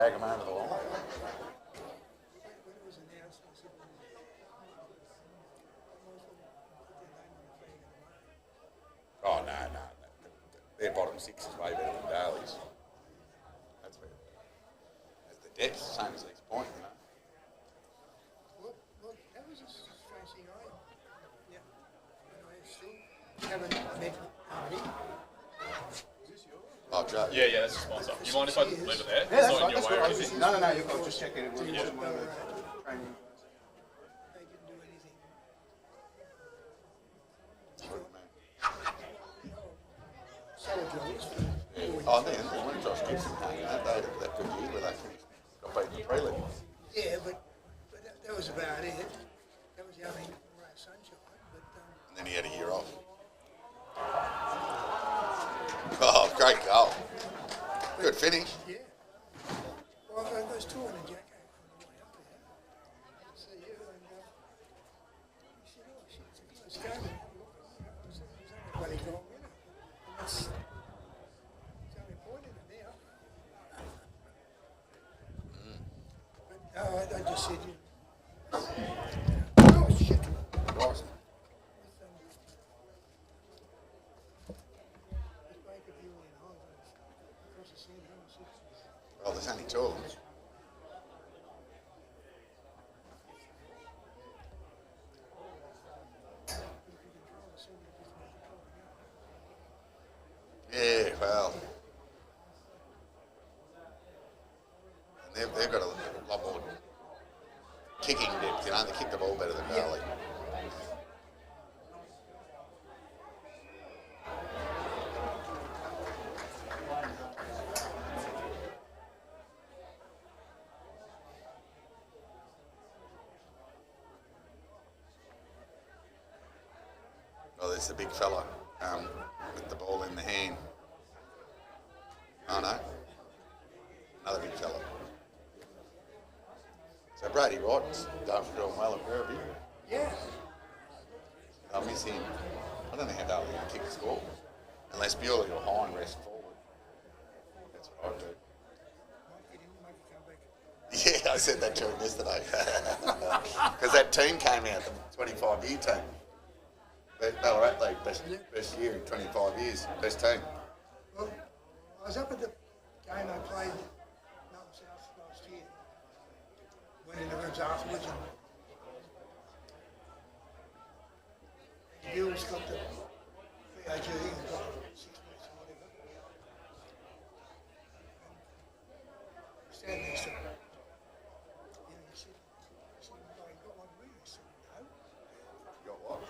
Drag them over the line. Oh, no. Their bottom six is way better than Darley's. That's where. The depth's the same as East Point, you know. Well, that was a strange thing. Haven't met RD. Oh, Joe. Yeah, that's the sponsor. You mind if I leave it there? Yeah, It's that's not right. in your way or anything? No, I was just checking. It wasn't one of the training. They didn't do anything. Oh, then when Josh Gibson came out, they had that good year where they finished, got beaten in the prelim. Yeah, but that was about it. That was the only ray of sunshine. But And then he had a year off. Oh, great goal. Good finish. yeah. Well, I was talking to Jacko on the way up there. I see you, and he said, "Oh shit, it's a close game." It was only a bloody goal winner. And it's only point in it now. But I just said, "Oh shit." Right. Well, there's only two of them. Yeah, well. And they've got a lot more kicking depth, you know, they kick the ball better than Darley. Well, there's the big fella with the ball in the hand. Oh no, another big fella. So Brady Wright's doing well at Werribee. Yeah. I miss him. I don't know how Darley can kick the score. Unless Bewley or Hine rest forward. That's what I do. Yeah, I said that to him yesterday. Because that team came out, the 25-year team. Ballarat League, best year in 25 years, best team. Well, I was up at the game I played Melton South last year. Went in the rooms afterwards and Bill's got the VAG and got 6 weeks or whatever. And standing next to him. He said, "Oh, you got one for me?" I said, "No." You got what?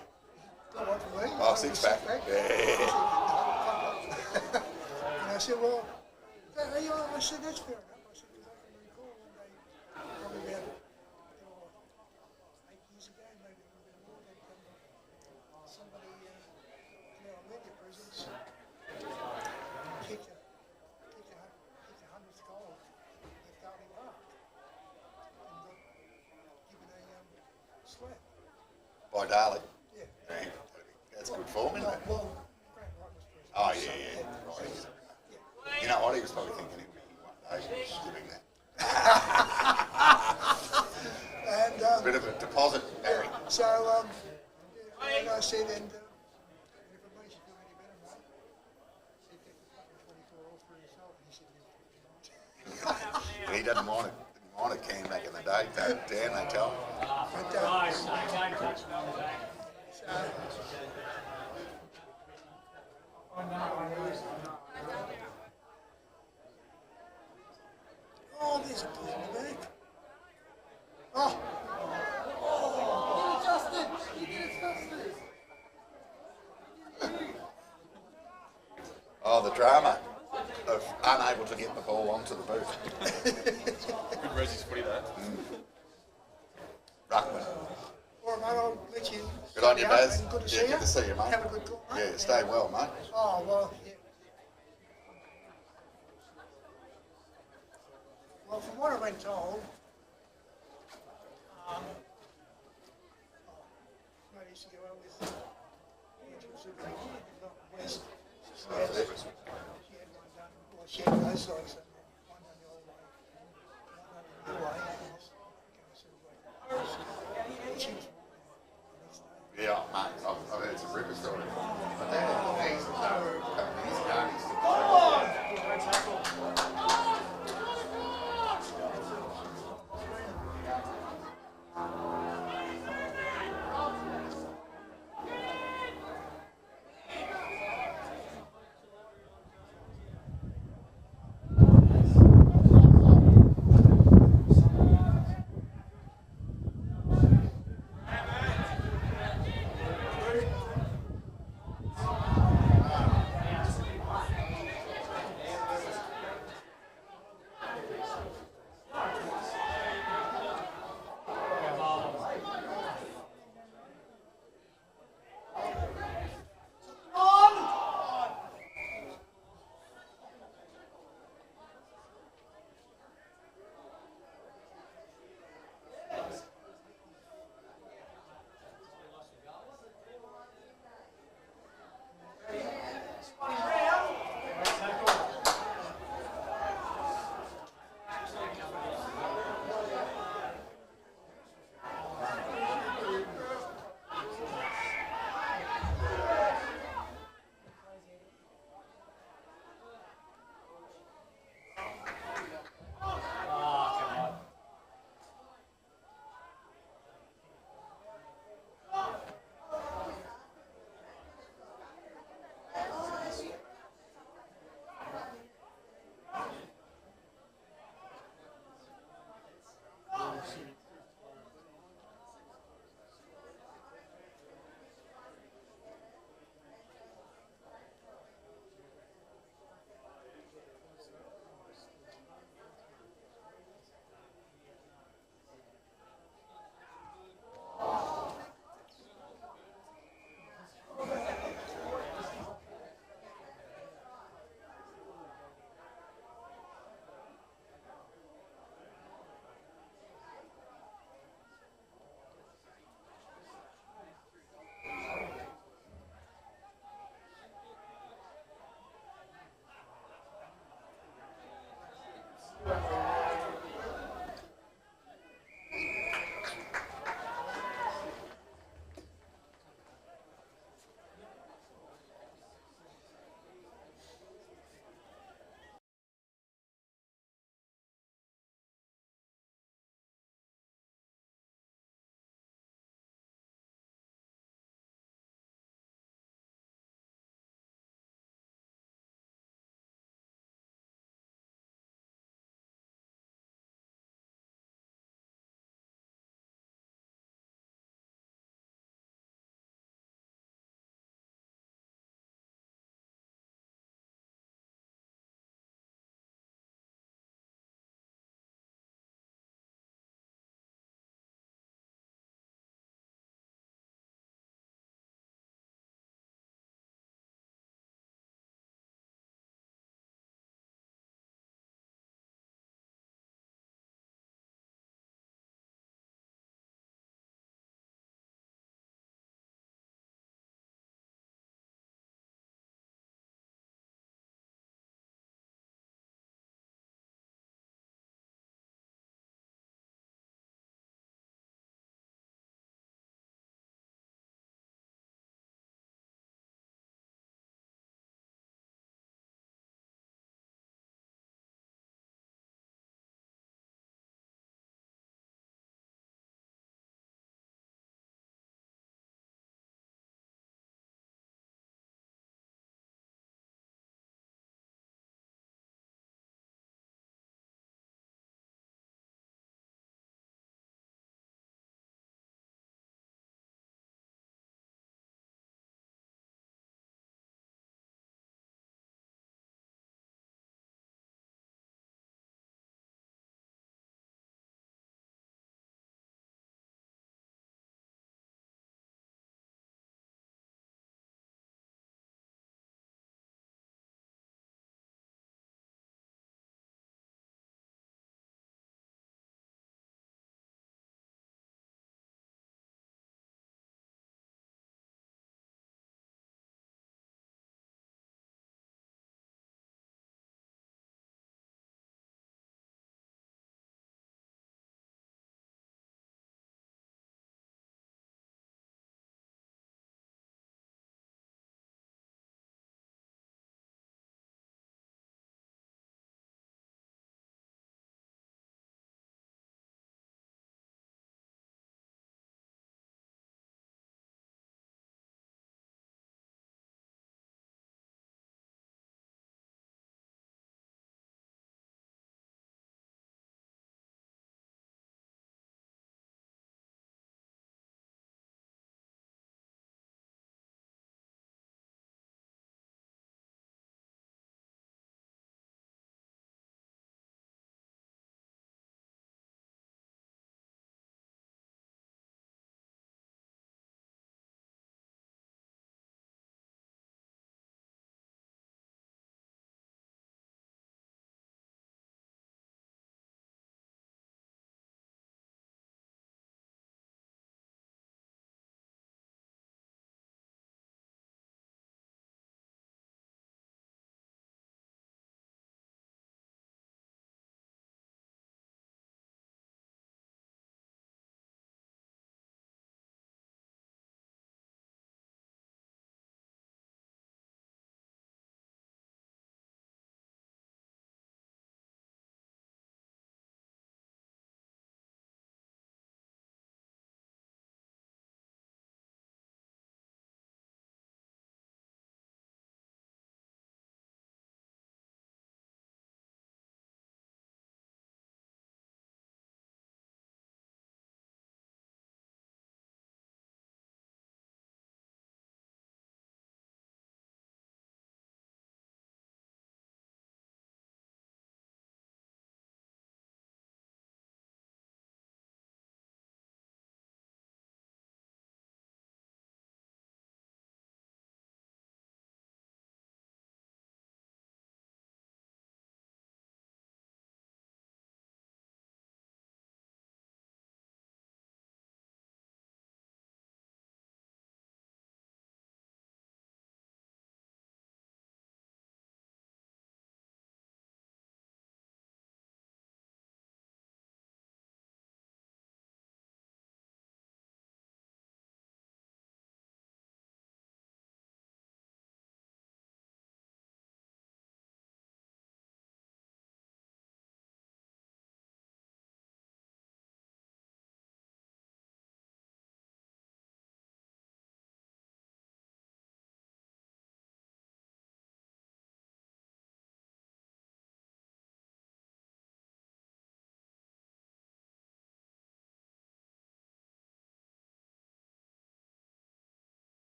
Got one for me? Oh, six pack. Yeah. And I said, "Well," I said, "that's fair enough." I said, "Because I can recall one day, probably about 8 years ago, maybe a little bit more, that somebody in our media presence kicked a 100th goal at Darley Park and got given a slap. By Darley. Yeah. Yeah. That's good form, isn't it? Well, Grant Wright was present. Oh, yeah. Right. You know what? He was probably thinking he'd be one day doing that. And Bit of a deposit, Barry. so, and I said, and if it makes you feel any better, mate, I said, get the fucking 24 all through yourself. And he said, But he doesn't mind it. Didn't mind it, Cam, back in the day. Damn, they tell him. Oh, there's a pull in the back. Oh, Oh, the drama of unable to get the ball onto the booth. Good Resi's footy there. Ruckman. all right, mate, I'll let you. Good on you, stay up Baz. and Good to Yeah, see good you. to see you, mate. Have a good call, mate. Yeah, stay well, mate. Oh, well, yeah. Well, from what I've been told, maybe used to go out with Angela Superintendent, not West. She had one done, well, she had both sides, one done the old way,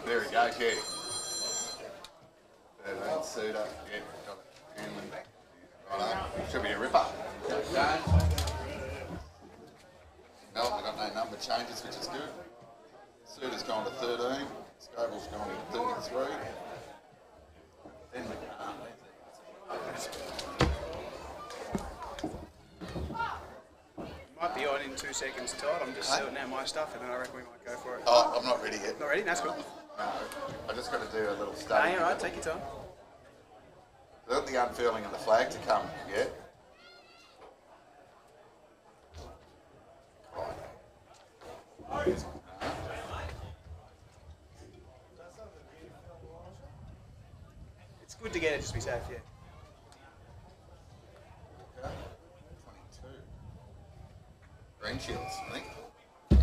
There he goes, yeah. 13 suitor, yeah, got it. And righto. Should be a ripper. Okay. No, we've got no number changes, which is good. Suitor's gone to 13, Scoble's gone to 33. Then we Might be on in 2 seconds, Todd. I'm just sorting out my stuff, and then I reckon we might go for it. Oh, I'm not ready yet. Not ready? That's cool. No, I just got to do a little No, study. you're right. Take your time. I've got the unfurling of the flag to come yet. It's good to get it, just be safe, yeah. Okay. 22. Green shields, I think. Yeah.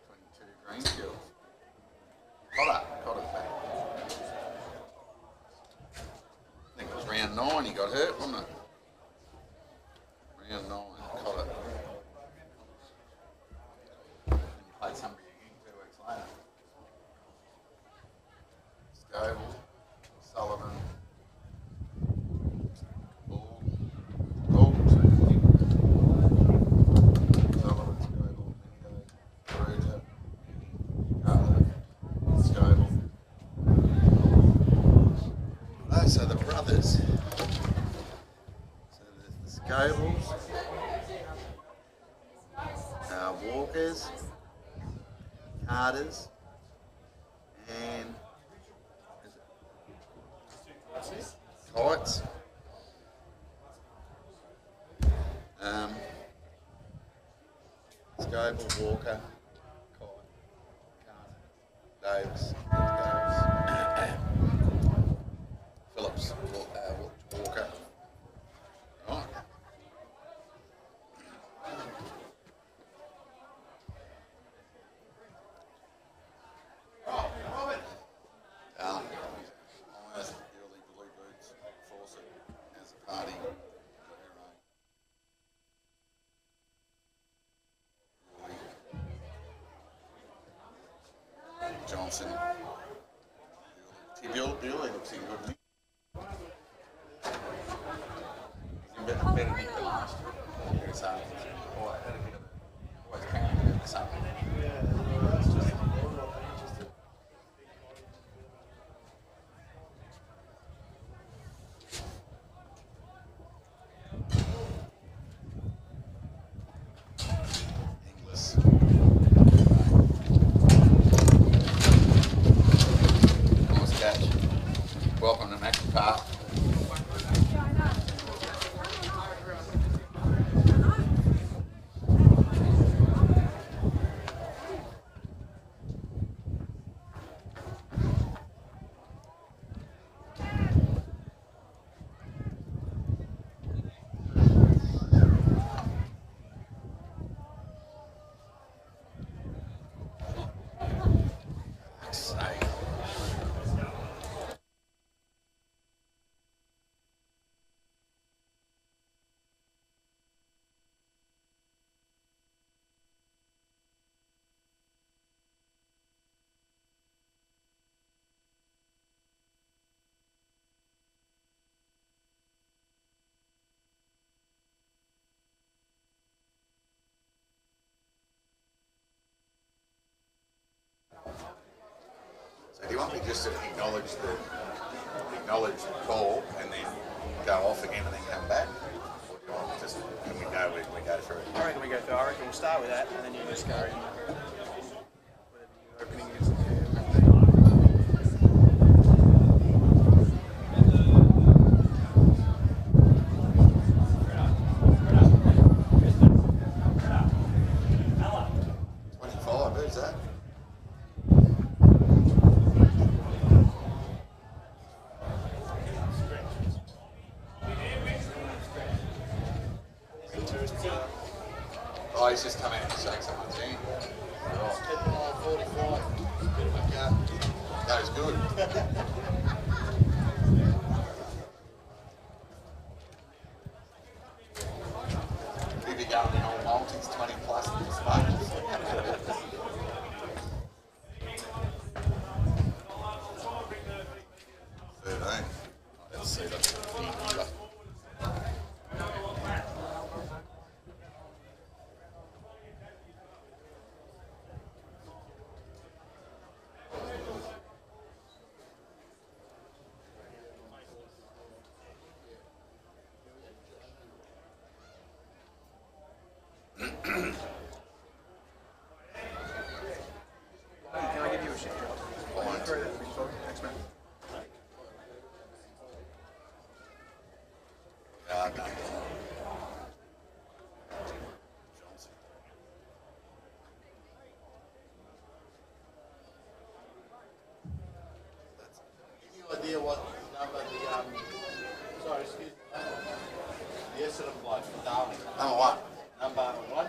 22 green shields. Cotter back. I think it was round 9 he got hurt, wasn't it? Round 9, Cotter. And you played somebody again 2 weeks later. Scoble, Sullivan, Ball, Sullivan, Scoble, Mingo, Perugia, Carter, Scoble. Oh, so the brothers. So there's the Scobles, Walkers, Carters, and Kites. Scoble, Walker, Kite, Carter, Davis, Phillips, Walker. Right. Darley, the early blue boots, Fawcett as a party. Johnson. Bewley looks in good. He's in better nick than last year. Always had a bit of a, always came a bit of something. Nice catch. Welcome to Mackie Park. So do you want me just to acknowledge the call and then go off again and then come back? Or do you want just, can we go through it? I reckon we go through. I reckon we'll start with that, and then you just go in. Whatever your opening is. Who's that? Oh, he's just come out to shake someone's hand. Right. That was good. We'd be going in all multis, 20 plus in this month.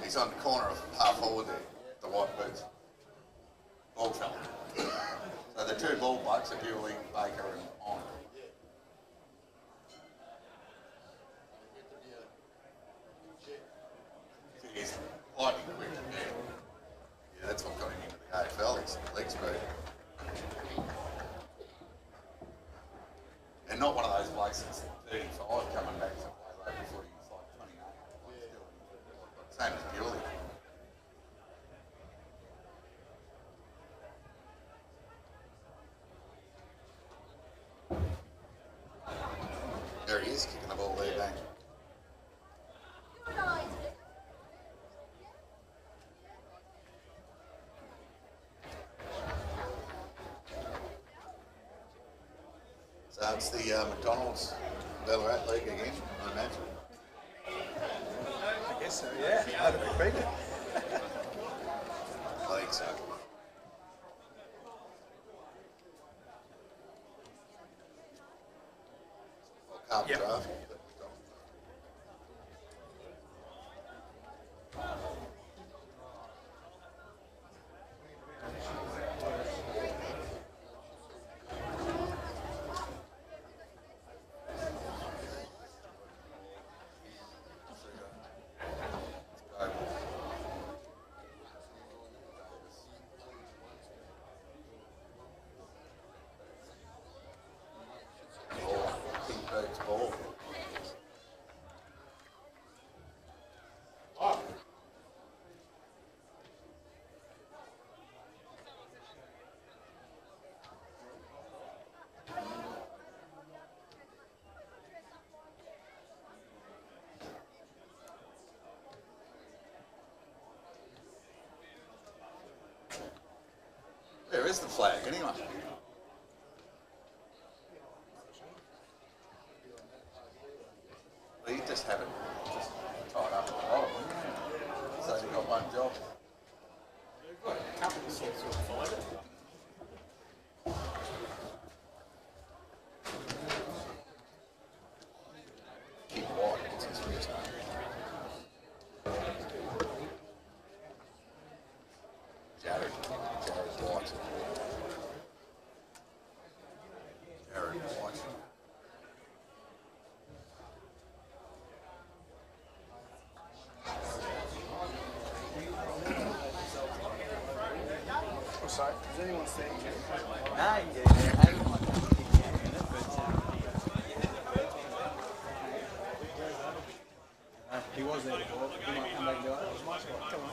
He's on the corner of half forward there, the white boots. Bald fella. So the two bald blokes are Bewley, Baker and on. He's lightning quick. Yeah, that's what got him into the AFL, his leg speed. And not one of those blokes that's 35 coming back to play local footy. He's like 28. Still, same as Bewley. There he is, kicking the ball there, bang. So it's the McDonald's Ballarat League again, I imagine. I guess so, yeah. That'd be bigger. I think so. Well, Carlton Yep. draft. Ball. Where is the flag anyway? Well, you just have it just tied up at the bottom. So you've got one job. Keep White, what's his first name? Jared White. Jared White. Oh, sorry. Does anyone say Nah, you can get in there. I don't want to keep in a minute, but he was there before. He might come back and do it. It was my spot. Come on.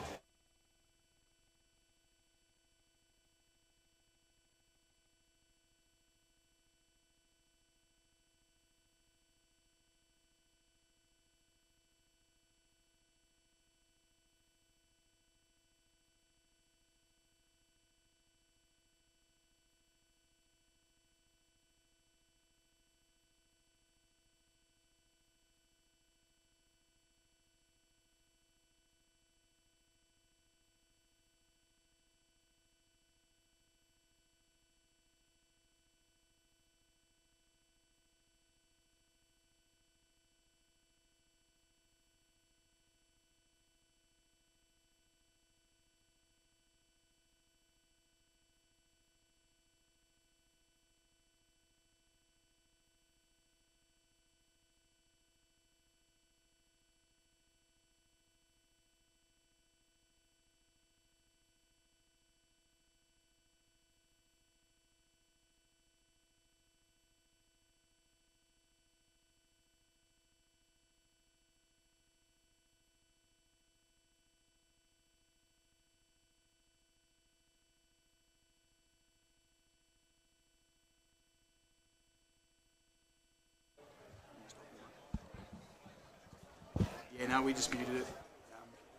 Yeah, no, we just muted it. Do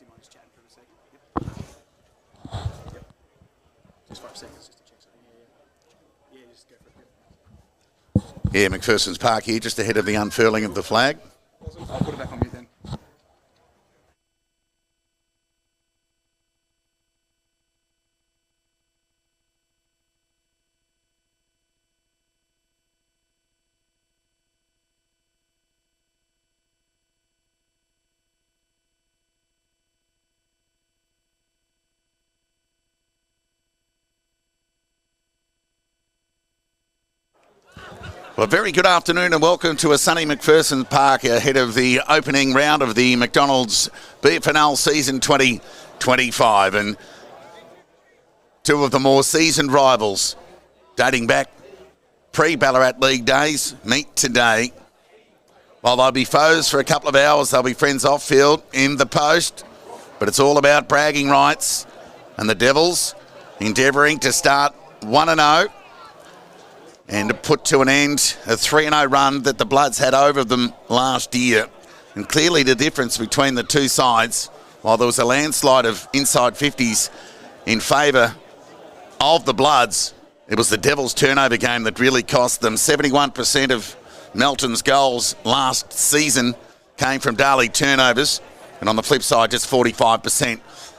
you mind just chatting for a second? Yep. Just 5 seconds just to check something. Yeah, just go for it. Yeah, McPherson's Park here, just ahead of the unfurling of the flag. I'll put it back on mute then. Well, a very good afternoon and welcome to a sunny McPherson Park ahead of the opening round of the McDonald's BFNL season 2025. And two of the more seasoned rivals dating back pre-Ballarat League days meet today. While they'll be foes for a couple of hours, they'll be friends off-field in the post. But it's all about bragging rights, and the Devils endeavouring to start 1-0 and to put to an end a 3-0 run that the Bloods had over them last year. And clearly the difference between the two sides, while there was a landslide of inside 50s in favour of the Bloods, it was the Devils' turnover game that really cost them. 71% of Melton's goals last season came from Darley turnovers. And on the flip side, just 45%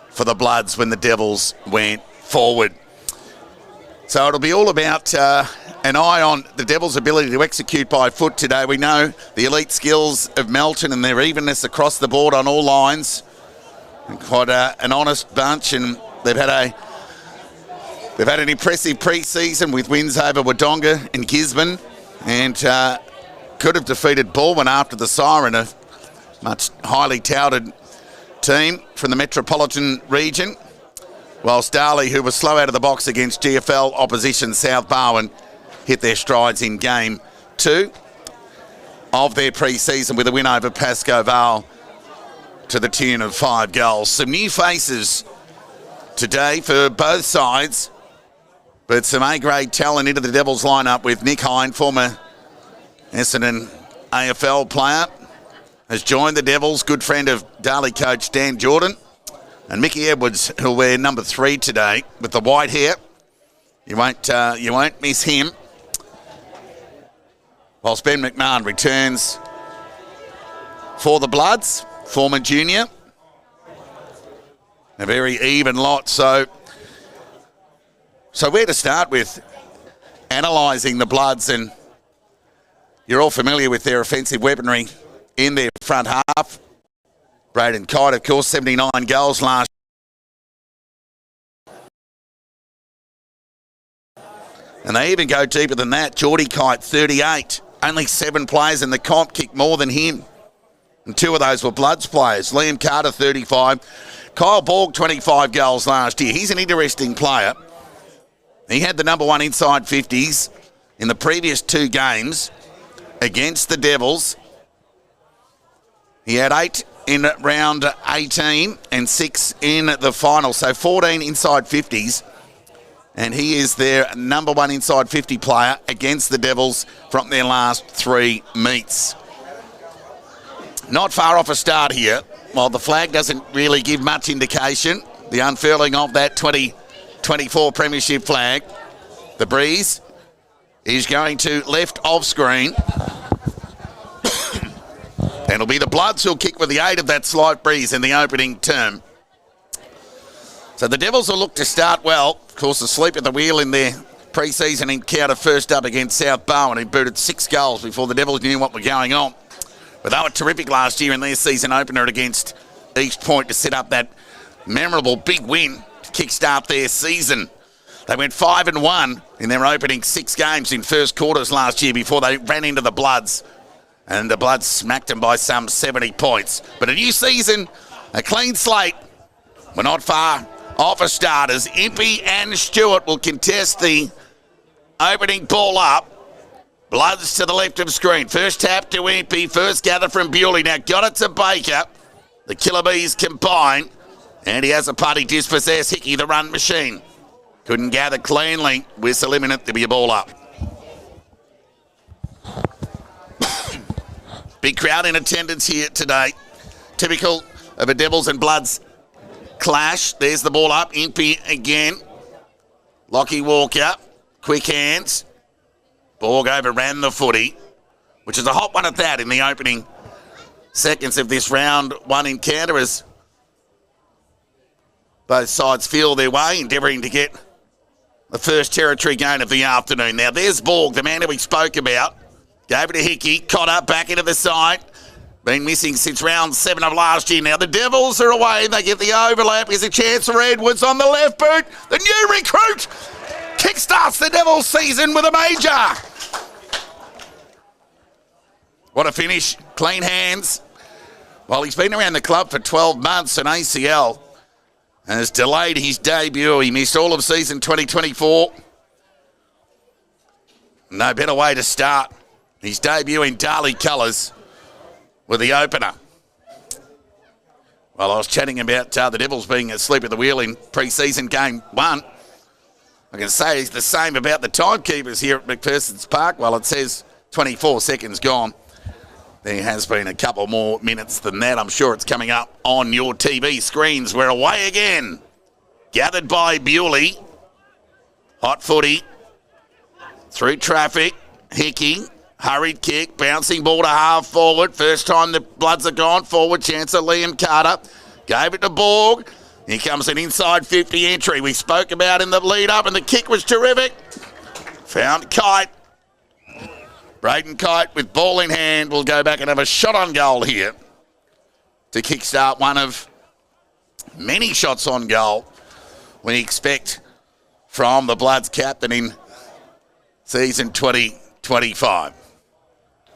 for the Bloods when the Devils went forward. So it'll be all about an eye on the Devils' ability to execute by foot today. We know the elite skills of Melton and their evenness across the board on all lines. And quite an honest bunch, and they've had an impressive pre-season with wins over Wodonga and Gisborne, and could have defeated Baldwin after the siren, a much highly touted team from the metropolitan region. Whilst Darley, who was slow out of the box against GFL opposition South Barwon, hit their strides in Game 2 of their pre-season with a win over Pascoe Vale to the tune of 5 goals. Some new faces today for both sides, but some A-grade talent into the Devils lineup with Nick Hine, former Essendon AFL player, has joined the Devils, good friend of Darley coach Dan Jordan. And Mickey Edwards, who'll wear number 3 today with the white hair. You won't miss him. Whilst Ben McMahon returns for the Bloods, former junior. A very even lot. So where to start with analysing the Bloods, and you're all familiar with their offensive weaponry in their front half. Braden Kite, of course, 79 goals last year. And they even go deeper than that. Geordie Kite, 38. Only 7 players in the comp kicked more than him. And 2 of those were Bloods players. Liam Carter, 35. Kyle Borg, 25 goals last year. He's an interesting player. He had the number 1 inside 50s in the previous 2 games against the Devils. He had 8 in round 18 and 6 in the final. So 14 inside 50s. And he is their number 1 inside 50 player against the Devils from their last 3 meets. Not far off a start here. While the flag doesn't really give much indication, the unfurling of that 2024 Premiership flag, the breeze is going to left off screen. And it'll be the Bloods who'll kick with the aid of that slight breeze in the opening term. So the Devils will look to start well. Of course, asleep at the wheel in their pre-season encounter first up against South Barwon, who booted 6 goals before the Devils knew what was going on. But they were terrific last year in their season opener against East Point to set up that memorable big win to kickstart their season. They went 5-1 in their opening 6 games in first quarters last year before they ran into the Bloods. And the Bloods smacked them by some 70 points. But a new season, a clean slate. We're not far off a start as Impey and Stewart will contest the opening ball up. Bloods to the left of screen. First tap to Impey. First gather from Bewley. Now got it to Baker. The Killer Bees combine. And he has a putty dispossess Hickey, the run machine. Couldn't gather cleanly. Whistle imminent to be a ball up. Big crowd in attendance here today. Typical of a Devils and Bloods clash. There's the ball up. Impey again. Lockie Walker. Quick hands. Borg overran the footy, which is a hot one at that in the opening seconds of this round 1 encounter as both sides feel their way, endeavouring to get the first territory gain of the afternoon. Now there's Borg, the man that we spoke about. Gave it to Hickey, caught up back into the side. Been missing since round 7 of last year. Now the Devils are away. They get the overlap. Here's a chance for Edwards on the left boot. The new recruit kickstarts the Devils season with a major. What a finish. Clean hands. Well, he's been around the club for 12 months, an ACL, and has delayed his debut. He missed all of season 2024. No better way to start his debut in Darley colours with the opener. Well, I was chatting about the Devils being asleep at the wheel in pre-season game 1. I can say it's the same about the timekeepers here at McPherson's Park. Well, it says 24 seconds gone. There has been a couple more minutes than that. I'm sure it's coming up on your TV screens. We're away again. Gathered by Bewley. Hot footy. Through traffic. Hickey. Hurried kick. Bouncing ball to half forward. First time the Bloods are gone forward. Chance of Liam Carter. Gave it to Borg. Here comes an inside 50 entry we spoke about in the lead up, and the kick was terrific. Found Kite. Braden Kite with ball in hand will go back and have a shot on goal here to kickstart one of many shots on goal we expect from the Bloods captain in season 2025.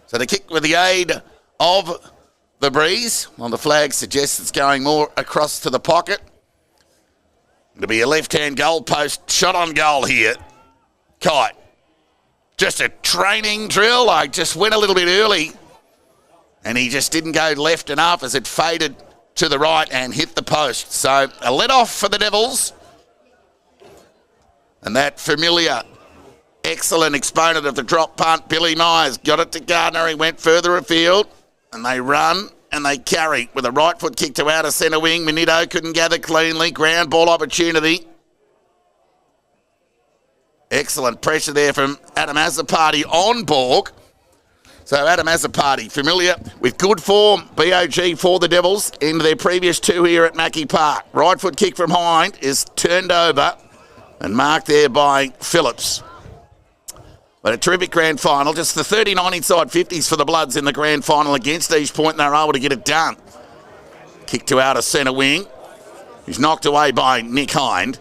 So the kick with the aid of the breeze. Well, the flag suggests it's going more across to the pocket. It'll be a left-hand goal post shot on goal here. Kite. Just a training drill. I just went a little bit early and he just didn't go left enough as it faded to the right and hit the post. So a let-off for the Devils. And that familiar, excellent exponent of the drop punt, Billy Myers, got it to Gardner. He went further afield and they run and they carry with a right foot kick to outer centre wing. Minito couldn't gather cleanly. Ground ball opportunity. Excellent pressure there from Adam Azzopardi on Borg. So Adam Azzopardi, familiar with good form, BOG for the Devils in their previous 2 here at Mackie Park. Right foot kick from Hind is turned over and marked there by Phillips. But a terrific grand final. Just the 39 inside 50s for the Bloods in the grand final against East Point, and they were able to get it done. Kick to outer centre wing. He's knocked away by Nick Hind.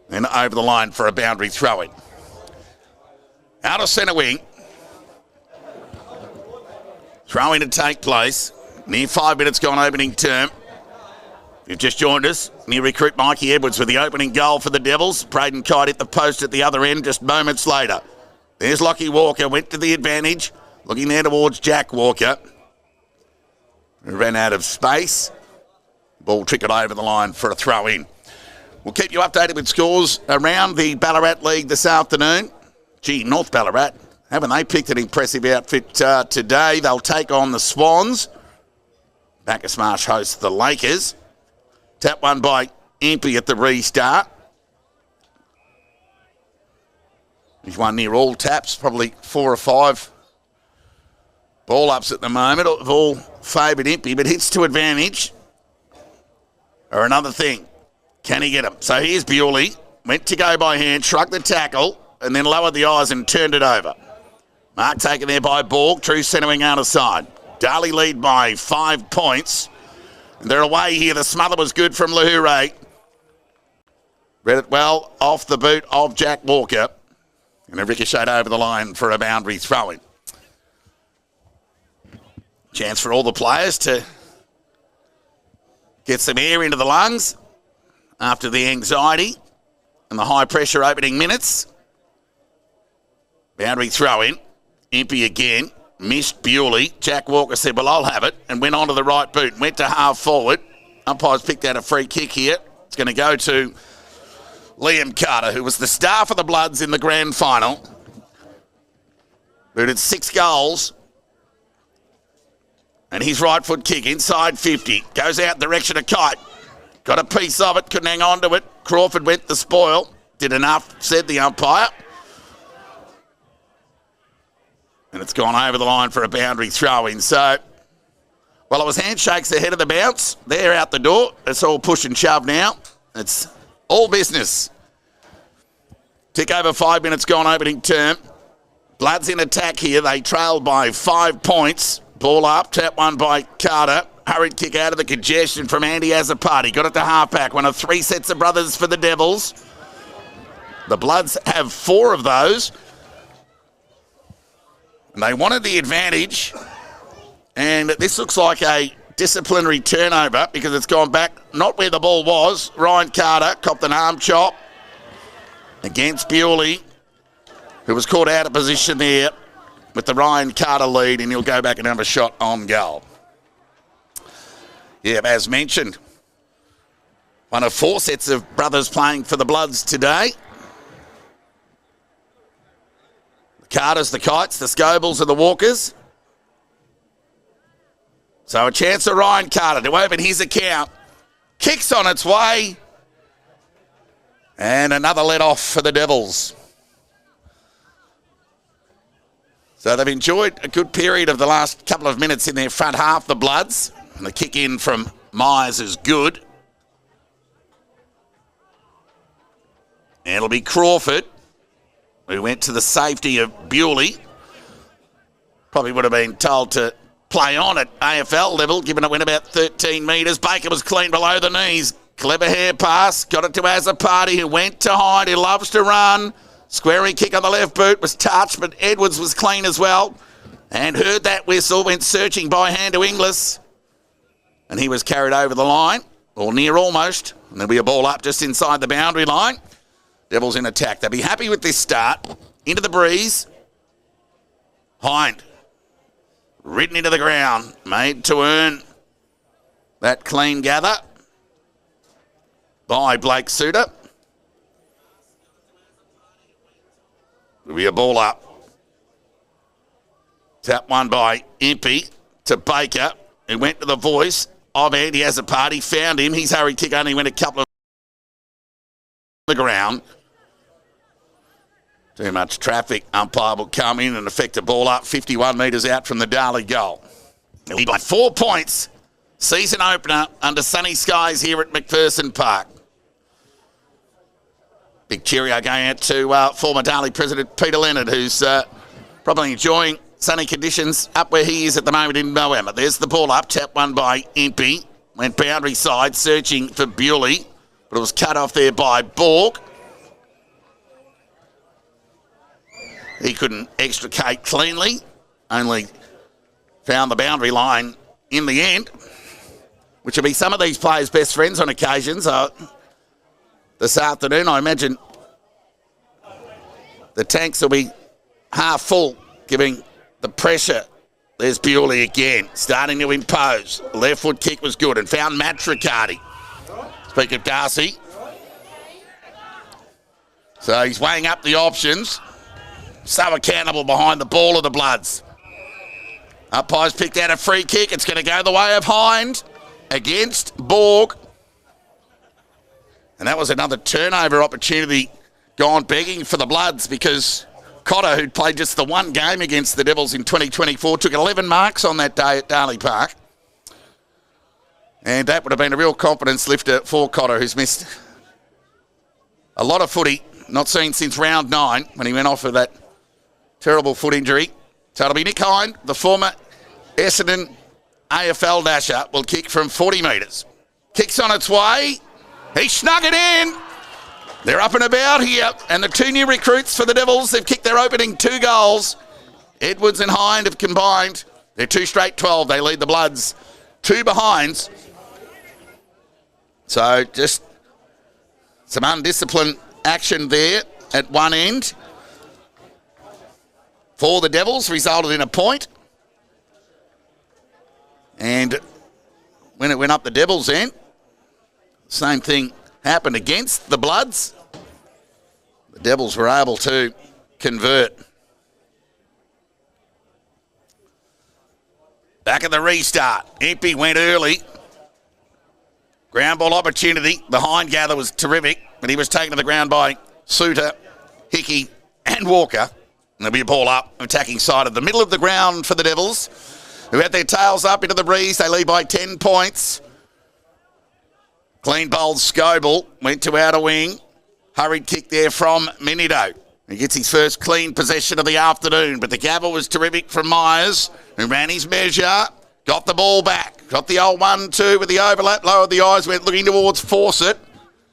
And over the line for a boundary throw-in. Out of centre wing. Throw-in to take place. Near 5 minutes gone opening term. You've just joined us. New recruit Mikey Edwards with the opening goal for the Devils. Braden Kite hit the post at the other end just moments later. There's Lockie Walker. Went to the advantage. Looking there towards Jack Walker. Ran out of space. Ball trickled over the line for a throw-in. We'll keep you updated with scores around the Ballarat League this afternoon. Gee, North Ballarat, haven't they picked an impressive outfit today? They'll take on the Swans. Bacchus Marsh hosts the Lakers. Tap one by Impey at the restart. He's won near all taps, probably 4 or 5 ball ups at the moment. Have all favoured Impey, but hits to advantage are another thing. Can he get him? So here's Bewley. Went to go by hand, shrugged the tackle, and then lowered the eyes and turned it over. Mark taken there by Borg. True centering out of side. Darley lead by 5 points. And they're away here. The smother was good from Lahure. Read it well off the boot of Jack Walker. And a ricocheted over the line for a boundary throw-in. Chance for all the players to get some air into the lungs after the anxiety and the high-pressure opening minutes. Boundary throw-in. Impey again. Missed Bewley. Jack Walker said, well, I'll have it, and went onto the right boot. Went to half forward. Umpires picked out a free kick here. It's going to go to Liam Carter, who was the star for the Bloods in the grand final. Booted 6 goals. And his right foot kick inside 50. Goes out direction of Kite. Got a piece of it, couldn't hang on to it. Crawford went the spoil. Did enough, said the umpire. And it's gone over the line for a boundary throw-in. So, well, it was handshakes ahead of the bounce. They're out the door. It's all push and shove now. It's all business. Tick over 5 minutes gone opening term. Bloods in attack here. They trailed by 5 points. Ball up, tap one by Carter. Hurried kick out of the congestion from Andy Azzopardi. Got it to halfback. One of 3 sets of brothers for the Devils. The Bloods have 4 of those. And they wanted the advantage And this looks like a disciplinary turnover because it's gone back not where the ball was. Ryan Carter copped an arm chop against Bewley, who was caught out of position there with the Ryan Carter lead, and he'll go back and have a shot on goal. Yeah, as mentioned, one of 4 sets of brothers playing for the Bloods today. The Carters, the Kites, the Scobles and the Walkers. So a chance for Ryan Carter to open his account. Kicks on its way. And another let off for the Devils. So they've enjoyed a good period of the last couple of minutes in their front half, the Bloods. And the kick in from Myers is good. And it'll be Crawford, who went to the safety of Bewley. Probably would have been told to play on at AFL level, given it went about 13 metres. Baker was clean below the knees. Clever hair pass. Got it to Azzopardi, who went to hide. He loves to run. Squaring kick on the left boot was touched, but Edwards was clean as well. And heard that whistle, went searching by hand to Inglis. And he was carried over the line, or near almost. And there'll be a ball up just inside the boundary line. Devils in attack. They'll be happy with this start. Into the breeze. Hind. Ridden into the ground. Made to earn that clean gather by Blake Suter. There'll be a ball up. Tap one by Impey to Baker, who went to the voice of Andy Azzopardi. Found him. His hurry kick only went a couple of the ground. Too much traffic. Umpire will come in and affect the ball up 51 metres out from the Darley goal. He'll be by 4 points. Season opener under sunny skies here at McPherson Park. Big cheerio going out to former Darley President Peter Leonard, who's probably enjoying sunny conditions up where he is at the moment in Moama. There's the ball up. Tap one by Impey. Went boundary side searching for Bewley, but it was cut off there by Borg. He couldn't extricate cleanly, only found the boundary line in the end, which will be some of these players' best friends on occasions. This afternoon, I imagine the tanks will be half full, giving the pressure. There's Bewley again, starting to impose. Left foot kick was good and found Matt Riccardi. Speak of Darcy. So he's weighing up the options. So accountable behind the ball of the Bloods. Umpire's picked out a free kick. It's going to go the way of Hind against Borg. And that was another turnover opportunity gone begging for the Bloods, because Cotter, who'd played just the one game against the Devils in 2024, took 11 marks on that day at Darley Park. And that would have been a real confidence lifter for Cotter, who's missed a lot of footy, not seen since round 9 when he went off with that terrible foot injury. So it'll be Nick Hind, the former Essendon AFL dasher, will kick from 40 metres. Kicks on its way. He snug it in. They're up and about here. And the 2 new recruits for the Devils, they've kicked their opening 2 goals. Edwards and Hind have combined. They're 2 straight 12. They lead the Bloods 2 behinds. So just some undisciplined action there at one end for the Devils, resulted in a point. And when it went up the Devils' end, same thing happened against the Bloods. The Devils were able to convert. Back at the restart. Impey went early. Ground ball opportunity. The Hind gather was terrific, but he was taken to the ground by Suter, Hickey and Walker. And there'll be a ball up, attacking side of the middle of the ground for the Devils, who had their tails up into the breeze. They lead by 10 points. Clean bowled Scoble, went to outer wing. Hurried kick there from Minito. He gets his first clean possession of the afternoon, but the gavel was terrific from Myers, who ran his measure, got the ball back, got the old 1-2 with the overlap, lowered the eyes, went looking towards Fawcett.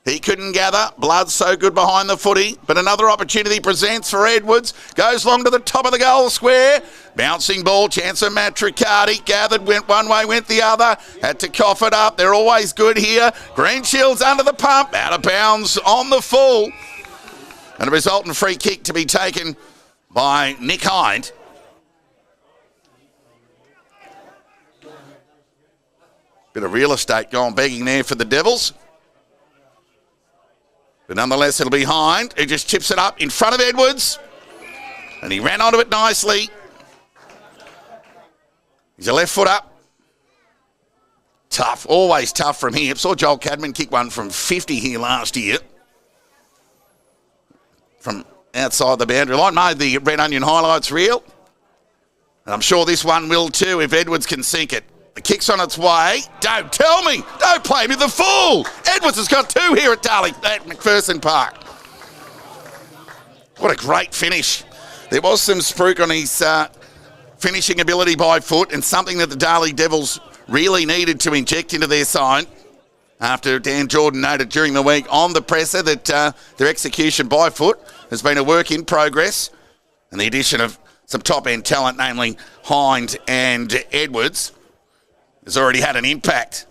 He couldn't gather. Blood's so good behind the footy. But another opportunity presents for Edwards. Goes long to the top of the goal square. Bouncing ball. Chance of Matricardi. Gathered. Went one way. Went the other. Had to cough it up. They're always good here. Greenshields under the pump. Out of bounds on the full. And a resultant free kick to be taken by Nick Hind. Bit of real estate going begging there for the Devils. But nonetheless, it'll be Hind, who just chips it up in front of Edwards. And he ran onto it nicely. He's a left foot up. Tough, always tough from here. Saw Joel Cadman kick one from 50 here last year. From outside the boundary line. Made the Red Onion highlights reel. And I'm sure this one will too if Edwards can sink it. The kick's on its way. Don't tell me. Don't play me the fool. Edwards has got two here at Darley, at McPherson Park. What a great finish. There was some spruik on his finishing ability by foot and something that the Darley Devils really needed to inject into their side after Dan Jordan noted during the week on the presser that their execution by foot has been a work in progress. And the addition of some top-end talent, namely Hind and Edwards, has already had an impact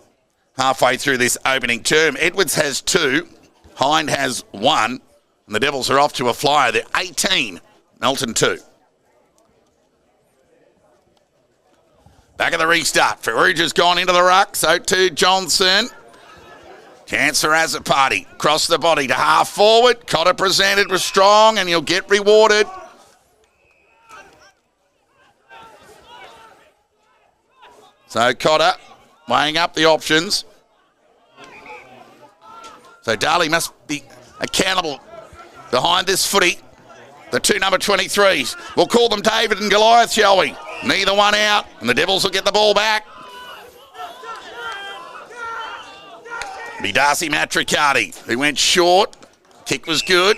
halfway through this opening term. Edwards has 2, Hind has 1, and the Devils are off to a flyer. They're 18, Melton 2. Back of the restart. Ferrugia's gone into the ruck, so too Johnson. Chance for Azapati. Cross the body to half forward. Cotter presented was strong, and he'll get rewarded. So Cotter weighing up the options. So Darley must be accountable behind this footy. The 2 number 23s. We'll call them David and Goliath, shall we? Neither one out, and the Devils will get the ball back. It'll be Darcy Matricardi, who went short. Kick was good.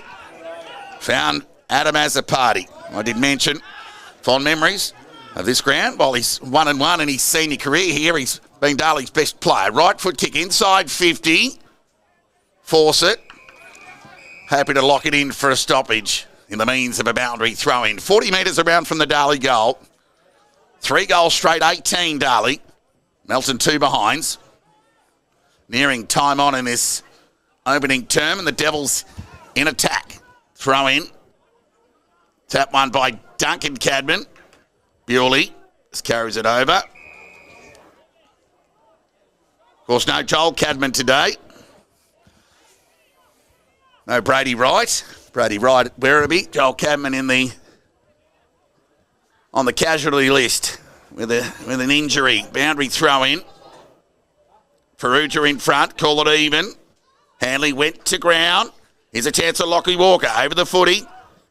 Found Adam Azapati. I did mention fond memories of this ground. While he's 1-1 in his senior career here, he's been Darley's best player. Right foot kick inside 50. Force it. Happy to lock it in for a stoppage in the means of a boundary throw-in. 40 metres around from the Darley goal. 3 goals straight, 18 Darley. Melton 2 behinds. Nearing time on in this opening term, and the Devils in attack. Throw in. Tap one by Duncan Cadman. Bewley just carries it over. Of course, no Joel Cadman today. No Brady Wright. Brady Wright at Werribee. Joel Cadman on the casualty list with an injury. Boundary throw in. Ferrugia in front. Call it even. Hanley went to ground. Here's a chance of Lockie Walker over the footy.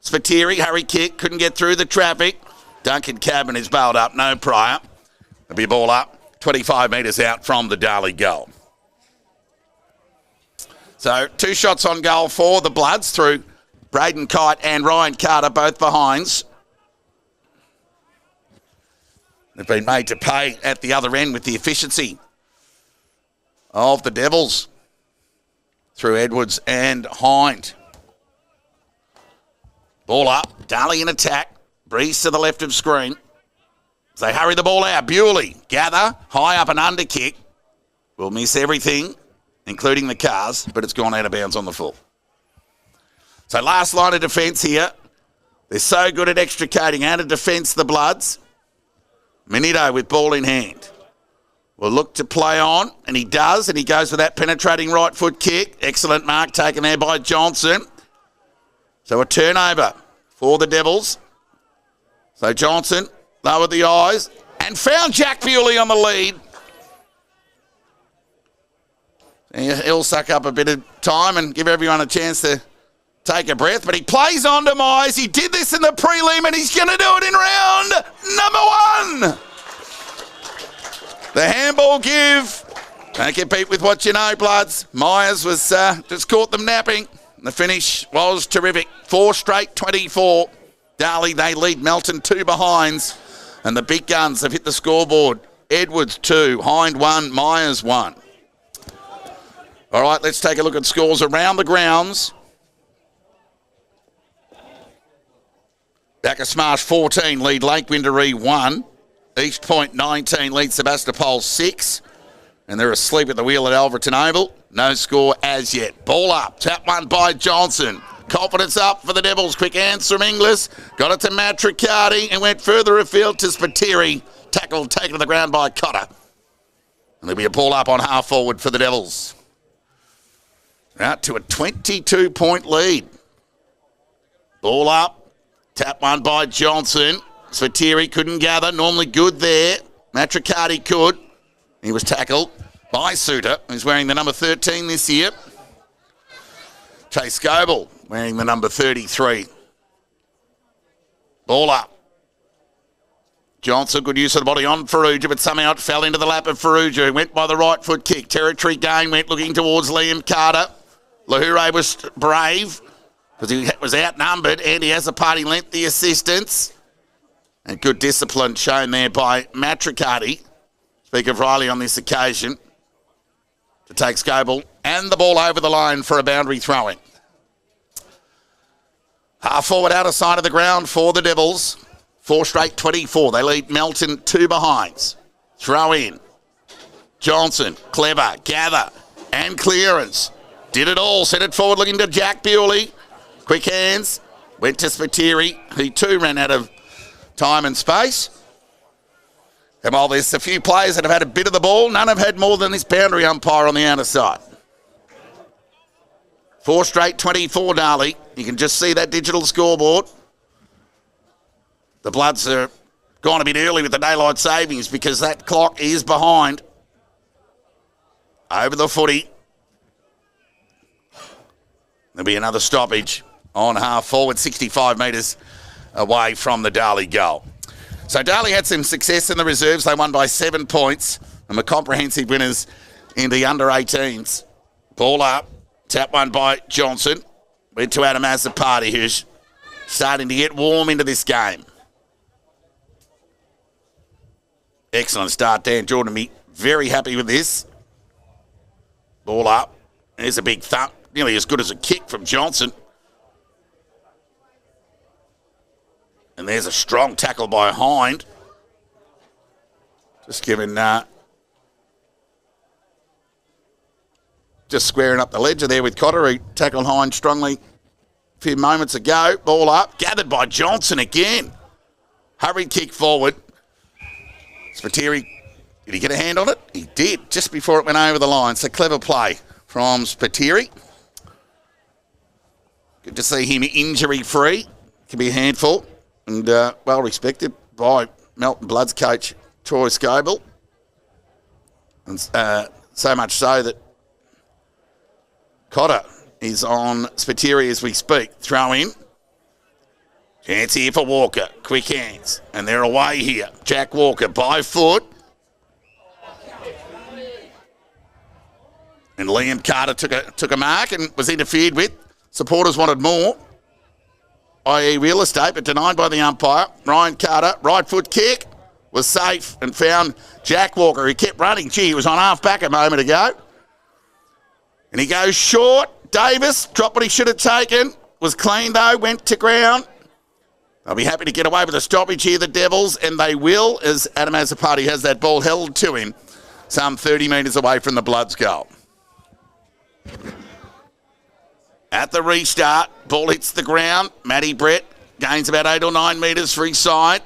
Spiteri, hurry kick. Couldn't get through the traffic. Duncan Cadman is bailed up. No prior. There'll be a ball up. 25 metres out from the Darley goal. So 2 shots on goal for the Bloods through Braden Kite and Ryan Carter, both behinds. They've been made to pay at the other end with the efficiency of the Devils through Edwards and Hind. Ball up. Darley in attack. Breeze to the left of screen. They hurry the ball out. Bewley, gather, high up and under kick. Will miss everything, including the cars, but it's gone out of bounds on the full. So last line of defence here. They're so good at extricating out of defence, the Bloods. Minito with ball in hand. Will look to play on, and he does, and he goes with that penetrating right foot kick. Excellent mark taken there by Johnson. So a turnover for the Devils. So Johnson lowered the eyes and found Jack Bewley on the lead. He'll suck up a bit of time and give everyone a chance to take a breath, but he plays on to Mize. He did this in the prelim and he's going to do it in round number 1. The handball give. Don't get beat with what you know, Bloods. Myers was just caught them napping. The finish was terrific. 4 straight, 24. Darley, they lead Melton 2 behinds. And the big guns have hit the scoreboard. Edwards 2, Hind 1, Myers 1. All right, let's take a look at scores around the grounds. Backer Smash 14 lead Lake Winderee 1. East Point 19 lead Sebastopol 6. And they're asleep at the wheel at Alverton Oval. No score as yet. Ball up. Tap one by Johnson. Confidence up for the Devils. Quick hands from Inglis. Got it to Matricardi and went further afield to Spiteri. Tackle taken to the ground by Cotter. And there'll be a ball up on half forward for the Devils. Out to a 22-point lead. Ball up. Tap one by Johnson. Spiteri couldn't gather. Normally good there. Matricardi could. He was tackled by Suter, who's wearing the number 13 this year. Chase Goebel wearing the number 33. Ball up. Johnson, good use of the body on Ferrugia, but somehow it fell into the lap of Ferrugia, who went by the right foot kick. Territory gain, went looking towards Liam Carter. Lahure was brave because he was outnumbered, and he has a party length the assistance. And good discipline shown there by Matricardi. Speak of Riley on this occasion to take Scoble and the ball over the line for a boundary throw-in. Half forward outer side of the ground for the Devils. 4 straight 24. They lead Melton 2 behinds. Throw in. Johnson, clever, gather, and clearance. Did it all. Sent it forward looking to Jack Bewley. Quick hands. Went to Spiteri, who too ran out of time and space. And while there's a few players that have had a bit of the ball, none have had more than this boundary umpire on the outer side. 4 straight 24, Darley. You can just see that digital scoreboard. The Bloods are gone a bit early with the daylight savings because that clock is behind. Over the footy. There'll be another stoppage on half forward, 65 metres away from the Darley goal. So Darley had some success in the reserves. They won by 7 points and were comprehensive winners in the under-18s. Ball up. Tap one by Johnson. Went to Adam Azapati, who's starting to get warm into this game. Excellent start, Dan Jordan. Be very happy with this. Ball up. There's a big thump. Nearly as good as a kick from Johnson. And there's a strong tackle by Hind. Just giving, just squaring up the ledger there with Cotter, who tackled Hind strongly a few moments ago. Ball up, gathered by Johnson again. Hurried kick forward. Spiteri, did he get a hand on it? He did, just before it went over the line. So clever play from Spiteri. Good to see him injury-free. Can be a handful. And well respected by Melton Bloods coach Troy Scoble. And so much so that Cotter is on Spiteri as we speak. Throw in. Chance here for Walker. Quick hands. And they're away here. Jack Walker by foot. And Liam Carter took a mark and was interfered with. Supporters wanted more. i.e. real estate, but denied by the umpire. Ryan Carter, right foot kick, was safe and found Jack Walker, who kept running. Gee, he was on half back a moment ago. And he goes short. Davis dropped what he should have taken. Was clean though, went to ground. They'll be happy to get away with a stoppage here, the Devils, and they will, as Adam Azapati has that ball held to him some 30 metres away from the Bloods goal. At the restart, ball hits the ground. Matty Brett gains about 8 or 9 metres for his side.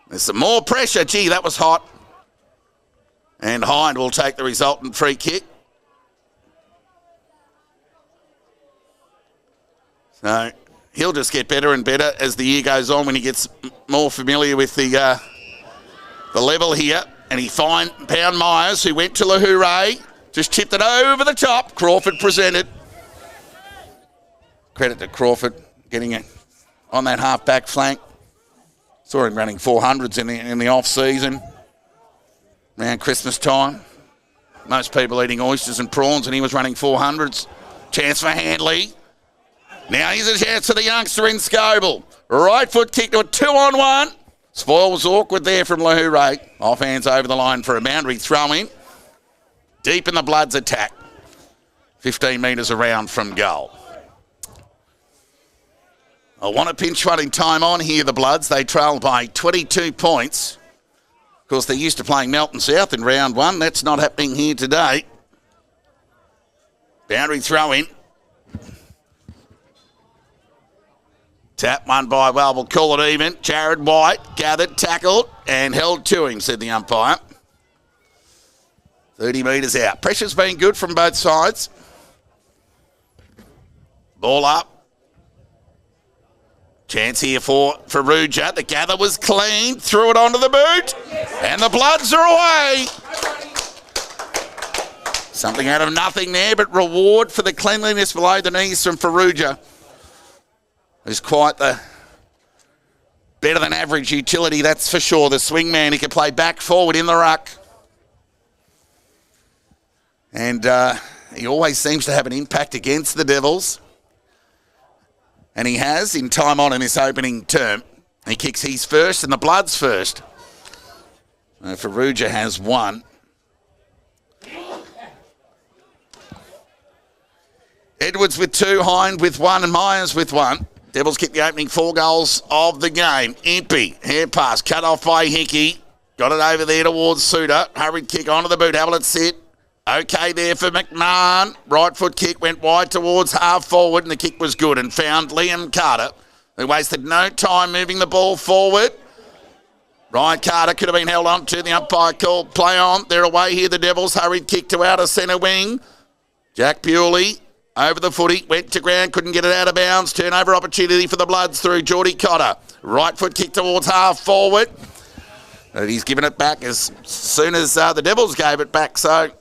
There's some more pressure. Gee, that was hot. And Hind will take the resultant free kick. So he'll just get better and better as the year goes on when he gets more familiar with the level here. And he found Pound Myers, who went to Lahure, just tipped it over the top. Crawford presented. Credit to Crawford getting it on that half-back flank. Saw him running 400s in the off-season around Christmas time. Most people eating oysters and prawns, and he was running 400s. Chance for Handley. Now here's a chance for the youngster in Scoble. Right foot kick to a 2-on-1. Spoil was awkward there from Lahure. Off hands over the line for a boundary throw-in. Deep in the Bloods attack. 15 metres around from goal. I want to pinch one in time on here, the Bloods. They trail by 22 points. Of course, they're used to playing Melton South in round one. That's not happening here today. Boundary throw in. Tap one by, well, we'll call it even. Jared White gathered, tackled, and held to him, said the umpire. 30 metres out. Pressure's been good from both sides. Ball up. Chance here for Faruja. The gather was clean. Threw it onto the boot. And the Bloods are away. Something out of nothing there, but reward for the cleanliness below the knees from Faruja. Who's quite the better than average utility, that's for sure. The swing man, he can play back forward in the ruck. And he always seems to have an impact against the Devils. And he has in time on in this opening term. He kicks his first and the Bloods first. Faruja has one. Edwards with two, Hind with one, and Myers with one. Devils kick the opening 4 goals of the game. Impey, hair pass, cut off by Hickey. Got it over there towards Suter. Hurried kick onto the boot. How will it sit? Okay there for McMahon. Right foot kick went wide towards half forward, and the kick was good and found Liam Carter, who wasted no time moving the ball forward. Ryan Carter could have been held on to. The umpire called play on. They're away here, the Devils. Hurried kick to outer centre wing. Jack Bewley over the footy, went to ground, couldn't get it out of bounds. Turnover opportunity for the Bloods through Geordie Cotter. Right foot kick towards half forward. And he's given it back as soon as the Devils gave it back, so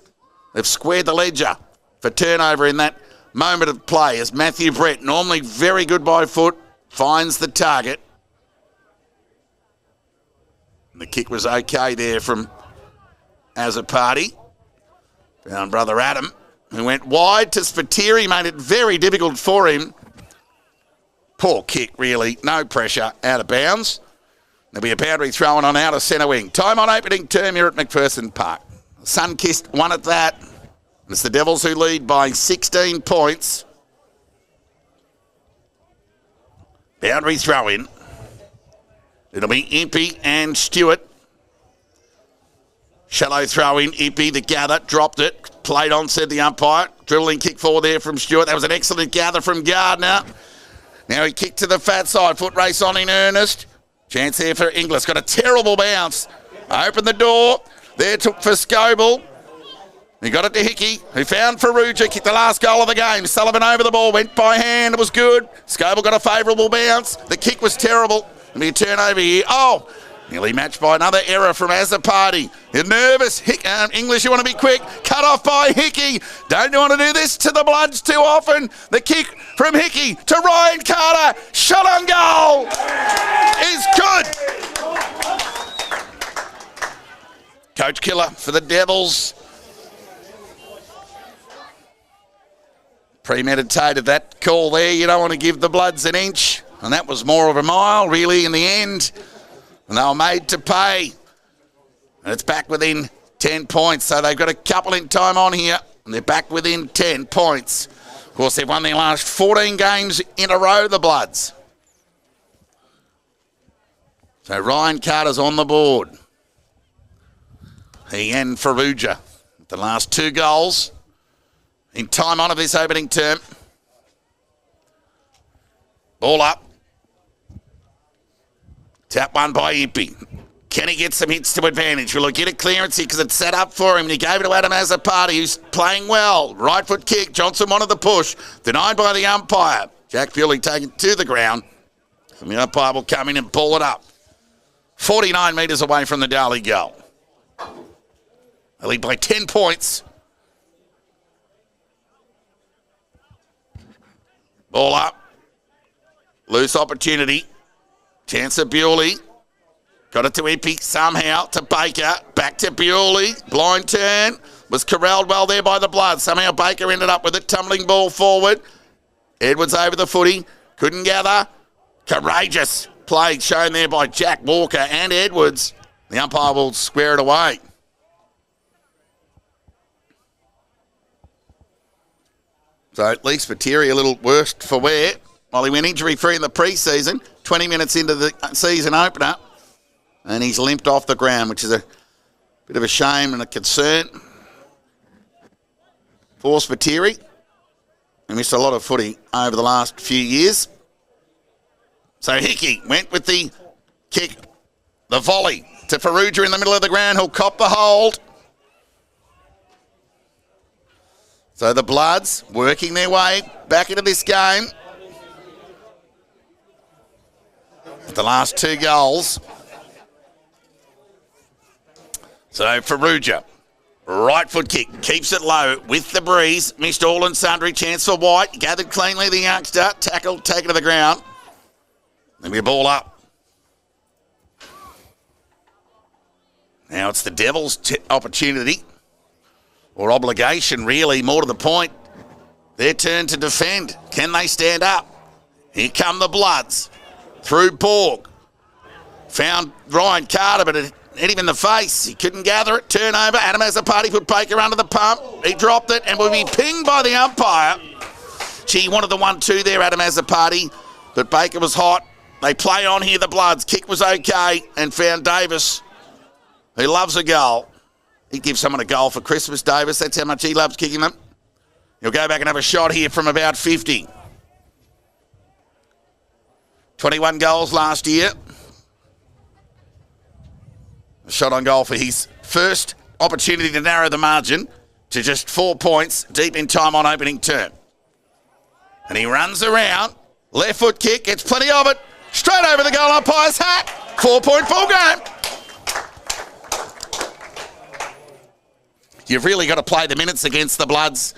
they've squared the ledger for turnover in that moment of play as Matthew Brett, normally very good by foot, finds the target. And the kick was okay there from Azapati. Found brother Adam, who went wide to Spiteri, made it very difficult for him. Poor kick, really. No pressure, out of bounds. There'll be a boundary thrown on outer centre wing. Time on opening term here at McPherson Park. Sun-kissed one at that. It's the Devils who lead by 16 points. Boundary throw in. It'll be Impey and Stewart. Shallow throw in. Impey, the gather, dropped it. Played on, said the umpire. Dribbling kick forward there from Stewart. That was an excellent gather from Gardner. Now he kicked to the fat side. Foot race on in earnest. Chance there for Inglis. Got a terrible bounce. Opened the door. There took for Scoble. He got it to Hickey, who found Faruja, kicked the last goal of the game. Sullivan over the ball, went by hand, it was good. Scoble got a favourable bounce. The kick was terrible. It'll be a turnover here. Oh, nearly matched by another error from Azapati. You're nervous. English, you want to be quick. Cut off by Hickey. Don't you want to do this to the Bloods too often? The kick from Hickey to Ryan Carter. Shot on goal is good. Coach Killer for the Devils. Premeditated that call there. You don't want to give the Bloods an inch. And that was more of a mile, really, in the end. And they were made to pay. And it's back within 10 points. So they've got a couple in time on here. And they're back within 10 points. Of course, they've won their last 14 games in a row, the Bloods. So Ryan Carter's on the board. He and Faruja. The last 2 goals in time on of this opening term. Ball up. Tap one by Impey. Can he get some hits to advantage? Will he get a clearance here because it's set up for him? And he gave it to Adam Azapati, who's playing well. Right foot kick. Johnson wanted the push. Denied by the umpire. Jack Bewley taken to the ground. And the umpire will come in and pull it up. 49 metres away from the Darley goal. They lead by 10 points. Ball up. Loose opportunity. Chance of Bewley. Got it to Impey somehow to Baker. Back to Bewley. Blind turn. Was corralled well there by the Blood. Somehow Baker ended up with it. Tumbling ball forward. Edwards over the footy. Couldn't gather. Courageous play shown there by Jack Walker and Edwards. The umpire will square it away. So at least Materi a little worse for wear. While he went injury-free in the pre-season, 20 minutes into the season opener, and he's limped off the ground, which is a bit of a shame and a concern. For Materi, he missed a lot of footy over the last few years. So Hickey went with the kick, the volley to Farrugia in the middle of the ground. He'll cop the hold. So the Bloods working their way back into this game. The last 2 goals. So Farrugia, right foot kick, keeps it low with the breeze. Missed all and sundry, chance for White. Gathered cleanly the youngster, tackled, taken to the ground. Then we ball up. Now it's the Devils' opportunity, or obligation really, more to the point. Their turn to defend. Can they stand up? Here come the Bloods. Through Borg. Found Ryan Carter, but it hit him in the face. He couldn't gather it. Turnover. Adam has a party, put Baker under the pump. He dropped it and will be pinged by the umpire. She wanted the 1-2 there, Adam has a party, but Baker was hot. They play on here, the Bloods. Kick was okay, and found Davis, who loves a goal. He'd give someone a goal for Christmas, Davis. That's how much he loves kicking them. He'll go back and have a shot here from about 50. 21 goals last year. A shot on goal for his first opportunity to narrow the margin to just 4 points deep in time on opening term. And he runs around. Left foot kick, gets plenty of it. Straight over the goal umpire's hat. 4-point ball game. You've really got to play the minutes against the Bloods.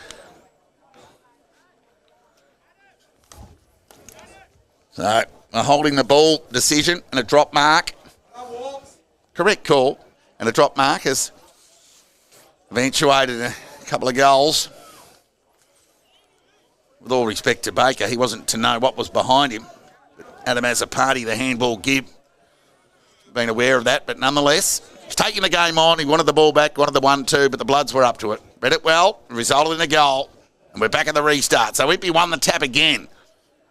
So, a holding the ball decision and a drop mark. Correct call. And a drop mark has eventuated a couple of goals. With all respect to Baker, he wasn't to know what was behind him. But Adam has a party, the handball give. Been aware of that, but nonetheless, he's taking the game on. He wanted the ball back, wanted the 1-2, but the Bloods were up to it. Read it well, resulted in a goal, and we're back at the restart. So Whitby won the tap again.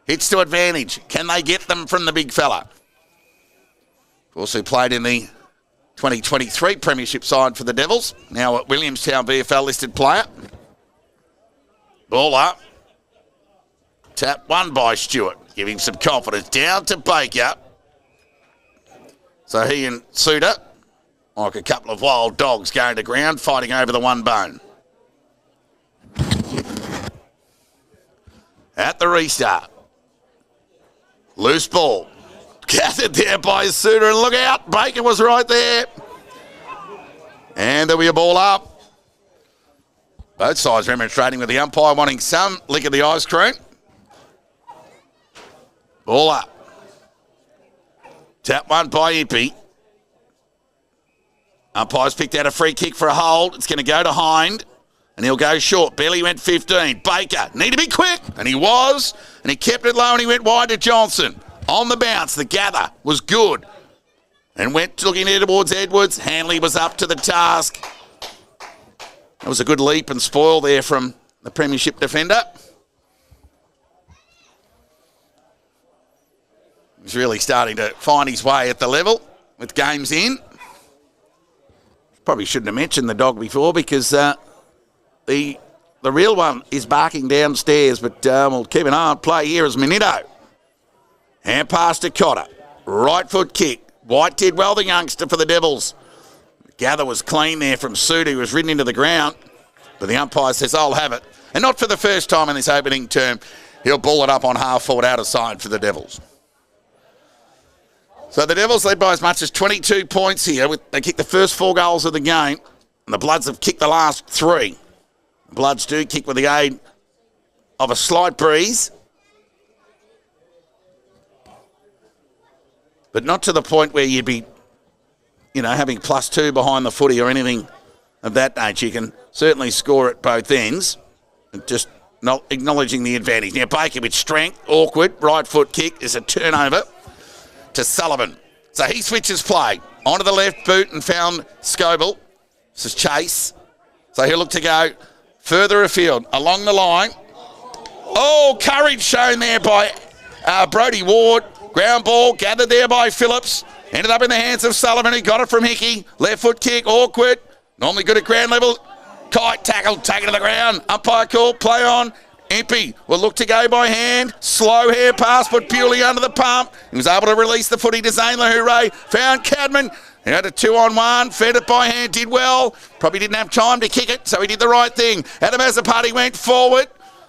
Hits to advantage. Can they get them from the big fella? Of course, who played in the 2023 Premiership side for the Devils. Now a Williamstown VFL listed player. Ball up. Tap won by Stewart. Give him some confidence. Down to Baker. So he and Suter, like a couple of wild dogs going to ground, fighting over the one bone. At the restart. Loose ball. Gathered there by Suter, and look out, Baker was right there. And there'll be a ball up. Both sides remonstrating with the umpire, wanting some lick of the ice cream. Ball up. Tap one by Impey. Umpire's picked out a free kick for a hold. It's going to go to Hind, and he'll go short. Barely went 15. Baker, need to be quick, and he was, and he kept it low, and he went wide to Johnson. On the bounce, the gather was good, and went looking there towards Edwards. Hanley was up to the task. That was a good leap and spoil there from the Premiership defender. He's really starting to find his way at the level with games in. Probably shouldn't have mentioned the dog before, because the real one is barking downstairs, but we'll keep an eye on play here as Minito. Hand pass to Cotter. Right foot kick. White did well, the youngster, for the Devils. The gather was clean there from Suter, who was ridden into the ground. But the umpire says, I'll have it. And not for the first time in this opening term. He'll ball it up on half forward out of side for the Devils. So the Devils led by as much as 22 points here. They kicked the first 4 goals of the game. And the Bloods have kicked the last 3. The Bloods do kick with the aid of a slight breeze. But not to the point where you'd be, having +2 behind the footy or anything of that nature. You can certainly score at both ends, and just not acknowledging the advantage. Now Baker with strength, awkward, right foot kick is a turnover to Sullivan. So he switches play onto the left boot and found Scoble. This is Chase. So he'll look to go further afield along the line. Oh, courage shown there by Brodie Ward. Ground ball gathered there by Phillips. Ended up in the hands of Sullivan, who got it from Hickey. Left foot kick, awkward. Normally good at ground level. Kite tackle, taken to the ground. Umpire call, play on. Impey will look to go by hand. Slow hair pass, put Bewley under the pump. He was able to release the footy to Zane Lahoure. Found Cadman. He had a 2-on-1, fed it by hand, did well. Probably didn't have time to kick it, so he did the right thing. Adam Azapati went forward.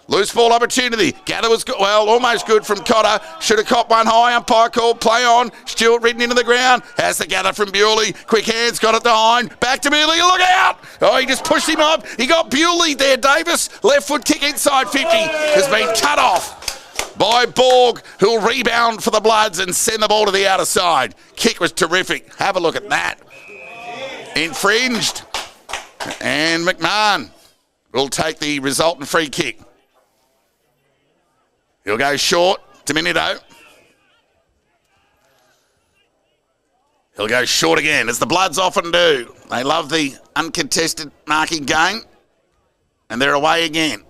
Loose ball opportunity. Gather was good, well, almost good from Cotter. Should have caught one high. Umpire called, play on. Stewart ridden into the ground. Has the gather from Bewley. Quick hands, got it behind. Back to Bewley, look out! Oh, he just pushed him up. He got Bewley there, Davis. Left foot kick inside 50. Has been cut off by Borg, who'll rebound for the Bloods and send the ball to the outer side. Kick was terrific. Have a look at that. Infringed. And McMahon will take the resultant free kick. He'll go short. Diminuto. He'll go short again, as the Bloods often do. They love the uncontested marking game. And they're away again.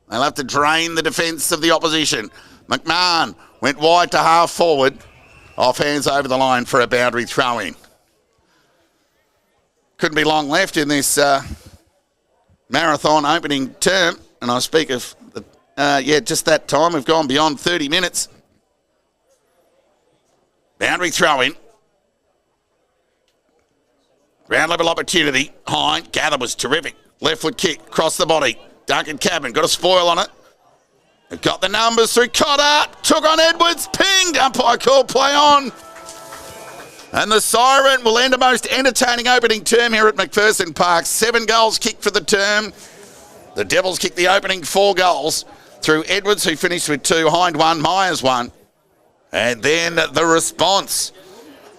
They'll have to drain the defence of the opposition. McMahon went wide to half forward. Off hands over the line for a boundary throw-in. Couldn't be long left in this marathon opening term. And I speak of just that time. We've gone beyond 30 minutes. Boundary throw-in. Ground level opportunity. Hind. Gather was terrific. Left foot kick. Across the body. Duncan Cabin got a spoil on it. They've got the numbers through Cotter. Took on Edwards. Pinged. Umpire call, play on. And the siren will end a most entertaining opening term here at McPherson Park. 7 goals kicked for the term. The Devils kicked the opening 4 goals through Edwards, who finished with 2, Hind 1, Myers 1. And then the response.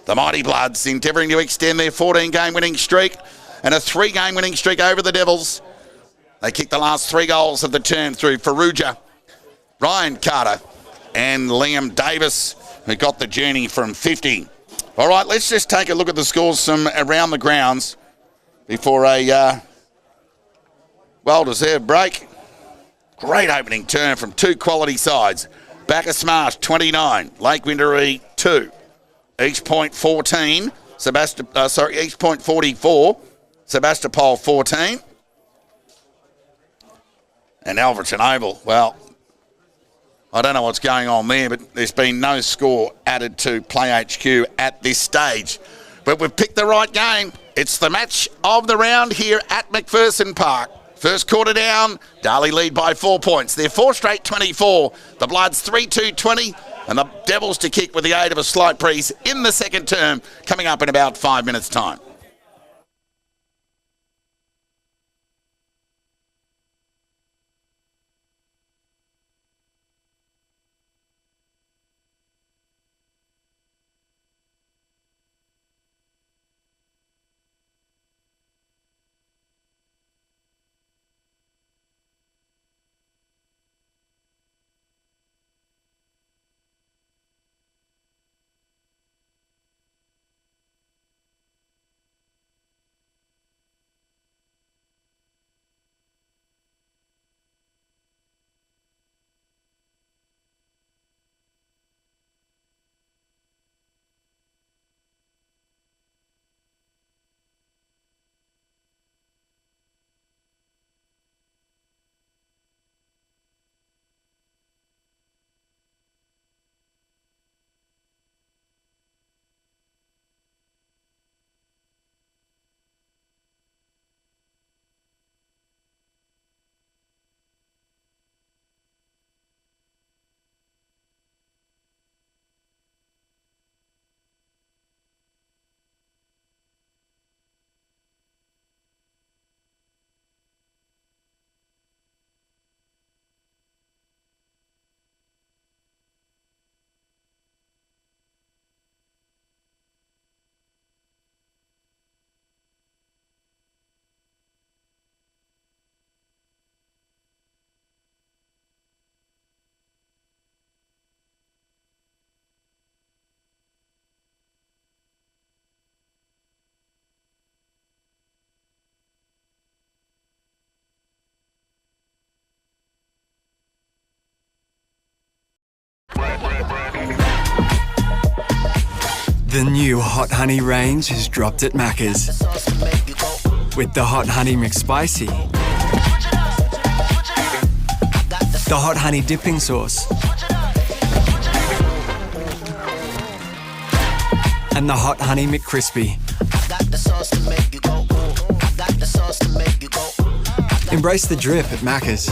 The Mighty Bloods endeavouring to extend their 14-game winning streak and a 3-game winning streak over the Devils. They kicked the last 3 goals of the term through Farrugia, Ryan Carter and Liam Davis, who got the journey from 50. All right, let's just take a look at the scores from around the grounds before a well-deserved break. Great opening term from 2 quality sides. Bacchus Smash, 29. Lake Winderee, 2. Each point 14. Each point 44. Sebastopol, 14. And Alverton Oval, well, I don't know what's going on there, but there's been no score added to Play HQ at this stage. But we've picked the right game. It's the match of the round here at McPherson Park. First quarter down, Darley lead by 4 points. They're 4 straight 24. The Bloods 3-2-20, and the Devils to kick with the aid of a slight breeze in the second term, coming up in about 5 minutes' time. The new Hot Honey range has dropped at Macca's. With the Hot Honey McSpicy, the Hot Honey dipping sauce, and the Hot Honey McCrispy. Embrace the drip at Macca's.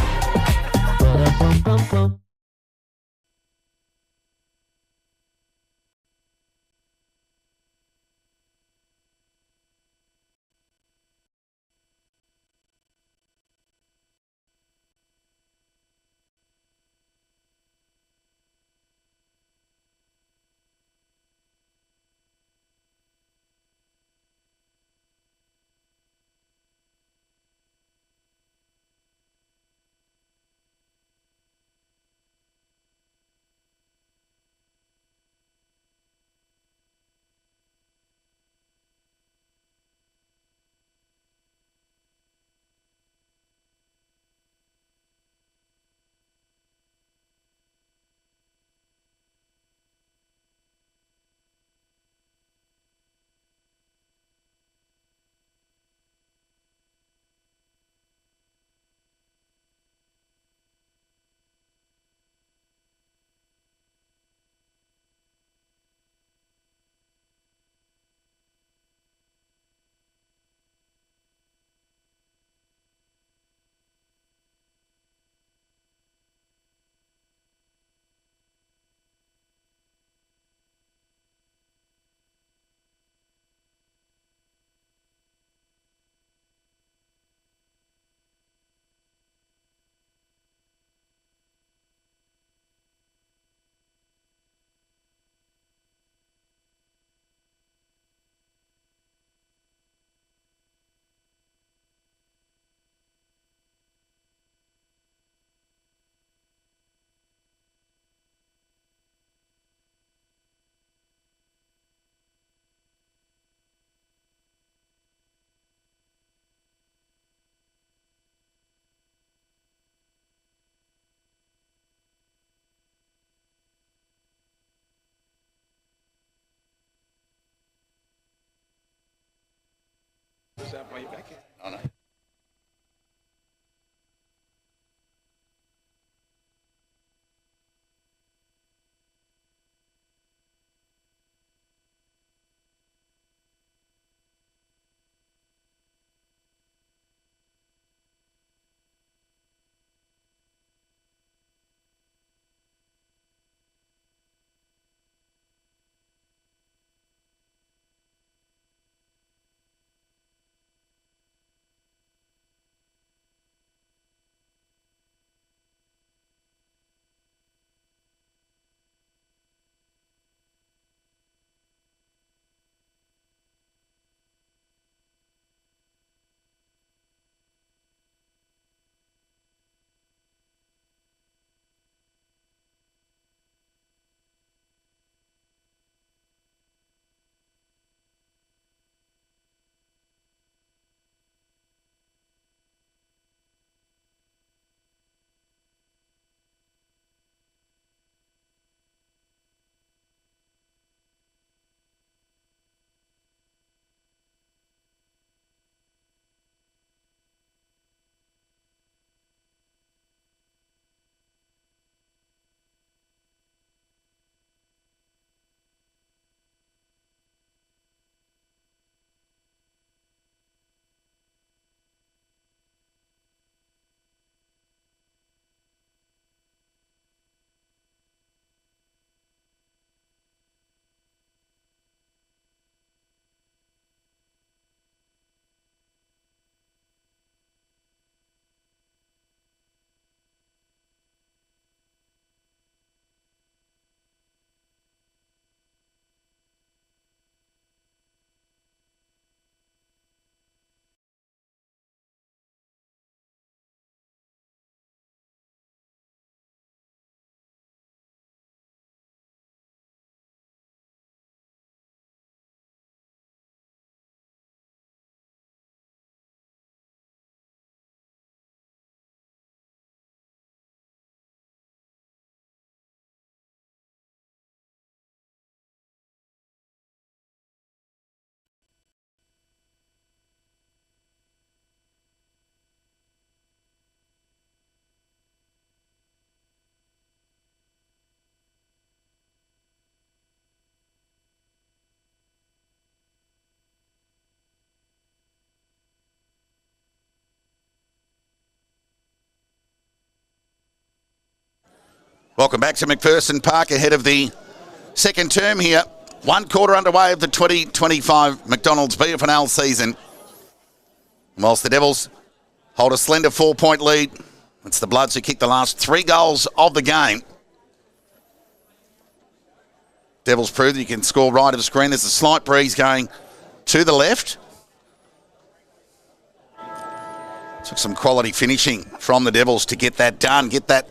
I know. Welcome back to McPherson Park ahead of the second term here. 1 quarter underway of the 2025 McDonald's BFNL season. Whilst the Devils hold a slender 4-point lead, it's the Bloods who kicked the last 3 goals of the game. Devils prove that you can score right of the screen. There's a slight breeze going to the left. Took some quality finishing from the Devils to get that done, get that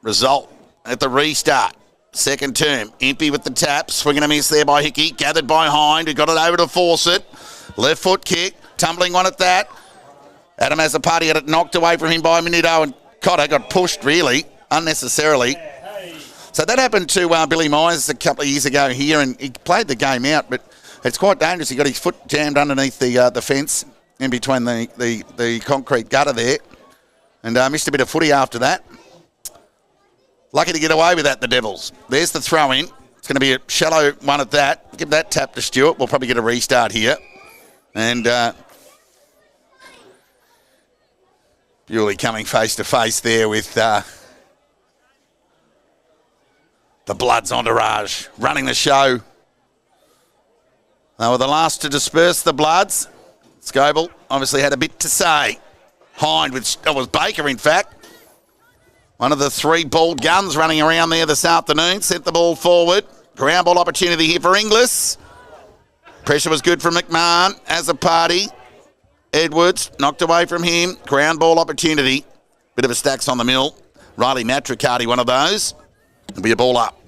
result at the restart. Second term, Impey with the tap, swinging a miss there by Hickey, gathered by Hind, who got it over to Fawcett. Left foot kick, tumbling one at that. Adam has a party at it, knocked away from him by Minito, and Cotter got pushed really, unnecessarily. So that happened to Billy Myers a couple of years ago here, and he played the game out, but it's quite dangerous. He got his foot jammed underneath the fence in between the concrete gutter there, and missed a bit of footy after that. Lucky to get away with that, the Devils. There's the throw in. It's going to be a shallow one at that. Give that tap to Stewart. We'll probably get a restart here. And Bewley coming face to face there with the Bloods entourage running the show. They were the last to disperse the Bloods. Scoble obviously had a bit to say. Hind, which was Baker in fact. One of the 3 bald guns running around there this afternoon. Sent the ball forward. Ground ball opportunity here for Inglis. Pressure was good from McMahon as a party. Edwards knocked away from him. Ground ball opportunity. Bit of a stacks on the mill. Riley Matricardi, one of those. It'll be a ball up.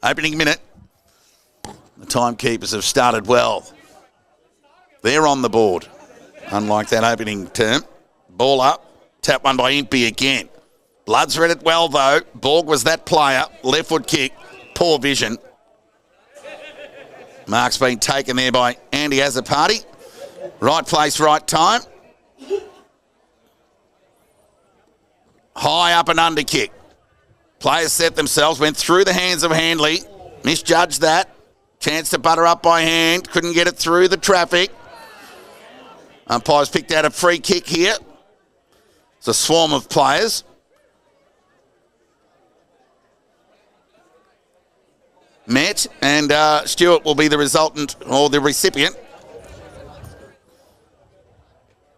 Opening minute. The timekeepers have started well. They're on the board. Unlike that opening term. Ball up. Tap one by Impey again. Bloods read it well, though. Borg was that player. Left foot kick. Poor vision. Mark's been taken there by Andy Azzopardi. Right place, right time. High up and under kick. Players set themselves. Went through the hands of Handley. Misjudged that. Chance to butter up by hand. Couldn't get it through the traffic. Umpires picked out a free kick here. It's a swarm of players. Met and Stewart will be the resultant or the recipient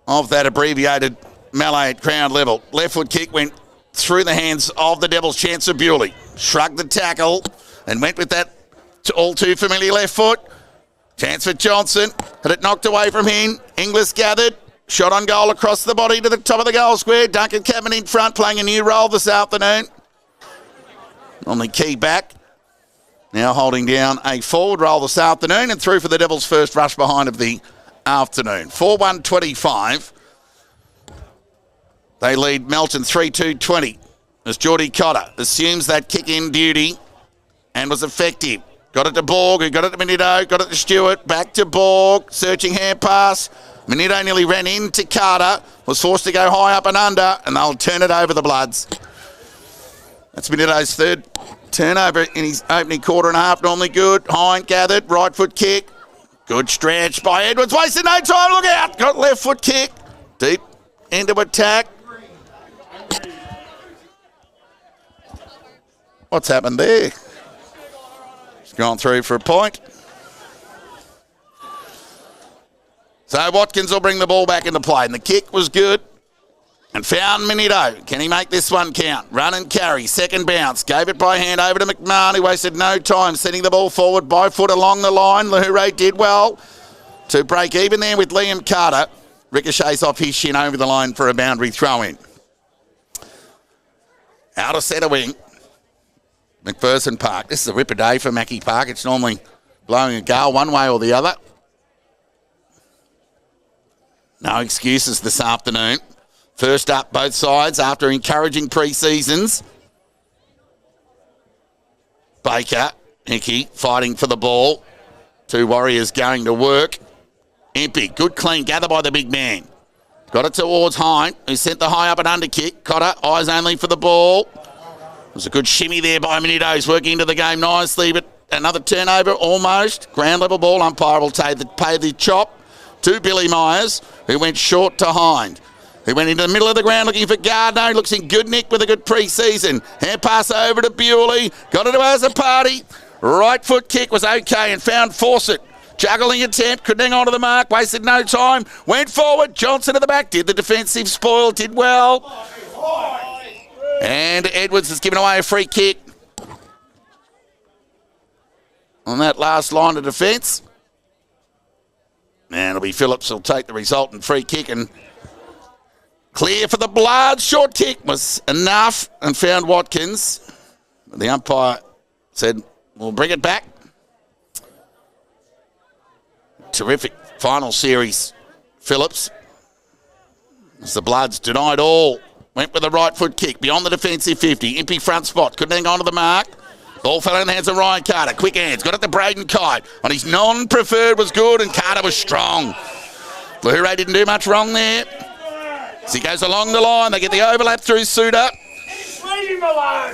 of that abbreviated melee at ground level. Left foot kick went through the hands of the Devils. Chance of Bewley. Shrugged the tackle and went with that all too familiar left foot. Chance for Johnson. Had it knocked away from him. Inglis gathered. Shot on goal across the body to the top of the goal square. Duncan Cabin in front, playing a new role this afternoon. On the key back. Now holding down a forward role this afternoon and through for the Devils' first rush behind of the afternoon. 4-1-25. They lead Melton 3-2-20 as Geordie Cotter assumes that kick-in duty and was effective. Got it to Borg, who got it to Minito, got it to Stewart, back to Borg, searching hand pass. Minito nearly ran into Carter, was forced to go high up and under, and they'll turn it over the Bloods. That's Minito's third turnover in his opening quarter and a half, normally good. Hind gathered, right foot kick. Good stretch by Edwards, wasted no time, look out! Got left foot kick, deep into attack. What's happened there? He's gone through for a point. So Watkins will bring the ball back into play. And the kick was good. And found Minito. Can he make this one count? Run and carry. Second bounce. Gave it by hand over to McMahon, who wasted no time sending the ball forward by foot along the line. Lahoure did well to break even there with Liam Carter. Ricochets off his shin over the line for a boundary throw-in. Out of centre wing. McPherson Park. This is a ripper day for Mackie Park. It's normally blowing a gale one way or the other. No excuses this afternoon. First up, both sides after encouraging pre-seasons. Baker, Hickey fighting for the ball. 2 Warriors going to work. Impey, good clean gather by the big man. Got it towards Hind, who sent the high up and under kick. Cotter, eyes only for the ball. It was a good shimmy there by Minito. He's working into the game nicely, but another turnover almost. Ground level ball. Umpire will pay the chop to Billy Myers, who went short to Hind. He went into the middle of the ground looking for Gardner. He looks in good nick with a good pre-season. Hand pass over to Bewley. Got it to Azapati. Right foot kick was okay and found Fawcett. Juggling attempt, couldn't hang on to the mark, wasted no time. Went forward, Johnson at the back, did the defensive spoil, did well. And Edwards has given away a free kick on that last line of defence. And it'll be Phillips who'll take the resultant free kick and clear for the Bloods. Short kick was enough and found Watkins. The umpire said, we'll bring it back. Terrific final series, Phillips. As the Bloods denied all. Went with a right foot kick beyond the defensive 50. Impey front spot. Couldn't hang on to the mark. Ball fell in the hands of Ryan Carter. Quick hands. Got it to Braden Kite. On his non-preferred was good and Carter was strong. Blue Ray didn't do much wrong there. As he goes along the line, they get the overlap through Suter. Leave him alone.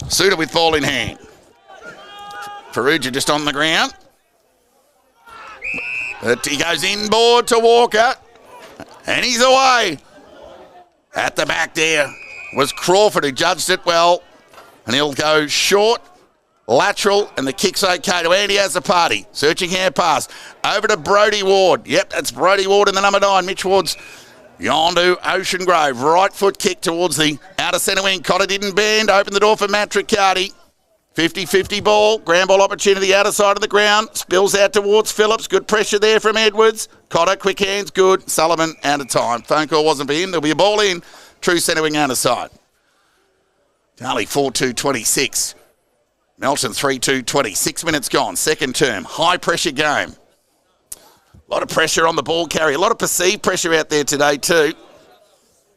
Suter with ball in hand. Perugia just on the ground. But he goes inboard to Walker. And he's away. At the back there was Crawford who judged it well. And he'll go short, lateral, and the kick's okay to Andy Azapati. Searching hand pass. Over to Brodie Ward. Yep, that's Brodie Ward in the number 9. Mitch Ward's Yondu Ocean Grove. Right foot kick towards the outer centre wing. Cotter didn't bend. Open the door for Matt Riccardi. 50-50 ball. Ground ball opportunity outer side of the ground. Spills out towards Phillips. Good pressure there from Edwards. Cotter, quick hands, good. Sullivan, out of time. Phone call wasn't for him. There'll be a ball in. True centre wing outer side. Darley 4-2-26. Melton 3-2-20. 6 minutes gone. Second term. High pressure game. A lot of pressure on the ball carrier. A lot of perceived pressure out there today too.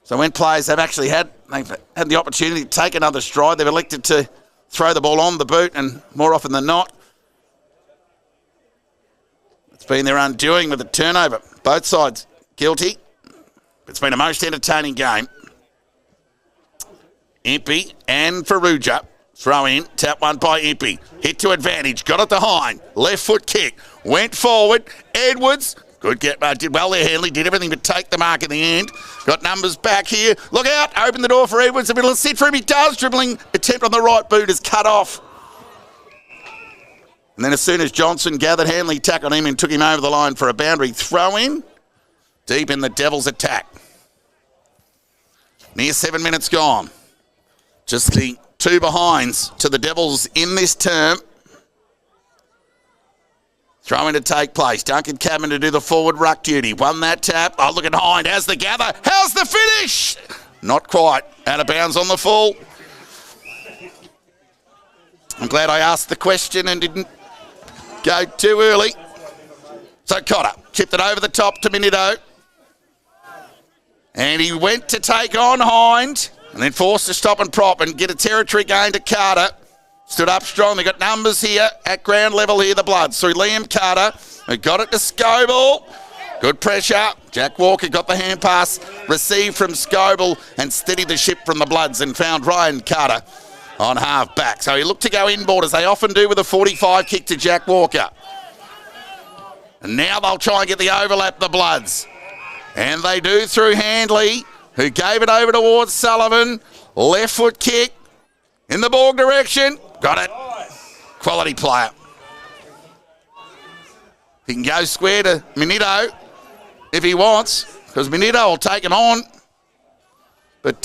So when players have actually they've had the opportunity to take another stride, they've elected to throw the ball on the boot, and more often than not, it's been their undoing with the turnover. Both sides guilty. It's been a most entertaining game. Impey and Farrugia. Throw in. Tap one by Impey. Hit to advantage. Got it to Hine. Left foot kick. Went forward. Edwards. Good get. Did well there, Henley. Did everything but take the mark in the end. Got numbers back here. Look out. Open the door for Edwards. A bit of sit for him. He does. Dribbling attempt on the right boot is cut off. And then as soon as Johnson gathered, Hanley tackled him and took him over the line for a boundary throw in. Deep in the Devils' attack. Near 7 minutes gone. Just the two behinds to the Devils in this term. Throw in to take place. Duncan Cabin to do the forward ruck duty. Won that tap. Oh, look at Hind. How's the gather? How's the finish? Not quite. Out of bounds on the full. I'm glad I asked the question and didn't go too early. So Cotter chipped it over the top to Minito. And he went to take on Hind. And then forced to stop and prop and get a territory gain to Carter. Stood up strong. They got numbers here at ground level here, the Bloods. Through Liam Carter. They got it to Scoble. Good pressure. Jack Walker got the hand pass. Received from Scoble and steadied the ship from the Bloods and found Ryan Carter on half back. So he looked to go inboard as they often do with a 45 kick to Jack Walker. And now they'll try and get the overlap, the Bloods. And they do through Handley, who gave it over towards Sullivan. Left foot kick in the ball direction. Got it. Quality player. He can go square to Minito if he wants, because Minito will take it on. But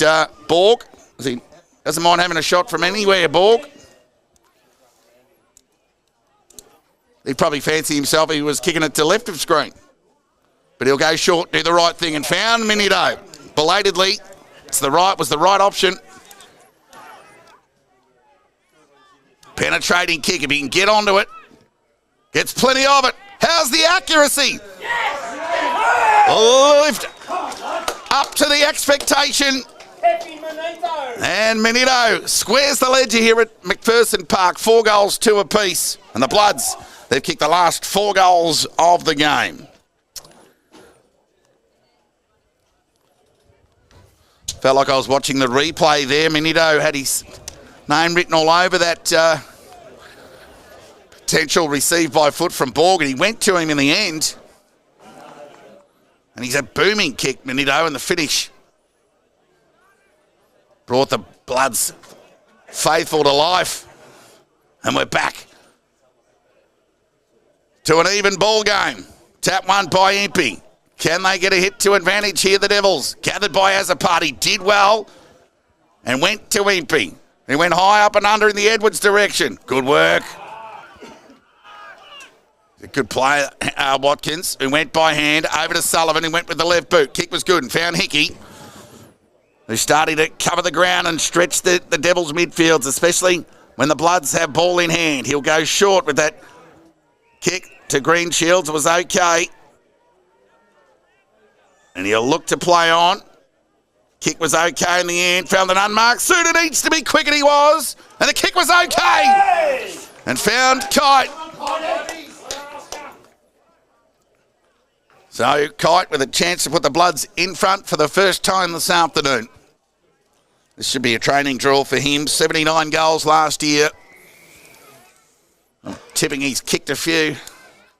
Borg, he doesn't mind having a shot from anywhere, Borg. He'd probably fancy himself if he was kicking it to left of screen. But he'll go short, do the right thing, and found Minito. Belatedly, was the right option. Penetrating kick, if he can get onto it. Gets plenty of it. How's the accuracy? Lift up to the expectation. And Minito squares the ledger here at McPherson Park. 4 goals, 2 apiece. And the Bloods, they've kicked the last 4 goals of the game. Felt like I was watching the replay there. Minito had his name written all over that potential received by foot from Borg, and he went to him in the end. And he's a booming kick, Manito, and the finish brought the Bloods faithful to life. And we're back to an even ball game. Tap one by Impey. Can they get a hit to advantage here, the Devils? Gathered by Azapati, did well and went to Impey. He went high up and under in the Edwards direction. Good work. A good play, Watkins, who went by hand over to Sullivan, who went with the left boot. Kick was good and found Hickey, who started to cover the ground and stretch the Devils' midfields, especially when the Bloods have ball in hand. He'll go short with that kick to Green Shields. It was okay. And he'll look to play on. Kick was okay in the end. Found an unmarked suitor. Needs to be quick, and he was. And the kick was okay. And found Kite. So Kite with a chance to put the Bloods in front for the first time this afternoon. This should be a training drill for him. 79 goals last year. I'm tipping he's kicked a few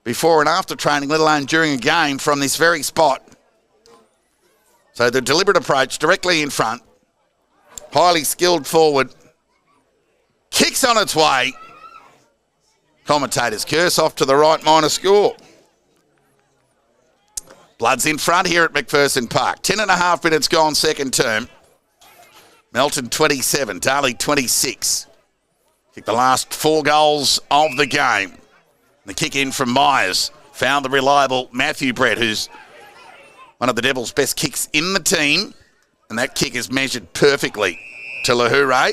before and after training, let alone during a game from this very spot. So the deliberate approach directly in front. Highly skilled forward. Kicks on its way. Commentators curse off to the right minor score. Bloods in front here at McPherson Park. 10.5 minutes gone second term. Melton 27, Darley 26. Kicked the last 4 goals of the game. The kick in from Myers. Found the reliable Matthew Brett, who's one of the Devils' best kicks in the team. And that kick is measured perfectly to Lahure.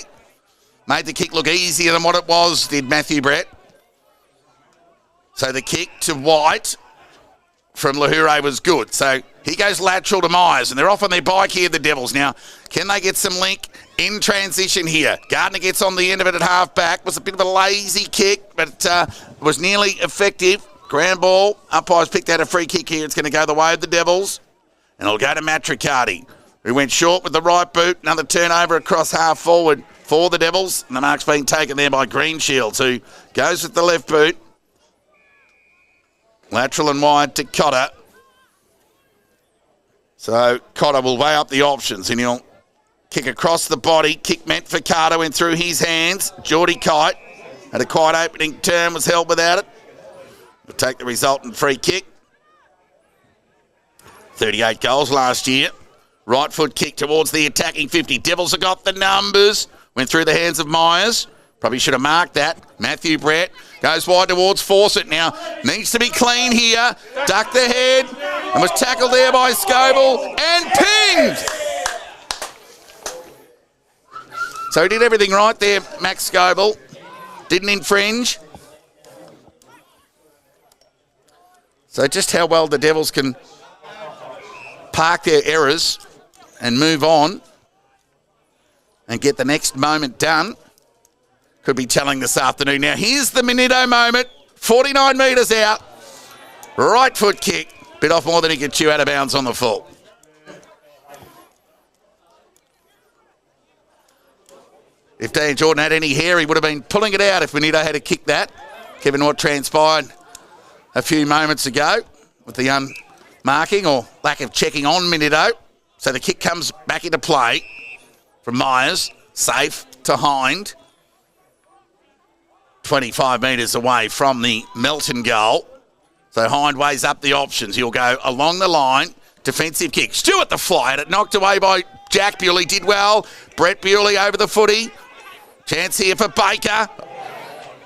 Made the kick look easier than what it was, did Matthew Brett. So the kick to White from Lahure was good. So he goes lateral to Myers, and they're off on their bike here, the Devils. Now, can they get some link in transition here? Gardner gets on the end of it at half-back. Was a bit of a lazy kick, but was nearly effective. Ground ball. Umpires picked out a free kick here. It's going to go the way of the Devils. And it'll go to Matricardi, who went short with the right boot. Another turnover across half forward for the Devils. And the mark's being taken there by Green Shields, who goes with the left boot. Lateral and wide to Cotter. So Cotter will weigh up the options, and he'll kick across the body. Kick meant for Carter, went through his hands. Geordie Kite had a quiet opening turn, was held without it. We'll take the resultant free kick. 38 goals last year. Right foot kick towards the attacking 50. Devils have got the numbers. Went through the hands of Myers. Probably should have marked that. Matthew Brett goes wide towards Fawcett now. Needs to be clean here. Ducked the head and was tackled there by Scoble and pinged. So he did everything right there, Max Scoble. Didn't infringe. So just how well the Devils can park their errors and move on and get the next moment done could be telling this afternoon. Now here's the Manito moment. 49 metres out. Right foot kick. Bit off more than he could chew out of bounds on the full. If Dan Jordan had any hair, he would have been pulling it out if Manito had to kick that, given what transpired a few moments ago with the unmarking or lack of checking on Manito. So the kick comes back into play from Myers. Safe to Hind. 25 metres away from the Melton goal. So Hind weighs up the options. He'll go along the line. Defensive kick. Stewart the fly at it. Knocked away by Jack Bewley. Did well. Brett Bewley over the footy. Chance here for Baker.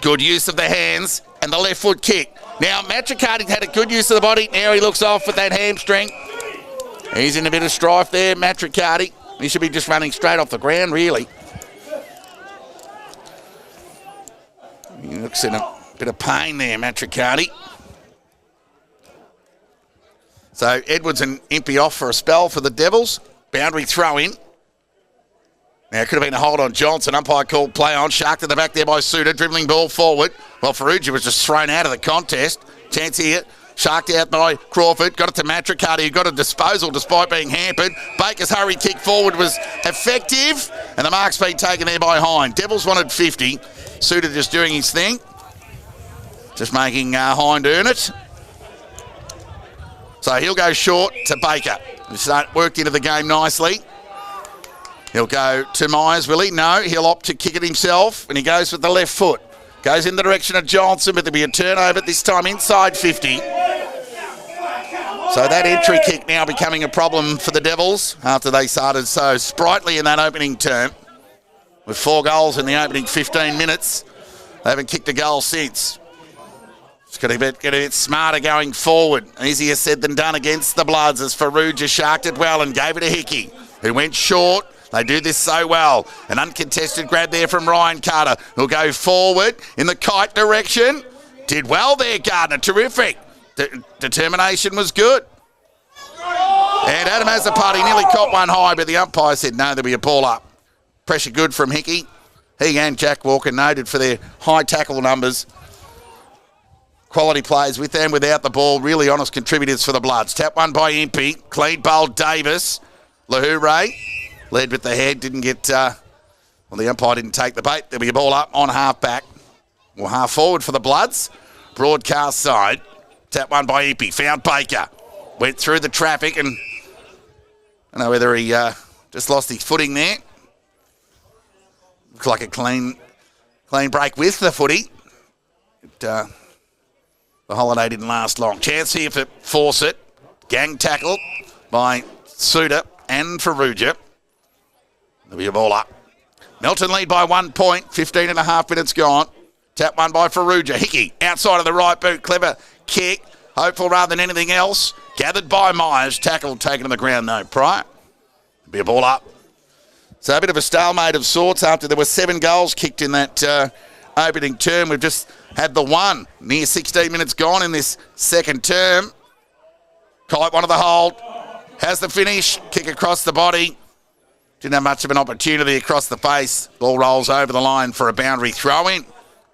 Good use of the hands and the left foot kick. Now, Matricardi had a good use of the body. Now he looks off with that hamstring. He's in a bit of strife there, Matricardi. He should be just running straight off the ground, really. He looks in a bit of pain there, Matricardi. So Edwards and Impey off for a spell for the Devils. Boundary throw in. Now, it could have been a hold on Johnson. Umpire called play on. Sharked at the back there by Suter. Dribbling ball forward. Well, Ferrugia was just thrown out of the contest. Chance here. Sharked out by Crawford. Got it to Matricardi, who got a disposal despite being hampered. Baker's hurry kick forward was effective. And the mark's been taken there by Hind. Devils wanted 50. Suter just doing his thing. Just making Hind earn it. So he'll go short to Baker. Worked into the game nicely. He'll go to Myers, will he? No, he'll opt to kick it himself, and he goes with the left foot. Goes in the direction of Johnson, but there'll be a turnover this time inside 50. So that entry kick now becoming a problem for the Devils after they started so sprightly in that opening term. With 4 goals in the opening 15 minutes. They haven't kicked a goal since. It's going to get a bit smarter going forward. Easier said than done against the Bloods as Farouja sharked it well and gave it to Hickey, who went short. They do this so well. An uncontested grab there from Ryan Carter, who'll go forward in the kite direction. Did well there, Gardner. Terrific. Determination was good. And Adam Azzopardi nearly caught one high, but the umpire said no, there'll be a ball up. Pressure good from Hickey. He and Jack Walker noted for their high tackle numbers. Quality plays with and without the ball. Really honest contributors for the Bloods. Tap one by Impey. Clean bowl Davis. Lahoure led with the head. Didn't get... the umpire didn't take the bait. There'll be a ball up on half-back. Or half-forward for the Bloods. Broadcast side. Tap one by Impey. Found Baker. Went through the traffic and... I don't know whether he just lost his footing there. Looks like a clean break with the footy. The holiday didn't last long. Chance here for Fawcett. Gang tackle by Suter and Farouja. There'll be a ball up. Melton lead by 1 point. 15 and a half minutes gone. Tap one by Farouja. Hickey outside of the right boot. Clever kick. Hopeful rather than anything else. Gathered by Myers. Tackle taken to the ground though. Prior. There'll be a ball up. So a bit of a stalemate of sorts after there were 7 goals kicked in that opening term. We've just had the one. Near 16 minutes gone in this second term. Kite one of the hold. Has the finish. Kick across the body. Didn't have much of an opportunity across the face. Ball rolls over the line for a boundary throw-in.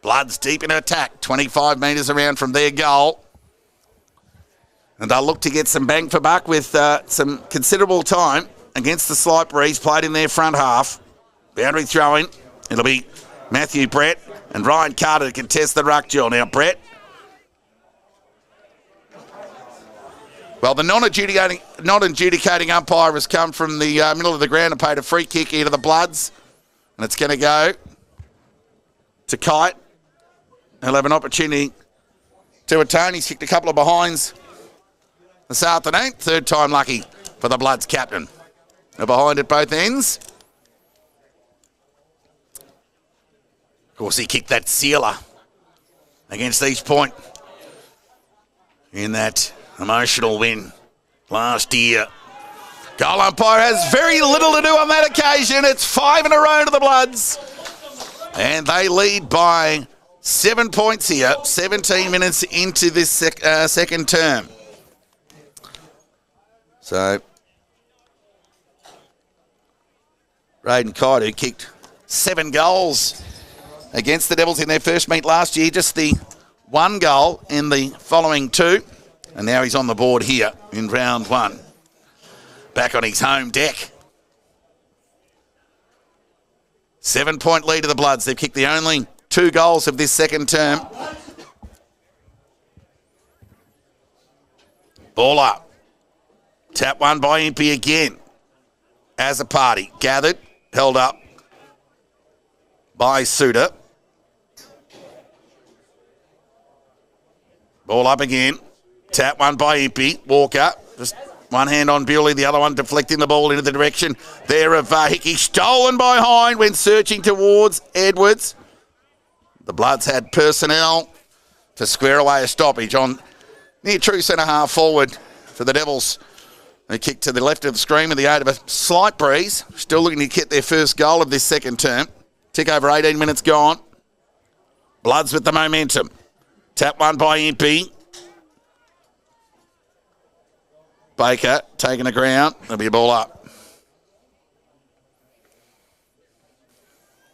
Bloods deep in attack. 25 metres around from their goal. And they'll look to get some bang for buck with some considerable time against the slight breeze played in their front half. Boundary throw-in. It'll be Matthew Brett and Ryan Carter to contest the ruck duel. Now, Brett. Well, the non-adjudicating umpire has come from the middle of the ground and paid a free kick into the Bloods. And it's going to go to Kite. He'll have an opportunity to atone. He's kicked a couple of behinds this afternoon. Third time lucky for the Bloods captain. They're behind at both ends. Of course, he kicked that sealer against East Point in that emotional win last year. Goal umpire has very little to do on that occasion. It's 5 in a row to the Bloods. And they lead by 7 points here, 17 minutes into this second term. So, Braden Kite, who kicked 7 goals against the Devils in their first meet last year, just the 1 goal in the following 2. And now he's on the board here in round 1. Back on his home deck. 7-point lead to the Bloods. They've kicked the only 2 goals of this second term. Ball up. Tap one by Impey again. As a party. Gathered. Held up by Suter. Ball up again. Tap one by Impey. Walker. Just one hand on Bewley, the other one deflecting the ball into the direction there of Hickey. Stolen by Hind when searching towards Edwards. The Bloods had personnel to square away a stoppage on near true centre half forward for the Devils. They kicked to the left of the screen with the aid of a slight breeze. Still looking to get their first goal of this second term. Tick over 18 minutes gone. Bloods with the momentum. Tap one by Impey. Baker taking the ground. There'll be a ball up.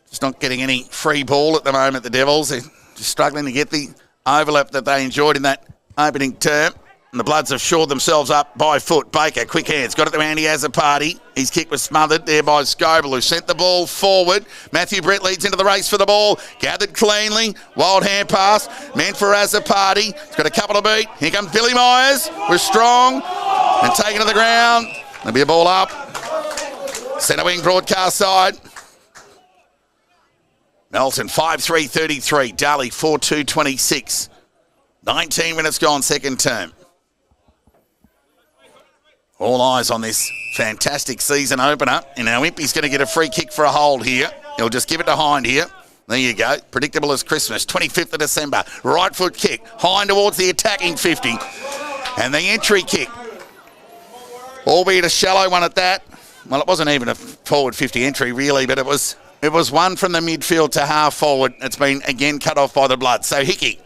Just not getting any free ball at the moment, the Devils. They're just struggling to get the overlap that they enjoyed in that opening term. And the Bloods have shored themselves up by foot. Baker, quick hands, got it to Andy as a party. His kick was smothered there by Scoble, who sent the ball forward. Matthew Brett leads into the race for the ball. Gathered cleanly. Wild hand pass. Meant for as a party. He's got a couple to beat. Here comes Billy Myers. Was strong. And taken to the ground. There'll be a ball up. Centre wing broadcast side. Melton 5-3-33. Darley 4-2-26. 19 minutes gone, second term. All eyes on this fantastic season opener. And now Impey's going to get a free kick for a hold here. He'll just give it to Hind here. There you go. Predictable as Christmas. 25th of December. Right foot kick. Hind towards the attacking 50. And the entry kick. Albeit a shallow one at that. Well, it wasn't even a forward 50 entry really, but it was one from the midfield to half forward. It's been again cut off by the Blood. So Hickey.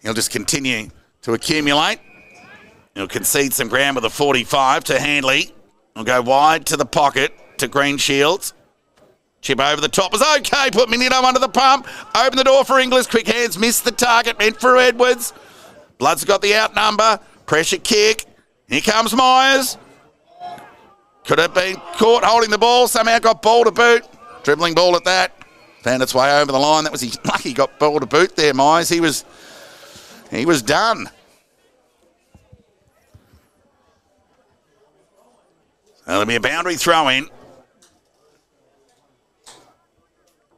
He'll just continue to accumulate. He'll concede some ground with a 45 to Handley. He'll go wide to the pocket to Green Shields. Chip over the top was okay. Put Minito under the pump. Open the door for Inglis. Quick hands. Missed the target. Meant for Edwards. Blood's got the outnumber. Pressure kick. Here comes Myers. Could have been caught holding the ball. Somehow got ball to boot. Dribbling ball at that. Found its way over the line. That was his lucky got ball to boot there, Myers. He was done. There'll be a boundary throw in.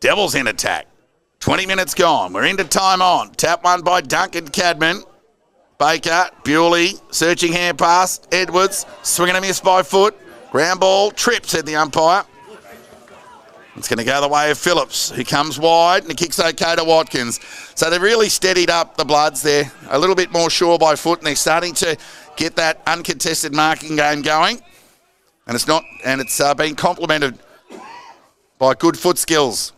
Devils in attack. 20 minutes gone. We're into time on. Tap one by Duncan Cadman. Baker, Bewley, searching hand pass. Edwards, swinging a miss by foot. Ground ball, trip, said the umpire. It's going to go the way of Phillips, who comes wide and the kick's okay to Watkins. So they've really steadied up the Bloods there. A little bit more sure by foot, and they're starting to get that uncontested marking game going. And it's been complemented by good foot skills.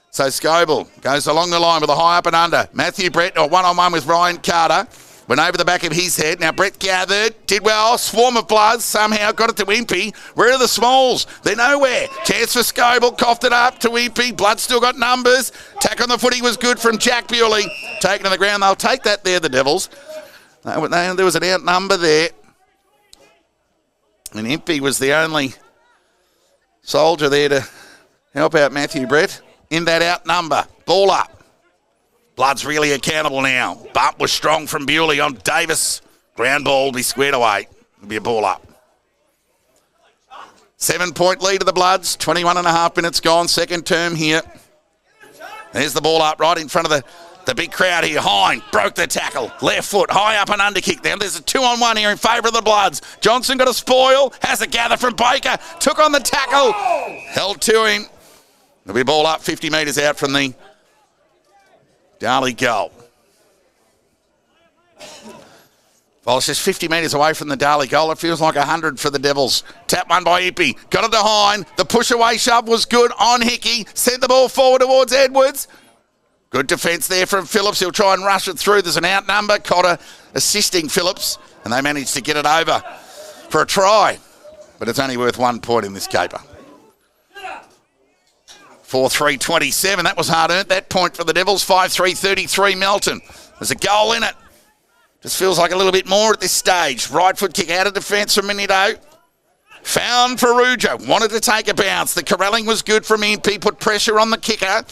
So Scoble goes along the line with a high up and under. Matthew Brett, one-on-one with Ryan Carter. Went over the back of his head. Now Brett gathered, did well. Swarm of Bloods somehow got it to Impey. Where are the Smalls? They're nowhere. Chance for Scoble, coughed it up to Impey. Blood still got numbers. Tack on the footy was good from Jack Bewley. Taken to the ground. They'll take that there, the Devils. There was an outnumber there. And Impey was the only soldier there to help out Matthew Brett in that outnumber. Ball up. Blood's really accountable now. Bump was strong from Bewley on Davis. Ground ball will be squared away. It'll be a ball up. 7-point lead of the Bloods. 21 and a half minutes gone. Second term here. There's the ball up right in front of the big crowd here. Hind broke the tackle. Left foot, high up and under kick. Now there's a 2-on-1 here in favour of the Bloods. Johnson got a spoil. Has a gather from Baker. Took on the tackle. Held to him. There'll be a ball up 50 metres out from the Darley goal. Well, it's just 50 metres away from the Darley goal. It feels like 100 for the Devils. Tap one by Impey. Got it to Hind. The push-away shove was good on Hickey. Sent the ball forward towards Edwards. Good defence there from Phillips. He'll try and rush it through. There's an outnumber. Cotter assisting Phillips. And they managed to get it over for a try. But it's only worth 1 point in this caper. 4-3-27. That was hard-earned. That point for the Devils. 5-3-33 Melton. There's a goal in it. Just feels like a little bit more at this stage. Right foot kick out of defence from Minito. Found Ferrugia. Wanted to take a bounce. The corralling was good from Impey. Put pressure on the kicker.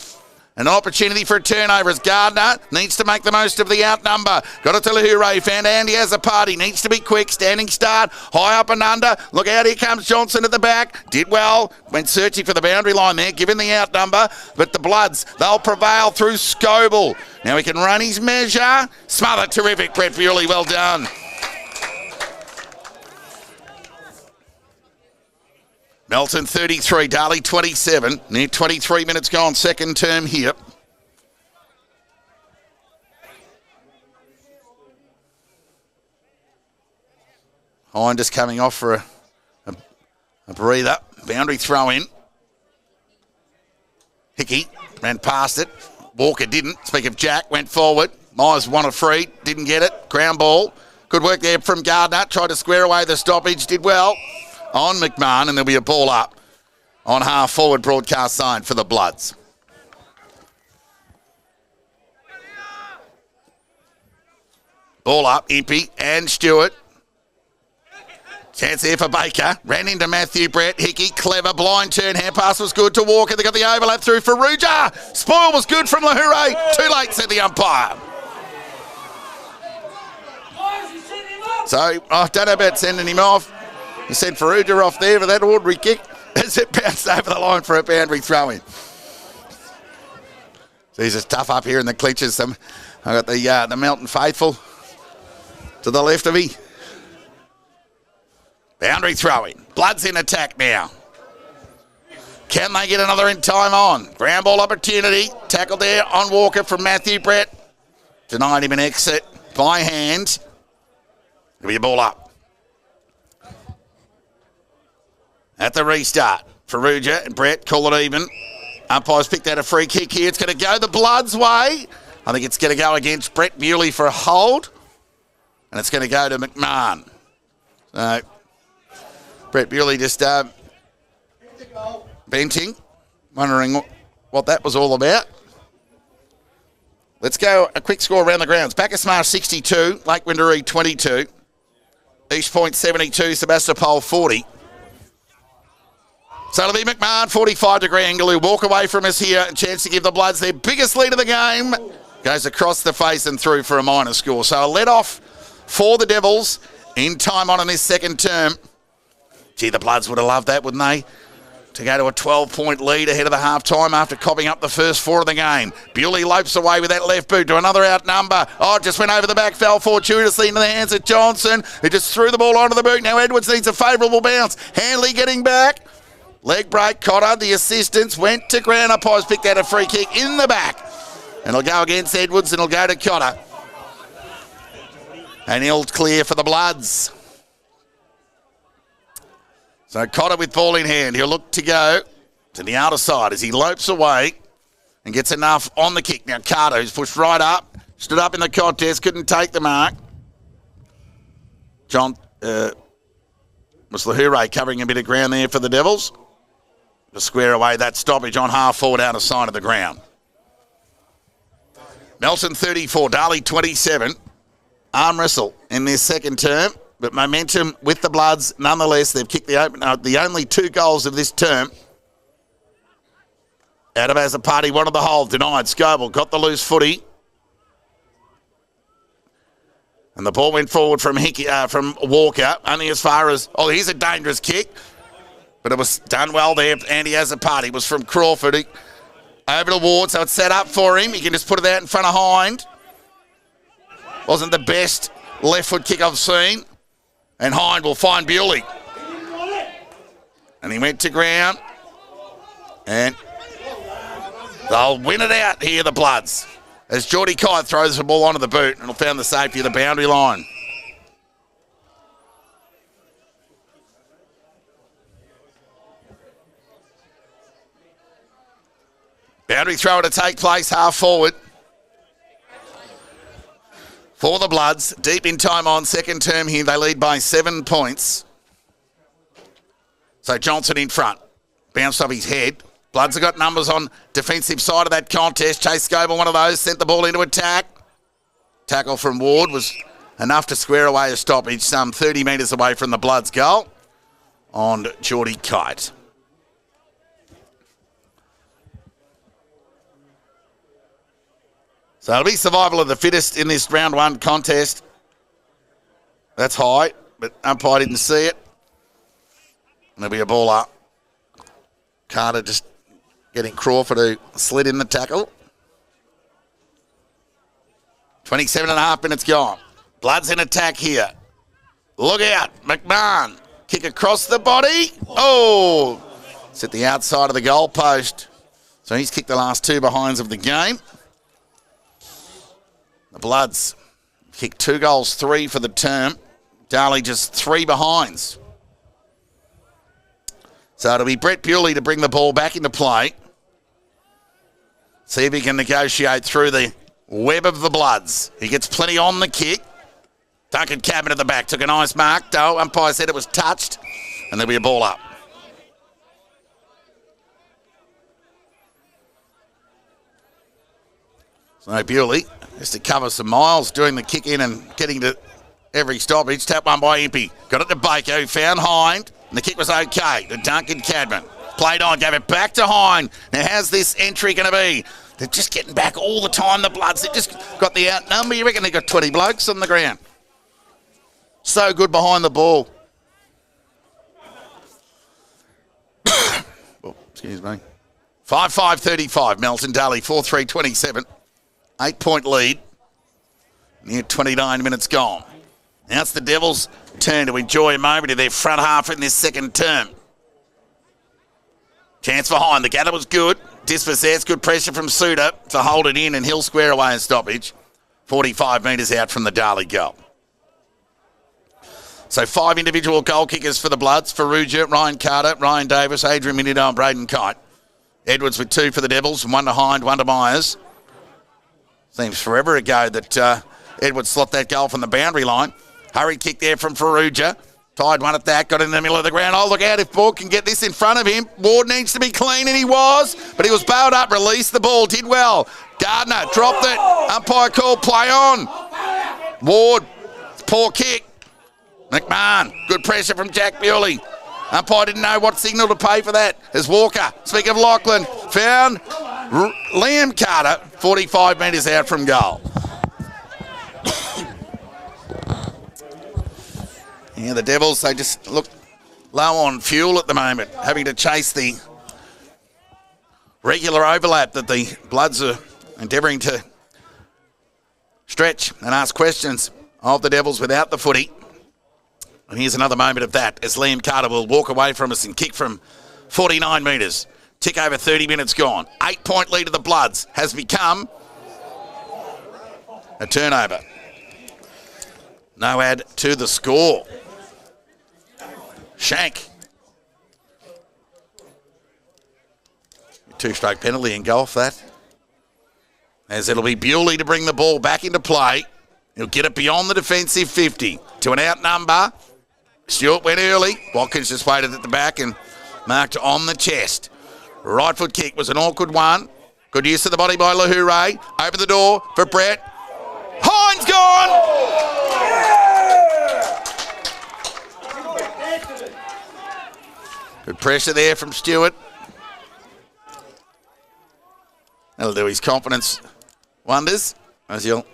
An opportunity for a turnover as Gardner needs to make the most of the outnumber. Got it to Lahure. Found Andy as a party. Needs to be quick. Standing start. High up and under. Look out. Here comes Johnson at the back. Did well. Went searching for the boundary line there. Given the outnumber. But the Bloods, they'll prevail through Scoble. Now he can run his measure. Smother. Terrific. Brett Bewley. Well done. Melton 33, Darley 27. Near 23 minutes gone, second term here. Hind just coming off for a breather. Boundary throw in. Hickey ran past it. Walker didn't. Speak of Jack, went forward. Myers won a free, didn't get it. Ground ball. Good work there from Gardner. Tried to square away the stoppage, did well. On McMahon, and there'll be a ball up on half forward broadcast side for the Bloods. Ball up, Impey and Stewart. Chance there for Baker. Ran into Matthew Brett. Hickey, clever blind turn. Hand pass was good to Walker. They got the overlap through for Ruja. Spoil was good from Lahure. Too late, said the umpire. So, I don't know about sending him off. He sent Faruja off there for that ordinary kick as it bounced over the line for a boundary throw-in. Geez, it's tough up here in the clinches. I've got the Melton faithful to the left of me. Boundary throw-in. Blood's in attack now. Can they get another in time on? Ground ball opportunity. Tackle there on Walker from Matthew Brett. Denied him an exit by hand. It'll be a ball up. At the restart, Faruja and Brett call it even. Umpires picked out a free kick here. It's going to go the Bloods' way. I think it's going to go against Brett Bewley for a hold. And it's going to go to McMahon. So, Brett Bewley just benching, wondering what that was all about. Let's go a quick score around the grounds. Bacchusmarsh 62, Lake Windaree 22, East Point 72, Sebastopol 40. So it'll be McMahon, 45-degree angle, who walk away from us here. A chance to give the Bloods their biggest lead of the game. Goes across the face and through for a minor score. So a let-off for the Devils in time on in this second term. Gee, the Bloods would have loved that, wouldn't they? To go to a 12-point lead ahead of the half-time after copying up the first four of the game. Bewley lopes away with that left boot to another outnumber. Oh, just went over the back, fell fortuitously into the hands of Johnson, who just threw the ball onto the boot. Now Edwards needs a favourable bounce. Hanley getting back. Leg break, Cotter, the assistants, went to ground. Umpires picked out a free kick in the back. And it'll go against Edwards and it'll go to Cotter. And he'll clear for the Bloods. So Cotter with ball in hand. He'll look to go to the outer side as he lopes away and gets enough on the kick. Now Carter, who's pushed right up, stood up in the contest, couldn't take the mark. John was Lahure covering a bit of ground there for the Devils. To square away that stoppage on half forward out of sight of the ground. Melton 34, Darley 27. Arm wrestle in their second term, but momentum with the Bloods nonetheless. They've kicked the only 2 goals of this term. Out of as a party, wanted the hold, denied. Scoble got the loose footy. And the ball went forward from from Walker, only as far as, here's a dangerous kick. But it was done well there. Andy has a party. It was from Crawford. Over to Ward, so it's set up for him. He can just put it out in front of Hind. Wasn't the best left foot kick I've seen. And Hind will find Bewley. And he went to ground. And they'll win it out here, the Bloods. As Geordie Kite throws the ball onto the boot and will found the safety of the boundary line. Boundary throw to take place, half forward. For the Bloods, deep in time on, second term here, they lead by 7 points. So Johnson in front. Bounced off his head. Bloods have got numbers on defensive side of that contest. Chase Scoble, one of those, sent the ball into attack. Tackle from Ward was enough to square away a stoppage, some 30 metres away from the Bloods' goal on Geordie Kite. So it'll be survival of the fittest in this round 1 contest. That's high, but umpire didn't see it. And there'll be a ball up. Carter just getting Crawford who slid in the tackle. 27.5 minutes gone. Bloods in attack here. Look out, McMahon. Kick across the body. Oh, it's at the outside of the goal post. So he's kicked the last 2 behinds of the game. The Bloods kicked 2 goals, 3 for the term. Darley just 3 behinds. So it'll be Brett Bewley to bring the ball back into play. See if he can negotiate through the web of the Bloods. He gets plenty on the kick. Duncan Cabin at the back took a nice mark. Though umpire said it was touched, and there'll be a ball up. So Bewley has to cover some miles, doing the kick in and getting to every stoppage. Tap one by Impey. Got it to Bako, found Hind, and the kick was okay to Duncan Cadman. Played on, gave it back to Hind. Now how's this entry going to be? They're just getting back all the time, the Bloods. They've just got the outnumber. You reckon they've got 20 blokes on the ground. So good behind the ball. Oh, excuse me. 5-5-35, Melton, Darley, 4-3-27. 8-point lead. Near 29 minutes gone. Now it's the Devils' turn to enjoy a moment of their front half in this second term. Chance for Hind. The gather was good. Dispossessed. Good pressure from Suter to hold it in, and he'll square away in stoppage. 45 metres out from the Darley goal. So 5 individual goal kickers for the Bloods. Ferrugia, Ryan Carter, Ryan Davis, Adrian Minito and Braden Kite. Edwards with 2 for the Devils, 1 to Hind, 1 to Myers. Seems forever ago that Edwards slot that goal from the boundary line. Hurry kick there from Ferrugia. Tied one at that, got in the middle of the ground. Oh, look out if Borg can get this in front of him. Ward needs to be clean, and he was. But he was bailed up, released the ball, did well. Gardner dropped it. Umpire called play on. Ward, poor kick. McMahon, good pressure from Jack Bewley. Umpire didn't know what signal to pay for that. As Walker, speak of Lachlan, found Liam Carter, 45 metres out from goal. Yeah, the Devils, they just look low on fuel at the moment, having to chase the regular overlap that the Bloods are endeavouring to stretch and ask questions of the Devils without the footy. And here's another moment of that as Liam Carter will walk away from us and kick from 49 metres. Tick over 30 minutes gone. 8-point lead of the Bloods has become a turnover. No add to the score. Shank. 2-stroke penalty in golf, that. As it'll be Bewley to bring the ball back into play. He'll get it beyond the defensive 50 to an outnumber. Stewart went early. Watkins just waited at the back and marked on the chest. Right foot kick was an awkward one. Good use of the body by Lahoure. Open the door for Brett. Hind's gone! Good pressure there from Stewart. That'll do his confidence wonders, as he'll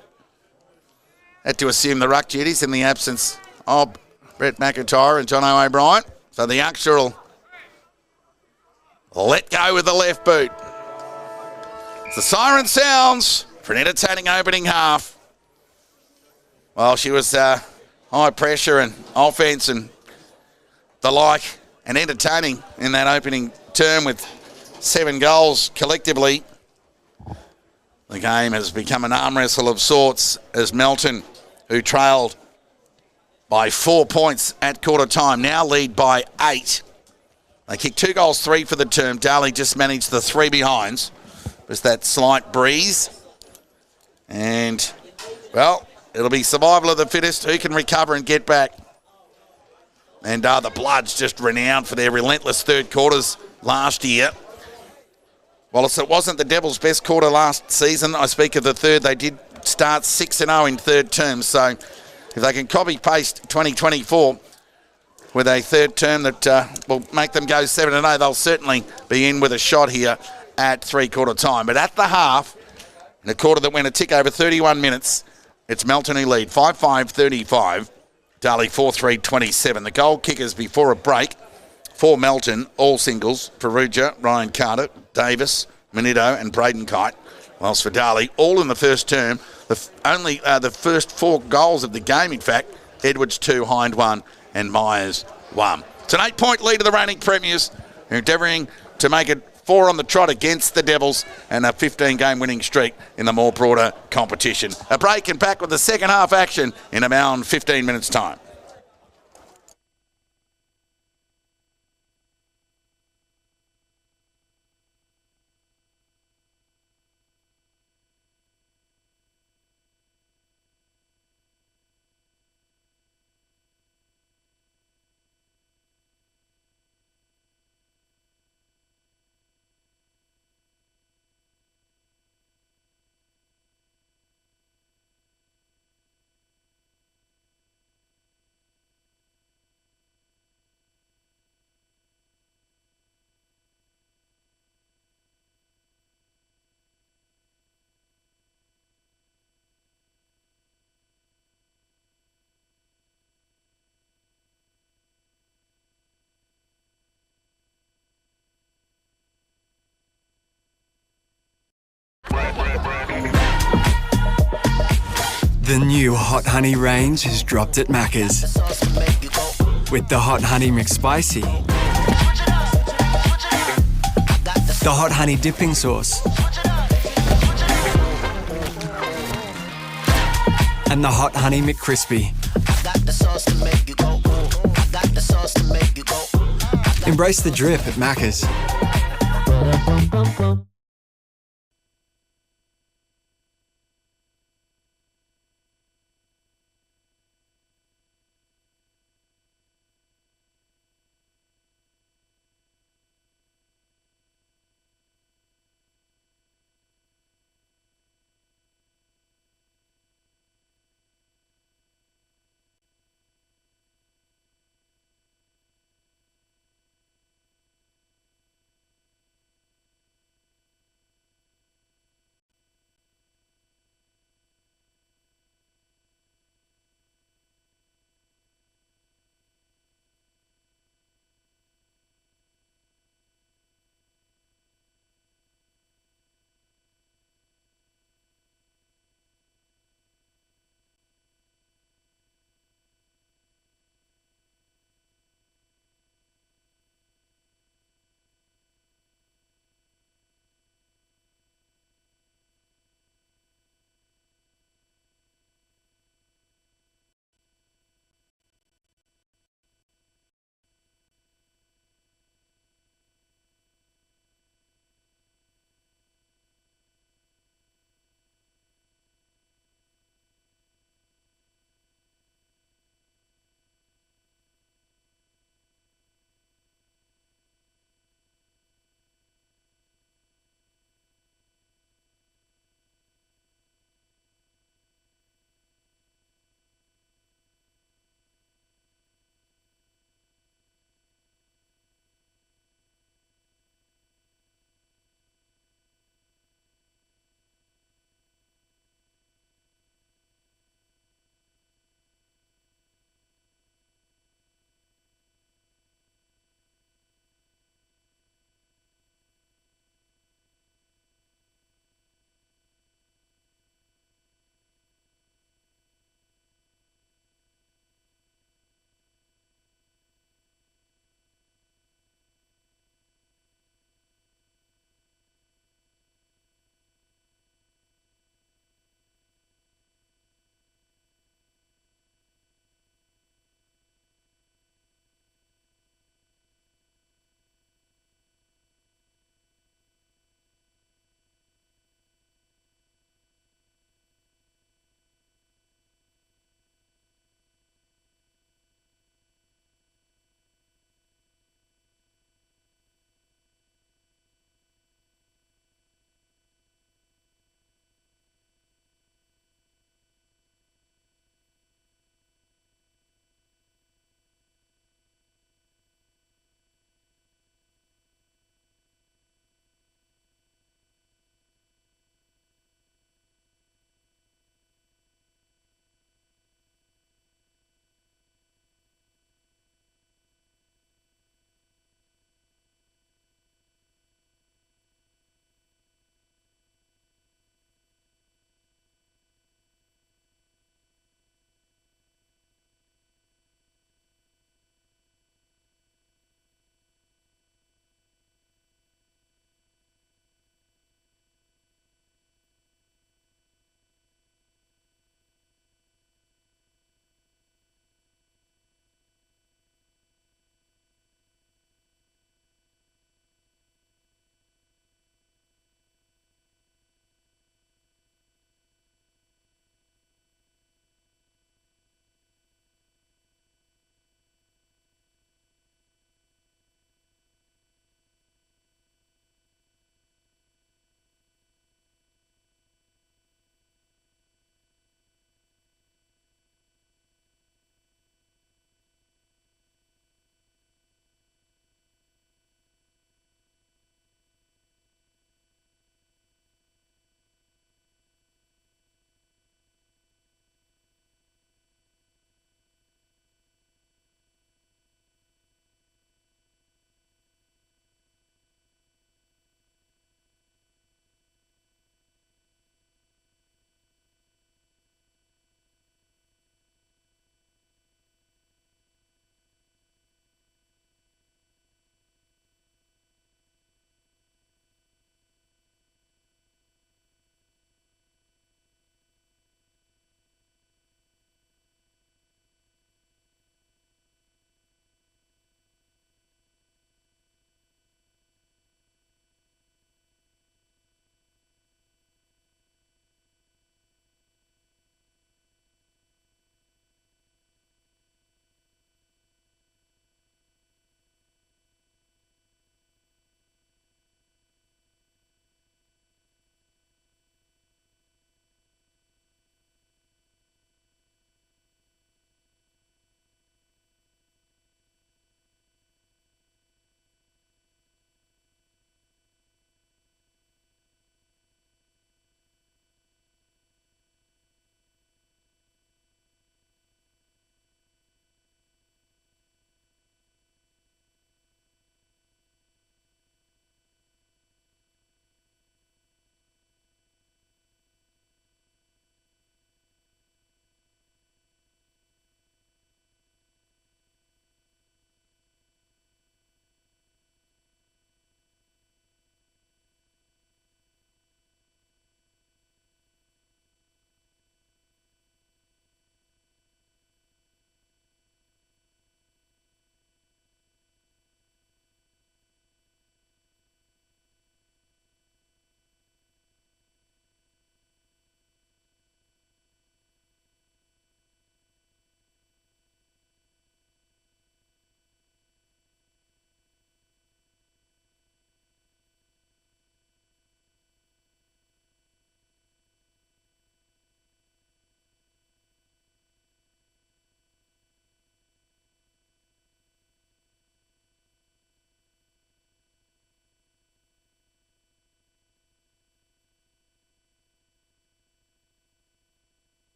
had to assume the ruck duties in the absence of Brett McIntyre and John O'Brien. So the youngster will let go with the left boot. The siren sounds for an entertaining opening half. Well, she was high pressure and offence and the like, and entertaining in that opening term with 7 goals collectively. The game has become an arm wrestle of sorts as Melton, who trailed by 4 points at quarter time, now lead by 8. They kicked 2 goals, 3 for the term. Darley just managed the 3 behinds. There's that slight breeze. And, well, it'll be survival of the fittest. Who can recover and get back? And the Bloods just renowned for their relentless third quarters last year. Whilst it wasn't the Devils' best quarter last season, I speak of the third, they did start 6-0 in third term. So if they can copy-paste 2024 with a third term that will make them go 7-0, they'll certainly be in with a shot here at three-quarter time. But at the half, in a quarter that went a tick over 31 minutes, it's Melton who lead, 5-5-35. Darley 4-3-27. The goal kickers before a break for Melton, all singles, Ferrugia, Ryan Carter, Davis, Minito and Braden Kite. Whilst for Darley, all in the first term, only the first 4 goals of the game, in fact, Edwards 2, Hind 1 and Myers 1. It's an 8-point lead of the reigning premiers, endeavouring to make it 4 on the trot against the Devils and a 15-game winning streak in the more broader competition. A break and back with the second half action in about 15 minutes' time. The new Hot Honey range is dropped at Macca's. With the Hot Honey McSpicy, the Hot Honey dipping sauce, and the Hot Honey McCrispy. Embrace the drip at Macca's.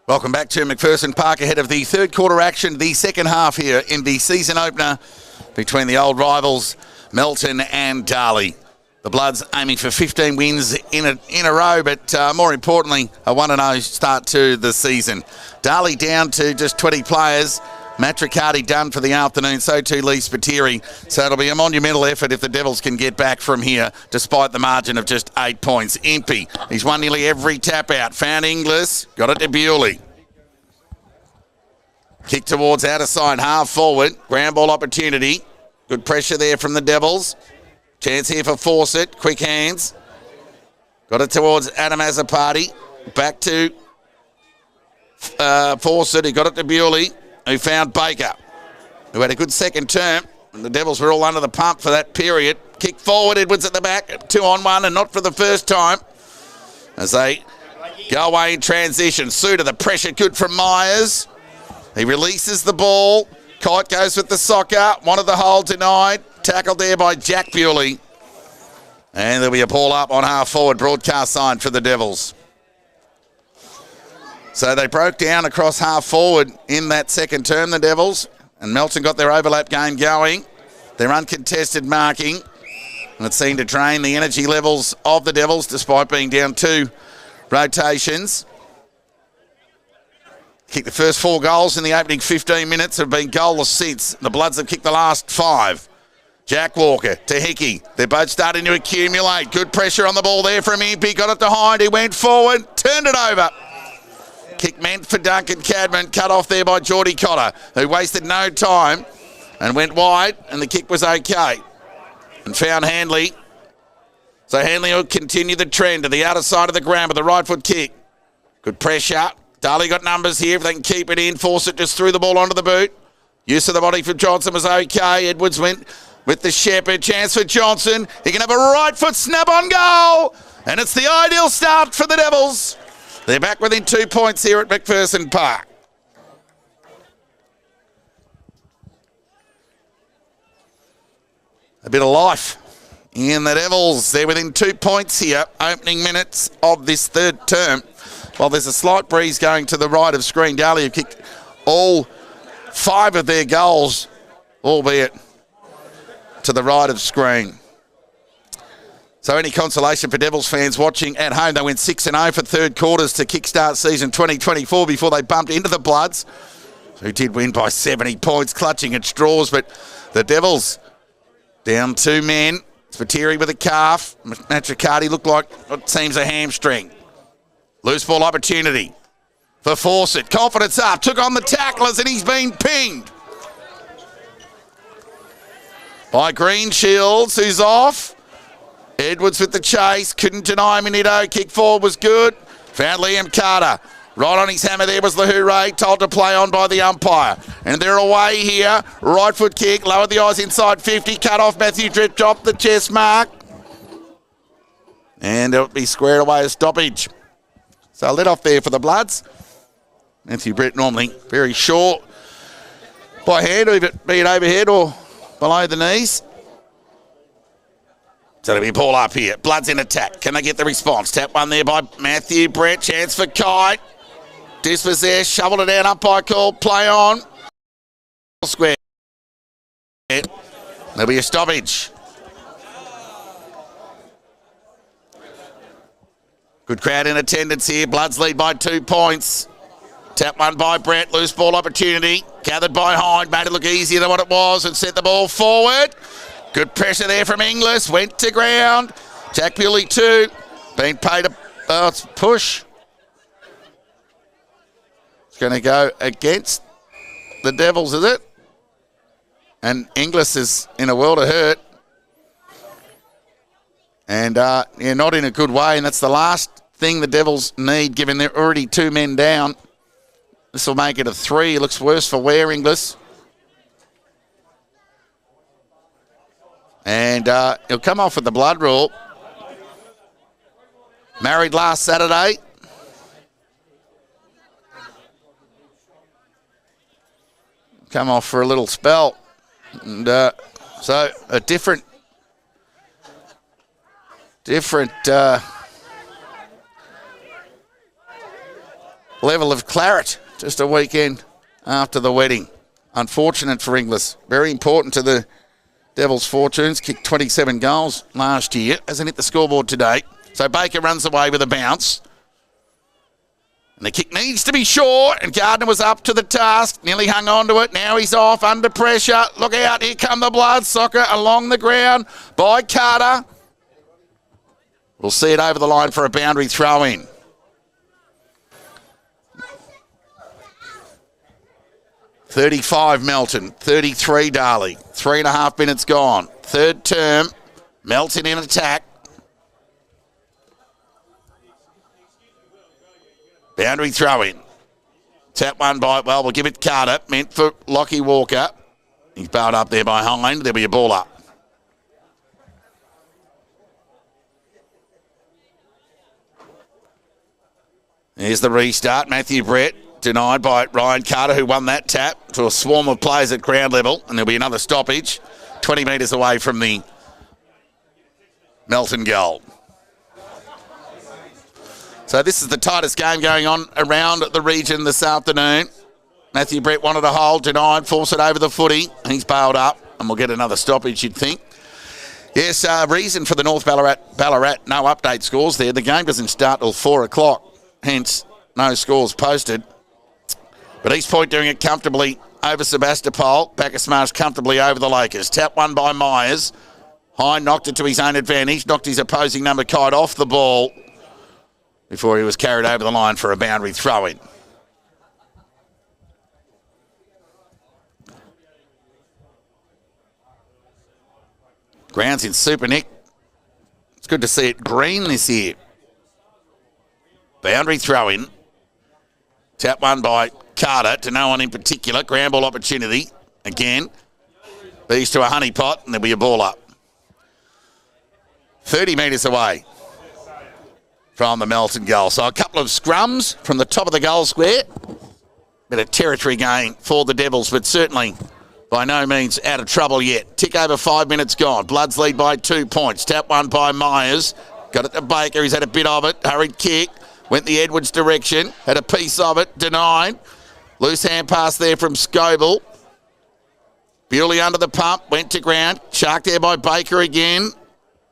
Welcome back to McPherson Park ahead of the third quarter action, the second half here in the season opener between the old rivals Melton and Darley. The Bloods aiming for 15 wins in a row, but more importantly, a 1-0 start to the season. Darley down to just 20 players. Matt Riccardi done for the afternoon, so too Lee Spiteri. So it'll be a monumental effort if the Devils can get back from here, despite the margin of just 8 points. Impey, he's won nearly every tap out. Found Inglis, got it to Bewley. Kick towards outer side, half forward. Ground ball opportunity. Good pressure there from the Devils. Chance here for Fawcett, quick hands. Got it towards Adam Azzopardi. Back to Fawcett, he got it to Bewley, who found Baker, who had a good second term. And the Devils were all under the pump for that period. Kick forward, Edwards at the back, 2-on-1, and not for the first time. As they go away in transition. Suter, the pressure good from Myers. He releases the ball. Kite goes with the soccer. One of the hole denied. Tackled there by Jack Bewley. And there'll be a ball up on half forward. Broadcast sign for the Devils. So they broke down across half forward in that second term, the Devils. And Melton got their overlap game going. Their uncontested marking. And it seemed to drain the energy levels of the Devils despite being down 2 rotations. Kicked the first 4 goals in the opening 15 minutes. Have been goalless since. The Bloods have kicked the last 5. Jack Walker to Hickey. They're both starting to accumulate. Good pressure on the ball there from Impey. Got it to Hind. He went forward. Turned it over. Kick meant for Duncan Cadman. Cut off there by Geordie Cotter, who wasted no time and went wide. And the kick was okay. And found Handley. So Handley will continue the trend to the outer side of the ground with the right foot kick. Good pressure. Darley got numbers here if they can keep it in. Fawcett just threw the ball onto the boot. Use of the body from Johnson was okay. Edwards went with the Shepherd. Chance for Johnson. He can have a right foot snap on goal. And it's the ideal start for the Devils. They're back within 2 points here at McPherson Park. A bit of life in the Devils. They're within 2 points here. Opening minutes of this third term. While there's a slight breeze going to the right of screen, Darley have kicked all 5 of their goals, albeit to the right of screen. So any consolation for Devils fans watching at home, they went 6-0 for third quarters to kickstart season 2024 before they bumped into the Bloods, who did win by 70 points, clutching at straws. But the Devils down 2 men. Spiteri with a calf. Matt Riccardi looked like what seems a hamstring. Loose ball opportunity for Fawcett. Confidence up. Took on the tacklers and he's been pinged by Greenshields, who's off. Edwards with the chase. Couldn't deny Minito. Kick forward was good. Found Liam Carter. Right on his hammer there was the hooray. Told to play on by the umpire. And they're away here. Right foot kick. Lowered the eyes inside 50. Cut off Matthew Drip. Dropped the chest mark. And it'll be squared away a stoppage. So let off there for the Bloods. Matthew Brett normally very short by hand, be it overhead or below the knees. So it'll be a ball up here. Bloods in attack. Can they get the response? Tap one there by Matthew Brett. Chance for Kite. Dispossessed. Shoveled it out. Umpire call. Play on. Square. There'll be a stoppage. Good crowd in attendance here. Bloods lead by 2 points. Tap one by Brett. Loose ball opportunity. Gathered by Hyde. Made it look easier than what it was and set the ball forward. Good pressure there from Inglis. Went to ground. Jack Bewley 2. Being paid a push. It's going to go against the Devils, is it? And Inglis is in a world of hurt. And not in a good way. And that's the last thing the Devils need, given they're already 2 men down. This will make it a 3. It looks worse for wear, Inglis. And he'll come off with the blood rule. Married last Saturday. Come off for a little spell. And so a different level of claret just a weekend after the wedding. Unfortunate for Inglis. Very important to the Devils' fortunes. Kicked 27 goals last year. Hasn't hit the scoreboard today. So Baker runs away with a bounce. And the kick needs to be short, and Gardner was up to the task. Nearly hung on to it. Now he's off under pressure. Look out, here come the Bloodsucker along the ground by Carter. We'll see it over the line for a boundary throw-in. $35 Melton, 33 Darley. 3.5 minutes gone. Third term, Melton in attack. Boundary throw-in. Tap one by, well, we'll give it Carter. Meant for Lockie Walker. He's barred up there by Hind. There'll be a ball up. Here's the restart. Matthew Brett denied by Ryan Carter, who won that tap to a swarm of players at ground level. And there'll be another stoppage 20 metres away from the Melton goal. So this is the tightest game going on around the region this afternoon. Matthew Brett wanted a hold, denied, force it over the footy. He's bailed up, and we'll get another stoppage, you'd think. Yes, reason for the North Ballarat, no update scores there. The game doesn't start till 4 o'clock, hence no scores posted. But East Point doing it comfortably over Sebastopol. Bacchus Marsh comfortably over the Lakers. Tap one by Myers. Hine knocked it to his own advantage, knocked his opposing number Kite off the ball before he was carried over the line for a boundary throw-in. Ground's in super, Nick. It's good to see it green this year. Boundary throw-in. Tap one by Carter to no one in particular. Ground ball opportunity. Again. Bees to a honeypot and there'll be a ball up. 30 metres away from the Melton goal. So a couple of scrums from the top of the goal square. Bit of territory gain for the Devils, but certainly by no means out of trouble yet. Tick over 5 minutes gone. Bloods lead by 2 points. Tap one by Myers. Got it to Baker. He's had a bit of it. Hurried kick. Went the Edwards direction. Had a piece of it. Denied. Loose hand pass there from Scoble. Bewley under the pump. Went to ground. Sharked there by Baker again.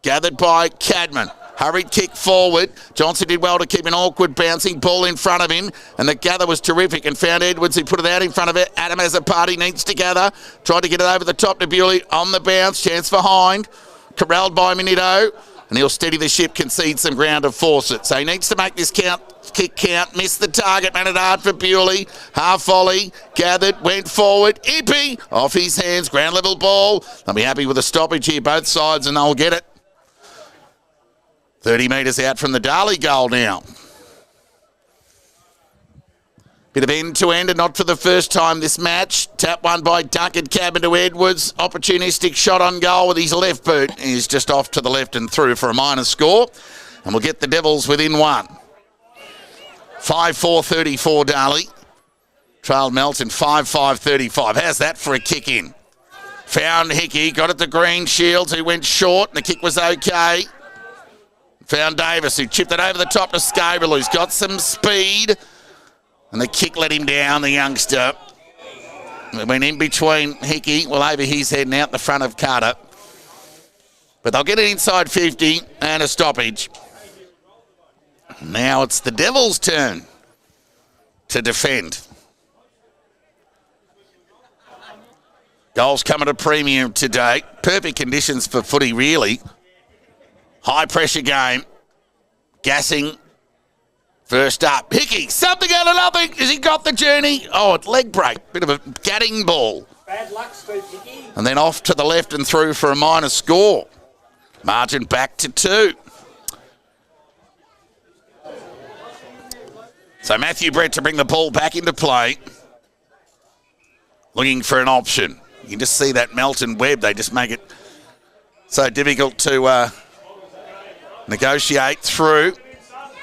Gathered by Cadman. Hurried kick forward. Johnson did well to keep an awkward bouncing ball in front of him. And the gather was terrific and found Edwards, who put it out in front of it. Adam as a party needs to gather. Tried to get it over the top to Bewley on the bounce. Chance for Hind. Corralled by Minito. And he'll steady the ship, concede some ground to force it. So he needs to make this kick count. Missed the target, made it hard for Bewley. Half volley, gathered, went forward. Ippy off his hands, ground level ball. They'll be happy with a stoppage here, both sides, and they'll get it. 30 metres out from the Darley goal now. Bit of end-to-end and not for the first time this match. Tap one by Duncan Cabin to Edwards. Opportunistic shot on goal with his left boot. He's just off to the left and through for a minor score. And we'll get the Devils within one. 5-4-34 Darley. Trailed Melton 5-5-35. How's that for a kick in? Found Hickey. Got it to Green Shields, who went short and the kick was okay. Found Davis, who chipped it over the top to Scoble, who's got some speed. And the kick let him down, the youngster. It went in between Hickey, well over his head and out the front of Carter. But they'll get it inside 50 and a stoppage. Now it's the Devils' turn to defend. Goals come at a premium today. Perfect conditions for footy, really. High pressure game. Gassing. First up. Hickey. Something out of nothing. Has he got the journey? Oh, it's leg break. Bit of a gadding ball. Bad luck, Steve Hickey. And then off to the left and through for a minor score. Margin back to 2. So Matthew Brett to bring the ball back into play. Looking for an option. You can just see that Melton web. They just make it so difficult to negotiate through.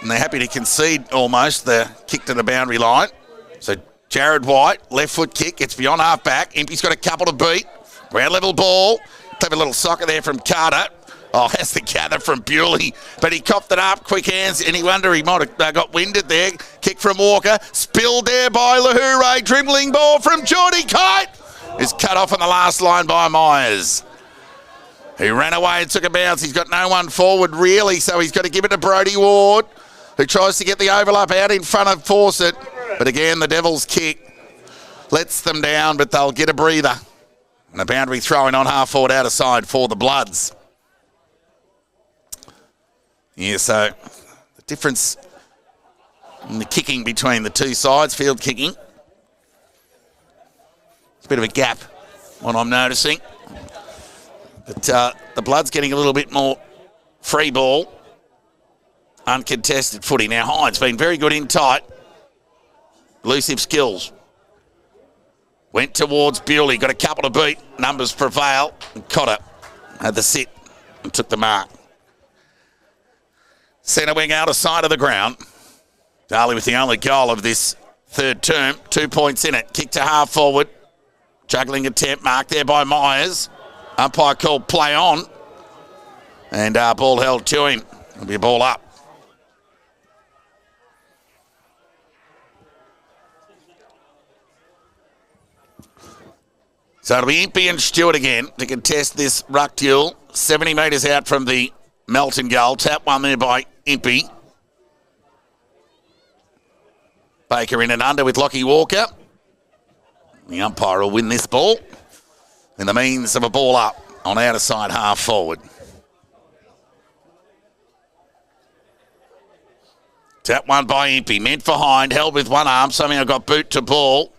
And they're happy to concede almost the kick to the boundary line. So Jared White, left foot kick, gets beyond half back. Impey's got a couple to beat. Ground level ball. Clever little soccer there from Carter. Oh, has to gather from Bewley, but he copped it up, quick hands, and he wonder he might have got winded there. Kick from Walker, spilled there by Lahoure, dribbling ball from Geordie Kite. Is cut off on the last line by Myers, who ran away and took a bounce. He's got no one forward really, so he's got to give it to Brodie Ward, who tries to get the overlap out in front of Fawcett. But again, the Devils kick lets them down, but they'll get a breather. And a boundary throwing on half forward out of side for the Bloods. Yeah, so the difference in the kicking between the two sides, field kicking. It's a bit of a gap, what I'm noticing. But the Bloods getting a little bit more free ball, uncontested footy. Now Hyde's been very good in tight. Elusive skills. Went towards Bewley, got a couple to beat. Numbers prevail. And Cotter had the sit and took the mark. Centre wing out of side of the ground. Darley with the only goal of this third term. 2 points in it. Kick to half forward. Juggling attempt marked there by Myers. Umpire called play on. And ball held to him. It'll be a ball up. So it'll be Impey and Stewart again to contest this ruck duel. 70 metres out from the Melton goal. Tap one there by Impey. Baker in and under with Lockie Walker. The umpire will win this ball in the means of a ball up on outer side half forward. Tap one by Impey. Meant for Hind. Held with one arm. Somehow got boot to ball.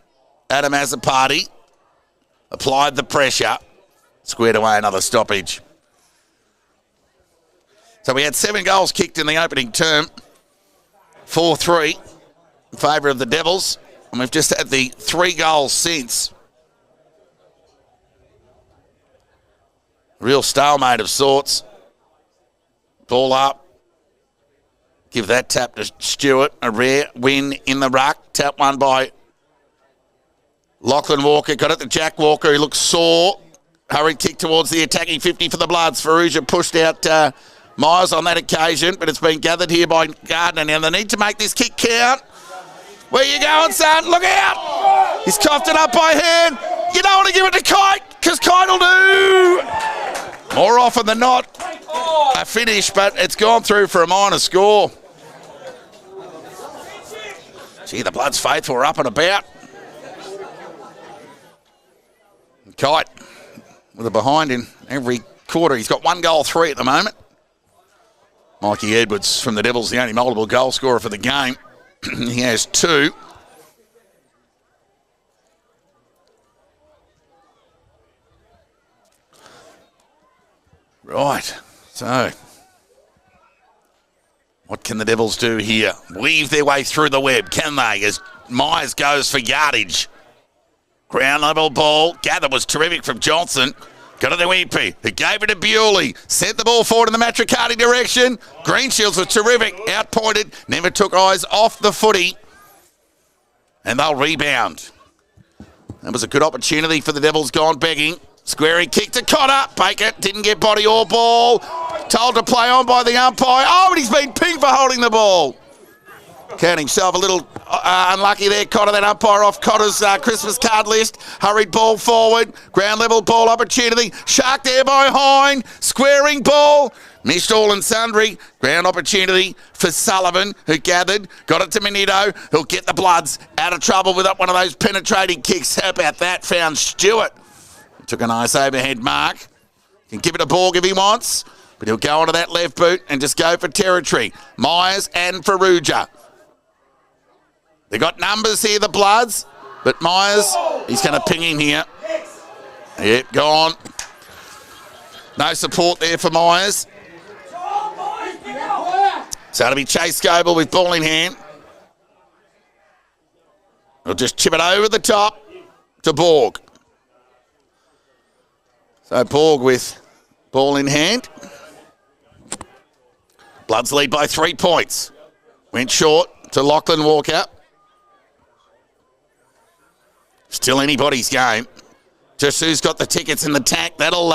Adam has a party. Applied the pressure. Squared away another stoppage. So we had 7 goals kicked in the opening term. 4-3 in favour of the Devils. And we've just had the 3 goals since. Real stalemate of sorts. Ball up. Give that tap to Stewart. A rare win in the ruck. Tap one by Lachlan Walker. Got it to Jack Walker, who looks sore. Hurried kick towards the attacking 50 for the Bloods. Ferrugia pushed out Myers on that occasion, but it's been gathered here by Gardner. Now they need to make this kick count. Where you going, son? Look out! He's coughed it up by hand. You don't want to give it to Kite, because Kite will do more often than not a finish, but it's gone through for a minor score. Gee, the Bloods faithful are up and about. Kite with a behind in every quarter. He's got 1 goal, 3 at the moment. Mikey Edwards from the Devils, the only multiple goal scorer for the game. He has 2. Right, so what can the Devils do here? Weave their way through the web, can they? As Myers goes for yardage. Ground level ball. Gather was terrific from Johnson. Got it to Impey, who gave it to Bewley. Sent the ball forward in the Matricati direction. Greenshields was terrific. Outpointed. Never took eyes off the footy. And they'll rebound. That was a good opportunity for the Devils gone begging. Squarey kick to Cotter. Baker didn't get body or ball. Told to play on by the umpire. Oh, but he's been pinged for holding the ball. Count himself a little unlucky there. Cotter, that umpire off Cotter's Christmas card list. Hurried ball forward. Ground level ball opportunity. Shark there by Hind. Squaring ball. Missed all and sundry. Ground opportunity for Sullivan, who gathered. Got it to Minito, who'll get the Bloods out of trouble with one of those penetrating kicks. How about that? Found Stewart. Took a nice overhead mark. Can give it a Borg if he wants, but he'll go onto that left boot and just go for territory. Myers and Ferrugia. They got numbers here, the Bloods, but Myers, he's going to ping him here. Yep, gone. No support there for Myers. So it'll be Chase Goble with ball in hand. He'll just chip it over the top to Borg. So Borg with ball in hand. Bloods lead by 3 points. Went short to Lachlan Walker. Still anybody's game. Just who's got the tickets in the tank. That'll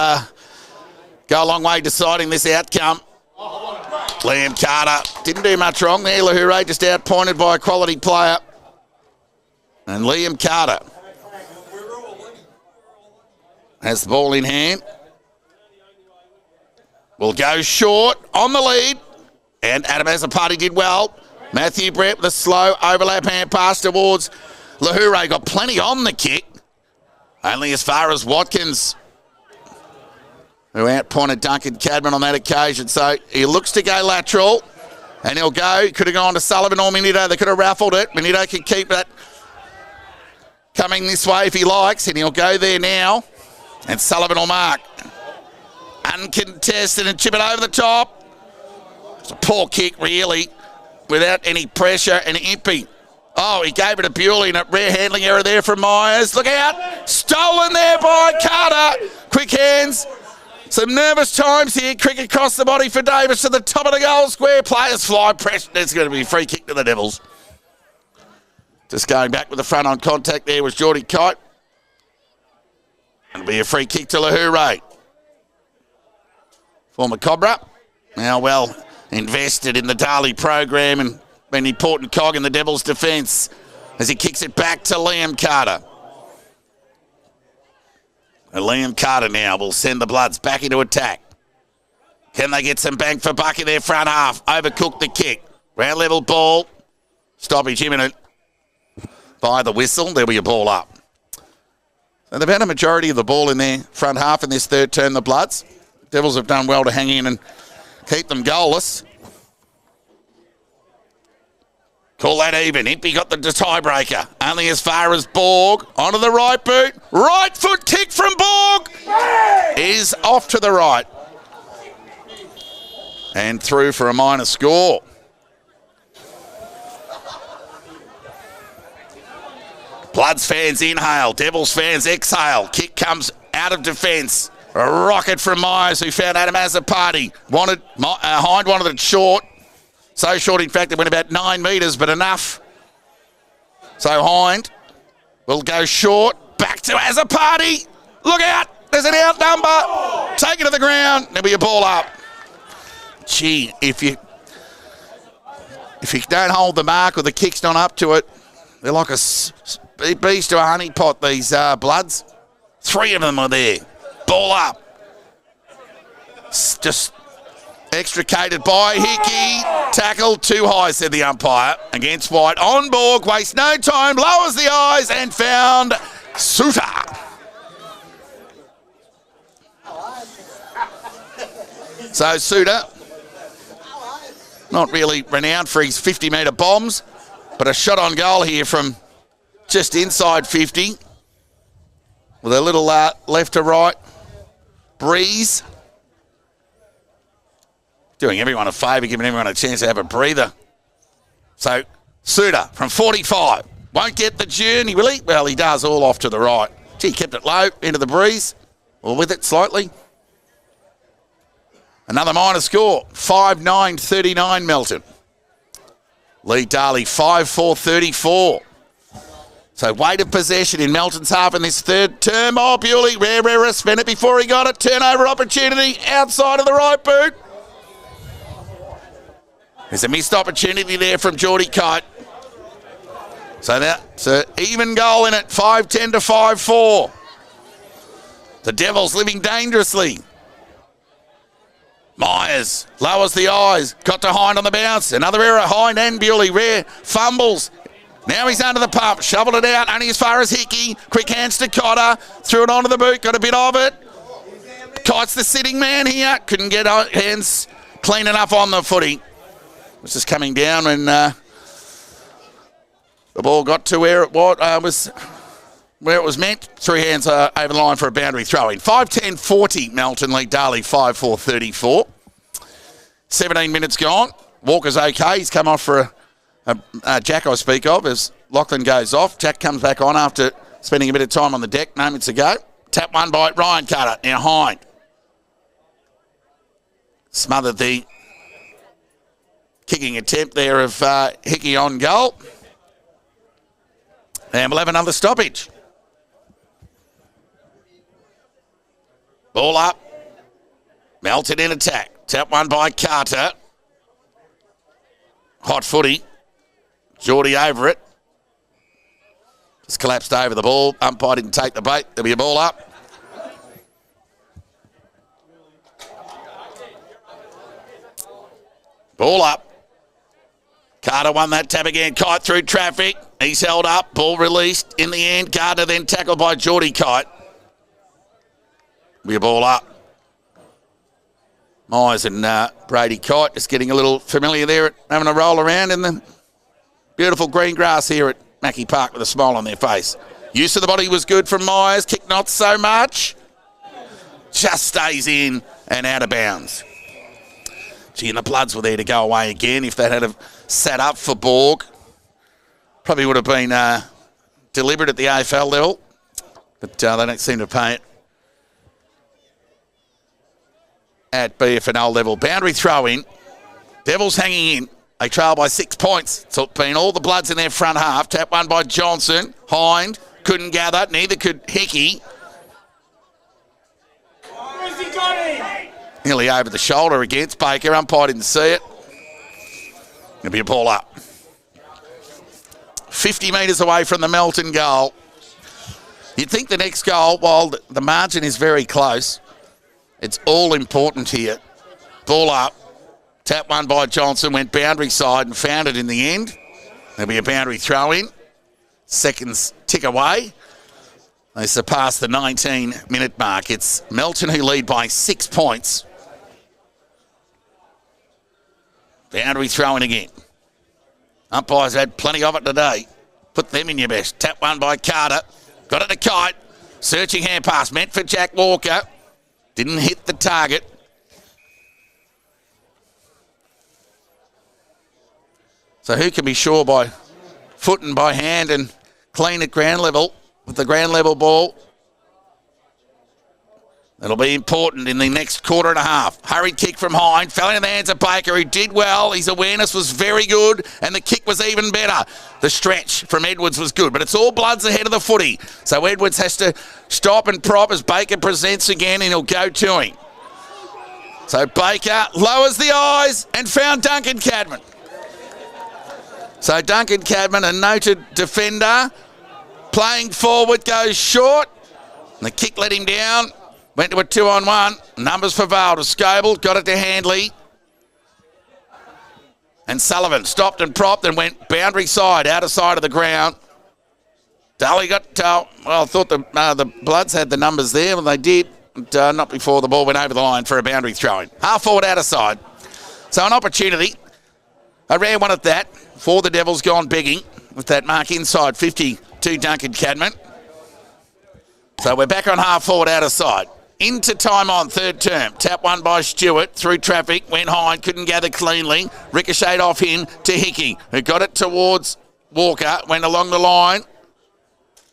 go a long way deciding this outcome. Liam Carter didn't do much wrong there. Lahore just outpointed by a quality player. And Liam Carter has the ball in hand. Will go short on the lead. And Adam Azapati did well. Matthew Brett with a slow overlap hand pass towards Lahore. Got plenty on the kick. Only as far as Watkins, who outpointed Duncan Cadman on that occasion. So he looks to go lateral. And he'll go. Could have gone to Sullivan or Minito. They could have raffled it. Minito can keep that coming this way if he likes. And he'll go there now. And Sullivan will mark. Uncontested and chip it over the top. It's a poor kick, really, without any pressure. And Impey. Oh, he gave it to Bewley, and a rare handling error there from Myers. Look out. Stolen there by Carter. Quick hands. Some nervous times here. Cricket across the body for Davis to the top of the goal square. Players fly. Pressure. There's going to be a free kick to the Devils. Just going back with the front on contact there was Geordie Kite. It'll be a free kick to Lahore. Former Cobra. Now well invested in the Darley program and been an important cog in the Devils' defence as he kicks it back to Liam Carter. And Liam Carter now will send the Bloods back into attack. Can they get some bang for buck in their front half? Overcooked the kick. Round level ball. Stoppage imminent by the whistle. There'll be a ball up. So they've had a majority of the ball in their front half in this third term, the Bloods. Devils have done well to hang in and keep them goalless. Call that even. Impey got the tiebreaker. Only as far as Borg. Onto the right boot. Right foot kick from Borg. Is off to the right. And through for a minor score. Bloods fans inhale. Devils fans exhale. Kick comes out of defence. A rocket from Myers, who found Adam Azapati. Hind wanted it short. So short, in fact, it went about 9 metres, but enough. So Hind will go short. Back to Azapati. Look out. There's an out number. Take it to the ground. There'll be a ball up. Gee, if you don't hold the mark or the kick's not up to it, they're like a beast to a honey pot, these Bloods. 3 of them are there. Ball up. Just extricated by Hickey. Tackle too high, said the umpire. Against White. On Borg. Wastes no time. Lowers the eyes and found Suter. So Suter, not really renowned for his 50-metre bombs, but a shot on goal here from just inside 50 with a little left to right breeze. Doing everyone a favour, giving everyone a chance to have a breather. So Suter from 45. Won't get the journey, will he? Well, he does, all off to the right. Gee, kept it low, into the breeze, or with it slightly. Another minor score, 5-9-39 Melton. Lead Darley 5-4-34. So weight of possession in Melton's half in this third term. Oh, Bewley, rare, spent it before he got it. Turnover opportunity outside of the right boot. There's a missed opportunity there from Geordie Kite. So that's an even goal in it, 5-10 to 5-4. The Devils living dangerously. Myers lowers the eyes, got to Hind on the bounce. Another error, Hind and Bewley, rare fumbles. Now he's under the pump, shoveled it out, only as far as Hickey. Quick hands to Cotter, threw it onto the boot, got a bit of it. Kite's the sitting man here, couldn't get hands clean enough on the footy. It was just coming down when the ball got to where it was meant. 3 hands over the line for a boundary throw-in. 5-10-40, Melton lead Darley 5-4-34. 17 minutes gone. Walker's okay. He's come off for a Jack I speak of as Lachlan goes off. Jack comes back on after spending a bit of time on the deck moments ago. Tap one by Ryan Carter. Now Hind. Smothered the kicking attempt there of Hickey on goal. And we'll have another stoppage. Ball up. Melton in attack. Tap one by Carter. Hot footy. Geordie over it. Just collapsed over the ball. Umpire didn't take the bait. There'll be a ball up. Ball up. Carter won that tap again. Kite through traffic. He's held up. Ball released in the end. Carter then tackled by Geordie Kite. Be a ball up. Myers and Brady Kite just getting a little familiar there, having a roll around in the beautiful green grass here at Mackie Park with a smile on their face. Use of the body was good from Myers. Kick not so much. Just stays in and out of bounds. Gee, and the Bloods were there to go away again. If that had have sat up for Borg, probably would have been deliberate at the AFL level, but they don't seem to pay it at BFNL level. Boundary throw in. Devils hanging in. They trail by 6 points. It's been all the Bloods in their front half. Tap one by Johnson. Hind couldn't gather. Neither could Hickey. Where's he got him? Nearly over the shoulder against Baker. Umpire didn't see it. It'll be a ball up. 50 metres away from the Melton goal. You'd think the next goal, while the margin is very close, it's all important here. Ball up. Tap one by Johnson. Went boundary side and found it in the end. There'll be a boundary throw in. Seconds tick away. They surpass the 19-minute mark. It's Melton who lead by 6 points. Boundary throw in again. Umpires had plenty of it today. Put them in your best. Tap one by Carter. Got it to Kite. Searching hand pass. Meant for Jack Walker. Didn't hit the target. So who can be sure by foot and by hand and clean at ground level with the ground level ball? That'll be important in the next quarter and a half. Hurried kick from Hind. Fell into the hands of Baker, who did well. His awareness was very good, and the kick was even better. The stretch from Edwards was good, but it's all Bloods ahead of the footy. So Edwards has to stop and prop as Baker presents again, and he'll go to him. So Baker lowers the eyes and found Duncan Cadman. So Duncan Cadman, a noted defender, playing forward, goes short. And the kick let him down. Went to a 2-on-1. Numbers for Vale to Scoble. Got it to Handley. And Sullivan stopped and propped and went boundary side, outer side of the ground. Darley got, I thought the Bloods had the numbers there, but they did. But, not before the ball went over the line for a boundary throwing. Half forward, outer side. So an opportunity. A rare one at that for the Devils, gone begging with that mark inside 50 to Duncan Cadman. So we're back on half forward, outer side. Into time on, third term. Tap one by Stewart, through traffic, went high, couldn't gather cleanly. Ricocheted off him to Hickey, who got it towards Walker, went along the line.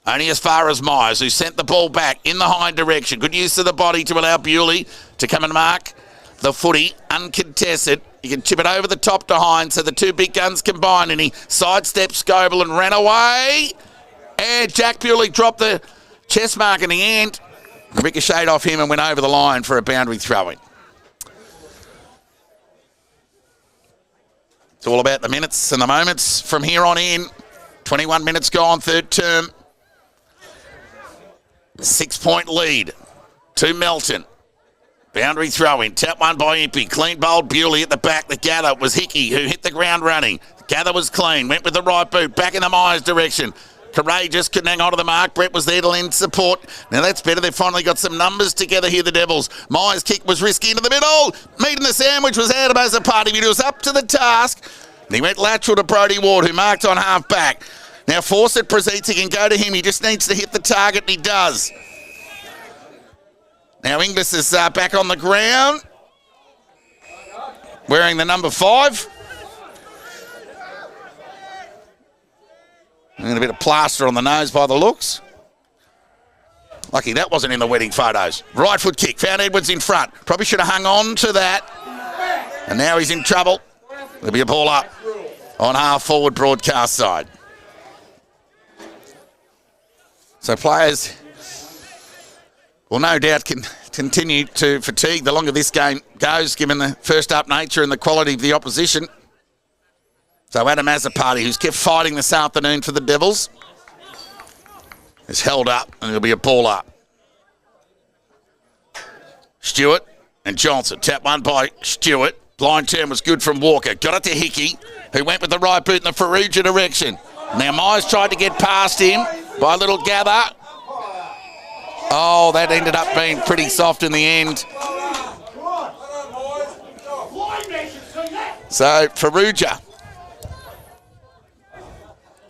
Only as far as Myers, who sent the ball back in the high direction. Good use of the body to allow Bewley to come and mark the footy, uncontested. You can chip it over the top to Hind, so the two big guns combined, and he sidestepped Scoble and ran away. And Jack Bewley dropped the chest mark in the end. Ricocheted off him and went over the line for a boundary throwing. It's all about the minutes and the moments from here on in. 21 minutes gone, third term. 6 point lead to Melton. Boundary throwing. Tap one by Impey. Clean bowled Bewley at the back. The gather was Hickey, who hit the ground running. The gather was clean. Went with the right boot. Back in the Myers direction. Courageous, couldn't hang on to the mark. Brett was there to lend support. Now that's better. They've finally got some numbers together here, the Devils. Myers' kick was risky into the middle. Meat in the sandwich was out of as a party, but he was up to the task. And he went lateral to Brodie Ward, who marked on half back. Now Fawcett presents, he can go to him. He just needs to hit the target, and he does. Now Inglis is back on the ground, wearing the number 5. And a bit of plaster on the nose by the looks. Lucky that wasn't in the wedding photos. Right foot kick, found Edwards in front. Probably should have hung on to that. And now he's in trouble. There'll be a ball up on half forward broadcast side. So players will no doubt can continue to fatigue the longer this game goes, given the first-up nature and the quality of the opposition. So Adam Azzopardi, who's kept fighting this afternoon for the Devils, is held up, and it'll be a ball up. Stewart and Johnson. Tap one by Stewart. Blind turn was good from Walker. Got it to Hickey, who went with the right boot in the Farrugia direction. Now Myers tried to get past him by a little gather. Oh, that ended up being pretty soft in the end. So Farrugia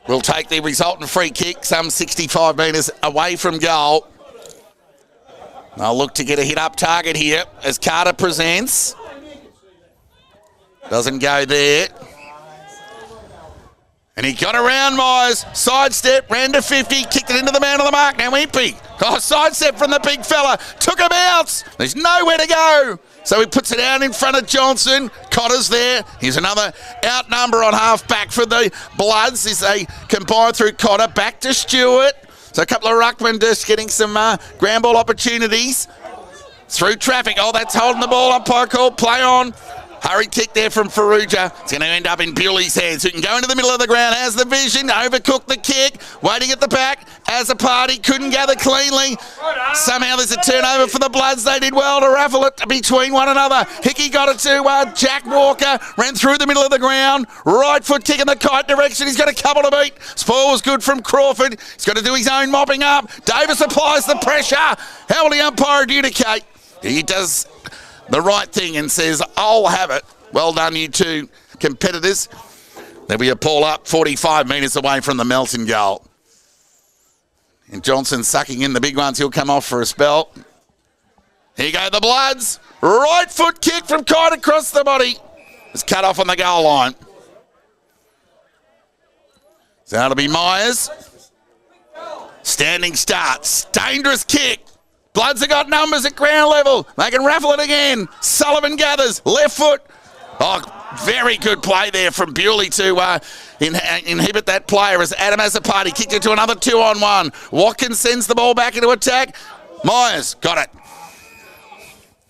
will take the resultant free kick some 65 metres away from goal. They'll look to get a hit up target here as Carter presents. Doesn't go there. And he got around Myers, sidestep, ran to 50, kicked it into the man on the mark. Now Impey, sidestep from the big fella, took a bounce. There's nowhere to go. So he puts it out in front of Johnson. Cotter's there. Here's another outnumber on half back for the Bloods as they combine through Cotter. Back to Stewart. So a couple of ruckmen just getting some ground ball opportunities. Through traffic. Oh, that's holding the ball. Umpire call. Play on. Hurry kick there from Farrugia. It's going to end up in Bewley's hands, who can go into the middle of the ground, has the vision, overcooked the kick, waiting at the back. Azzopardi couldn't gather cleanly. Somehow there's a turnover for the Bloods. They did well to raffle it between one another. Hickey got it to Jack Walker, ran through the middle of the ground. Right foot kick in the kite direction. He's got a couple to beat. Spoil was good from Crawford. He's got to do his own mopping up. Davis applies the pressure. How will the umpire adjudicate? He does the right thing and says, I'll have it. Well done, you two competitors. There'll be a pull up 45 metres away from the Melton goal. And Johnson sucking in the big ones. He'll come off for a spell. Here go the Bloods. Right foot kick from Kite across the body. It's cut off on the goal line. So that'll be Myers. Standing starts. Dangerous kick. Bloods have got numbers at ground level. They can raffle it again. Sullivan gathers. Left foot. Oh, very good play there from Bewley to inhibit that player as Adam Azzopardi kicked it to another 2-on-1. Watkins sends the ball back into attack. Myers got it.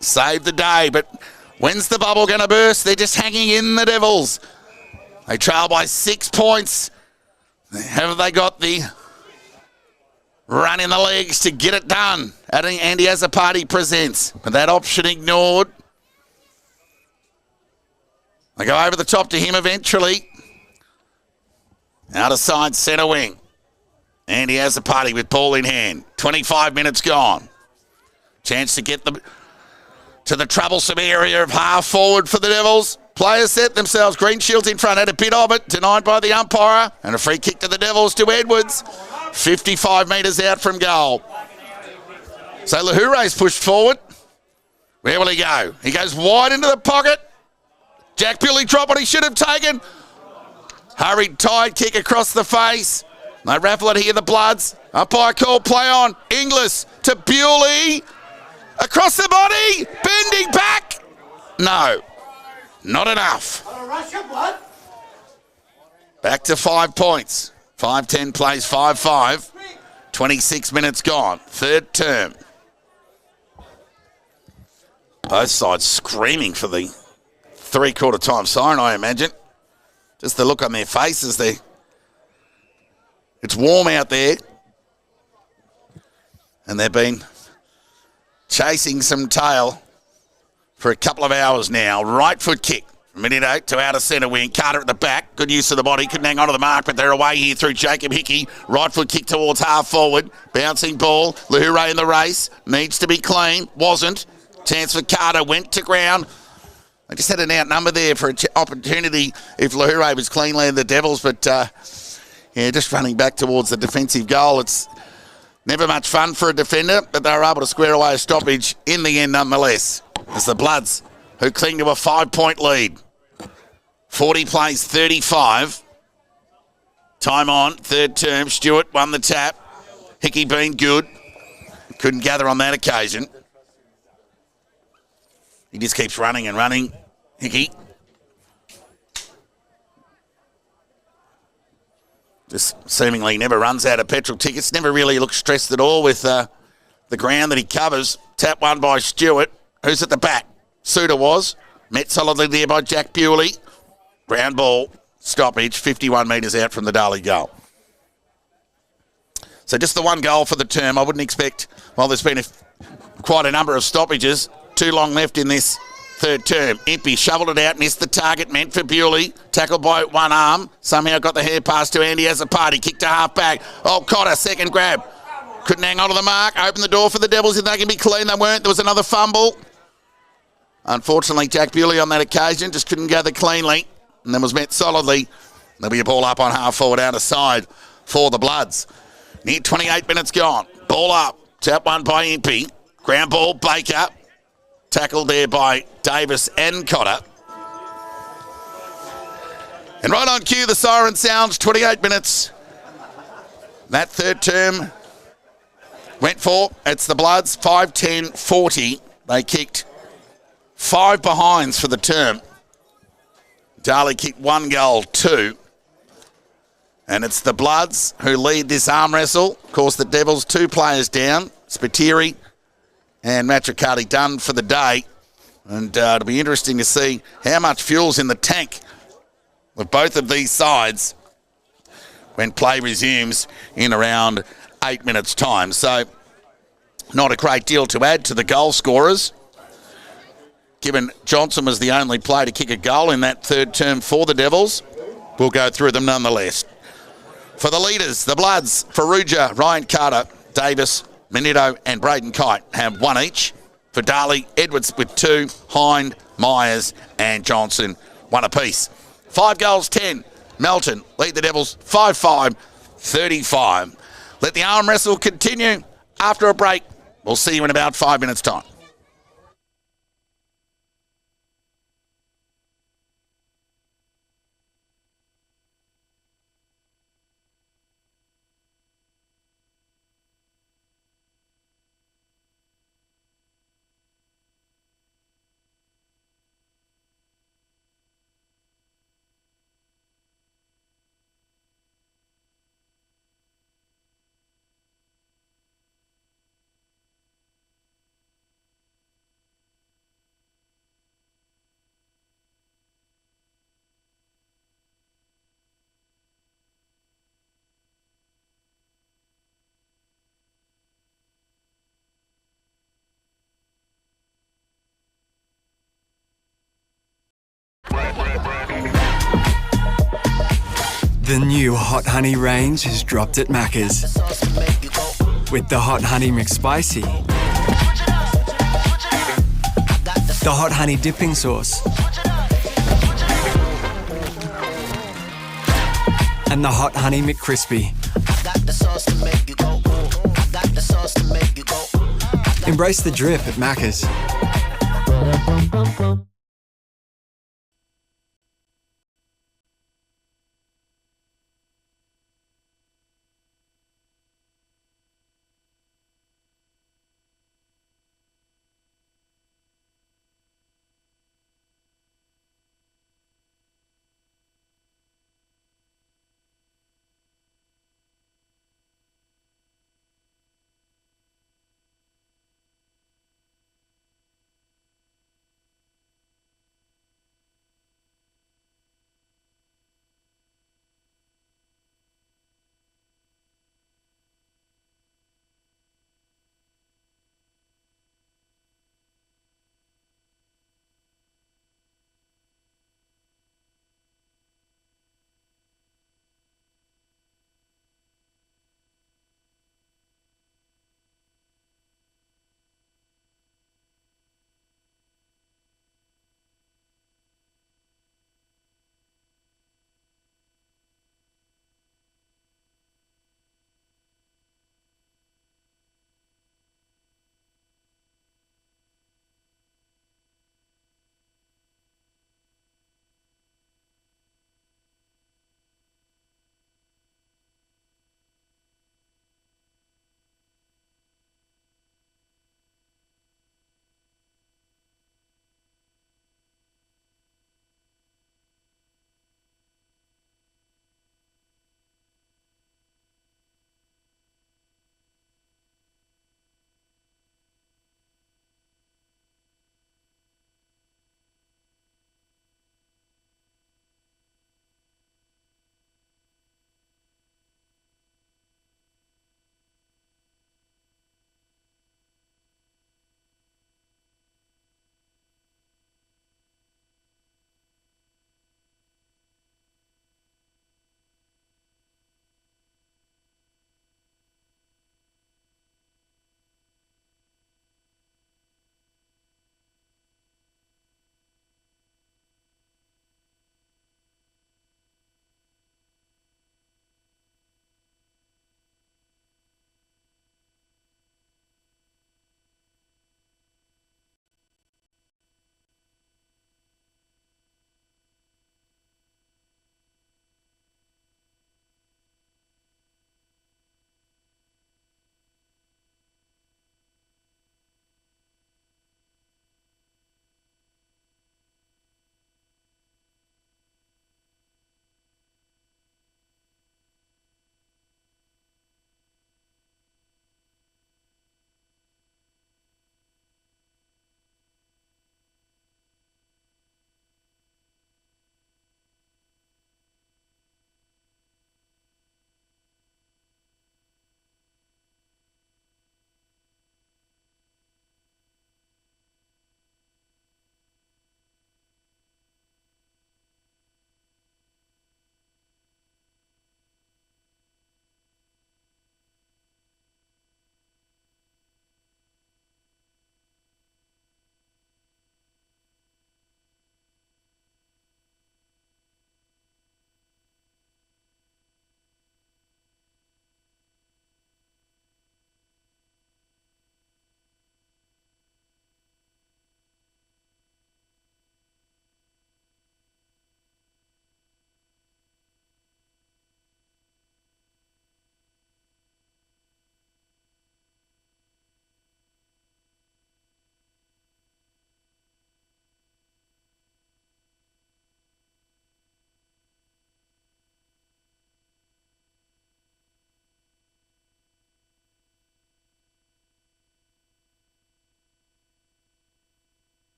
Saved the day, but when's the bubble going to burst? They're just hanging in, the Devils. They trail by 6 points. Have they got the run in the legs to get it done? Andy Azzopardi presents, but that option ignored. They go over the top to him eventually. Out of side centre wing. Andy Azzopardi with ball in hand. 25 minutes gone. Chance to get them to the troublesome area of half forward for the Devils. Players set themselves. Green Shields in front, had a bit of it, denied by the umpire. And a free kick to the Devils to Edwards. 55 metres out from goal. So Lahure's pushed forward. Where will he go? He goes wide into the pocket. Jack Bewley dropped what he should have taken. Hurried tide kick across the face. They raffle it here, the Bloods. Umpire call, play on. Inglis to Bewley. Across the body. Bending back. No. Not enough. Back to 5 points. 5-10 plays 5-5. 26 minutes gone. Third term. Both sides screaming for the three-quarter time siren, I imagine. Just the look on their faces there. It's warm out there. And they've been chasing some tail for a couple of hours now. Right foot kick. Minute 8 to outer centre wing. Carter at the back. Good use of the body. Couldn't hang on to the mark, but they're away here through Jacob Hickey. Right foot kick towards half forward. Bouncing ball. Lahure in the race. Needs to be clean. Wasn't. Chance for Carter. Went to ground. They just had an outnumber there for an opportunity if Lahure was clean led the Devils, but yeah, just running back towards the defensive goal. It's never much fun for a defender, but they were able to square away a stoppage in the end nonetheless. It's the Bloods who cling to a 5-point lead. 40 plays 35. Time on, third term. Stewart won the tap. Hickey been good. Couldn't gather on that occasion. He just keeps running and running. Hickey. Just seemingly never runs out of petrol tickets. Never really looks stressed at all with the ground that he covers. Tap one by Stewart. Who's at the back? Suter was. Met solidly there by Jack Bewley. Ground ball, stoppage, 51 metres out from the Darley goal. So just the one goal for the term. I wouldn't expect, well, there's been quite a number of stoppages. Too long left in this third term. Impey shoveled it out, missed the target, meant for Bewley. Tackled by one arm. Somehow got the hair pass to Andy as a party. Kicked to half back. Oh, Cotter, second grab. Couldn't hang on to the mark. Open the door for the Devils if they can be clean. They weren't. There was another fumble. Unfortunately, Jack Bewley on that occasion just couldn't gather cleanly. And then was met solidly. There'll be a ball up on half forward out of side for the Bloods. Near 28 minutes gone. Ball up. Tap one by Impey. Ground ball, Baker. Tackled there by Davis and Cotter. And right on cue, the siren sounds. 28 minutes. That third term went for. It's the Bloods. 5-10-40. They kicked 5 behinds for the term. Darley kicked 1 goal, 2. And it's the Bloods who lead this arm wrestle. Of course, the Devils, 2 players down. Spiteri and Matricati done for the day. And it'll be interesting to see how much fuel's in the tank of both of these sides when play resumes in around 8 minutes' time. So not a great deal to add to the goal scorers, given Johnson was the only player to kick a goal in that third term for the Devils. We'll go through them nonetheless. For the leaders, the Bloods, Farrugia, Ryan Carter, Davis, Manito and Braden Kite have 1 each. For Darley, Edwards with 2, Hind, Myers and Johnson 1 apiece. 5 goals, 10. Melton lead the Devils 5-5, 35. Let the arm wrestle continue after a break. We'll see you in about 5 minutes' time. The new Hot Honey range has dropped at Macca's. With the Hot Honey McSpicy, the Hot Honey dipping sauce, and the Hot Honey McCrispy. Embrace the drip at Macca's.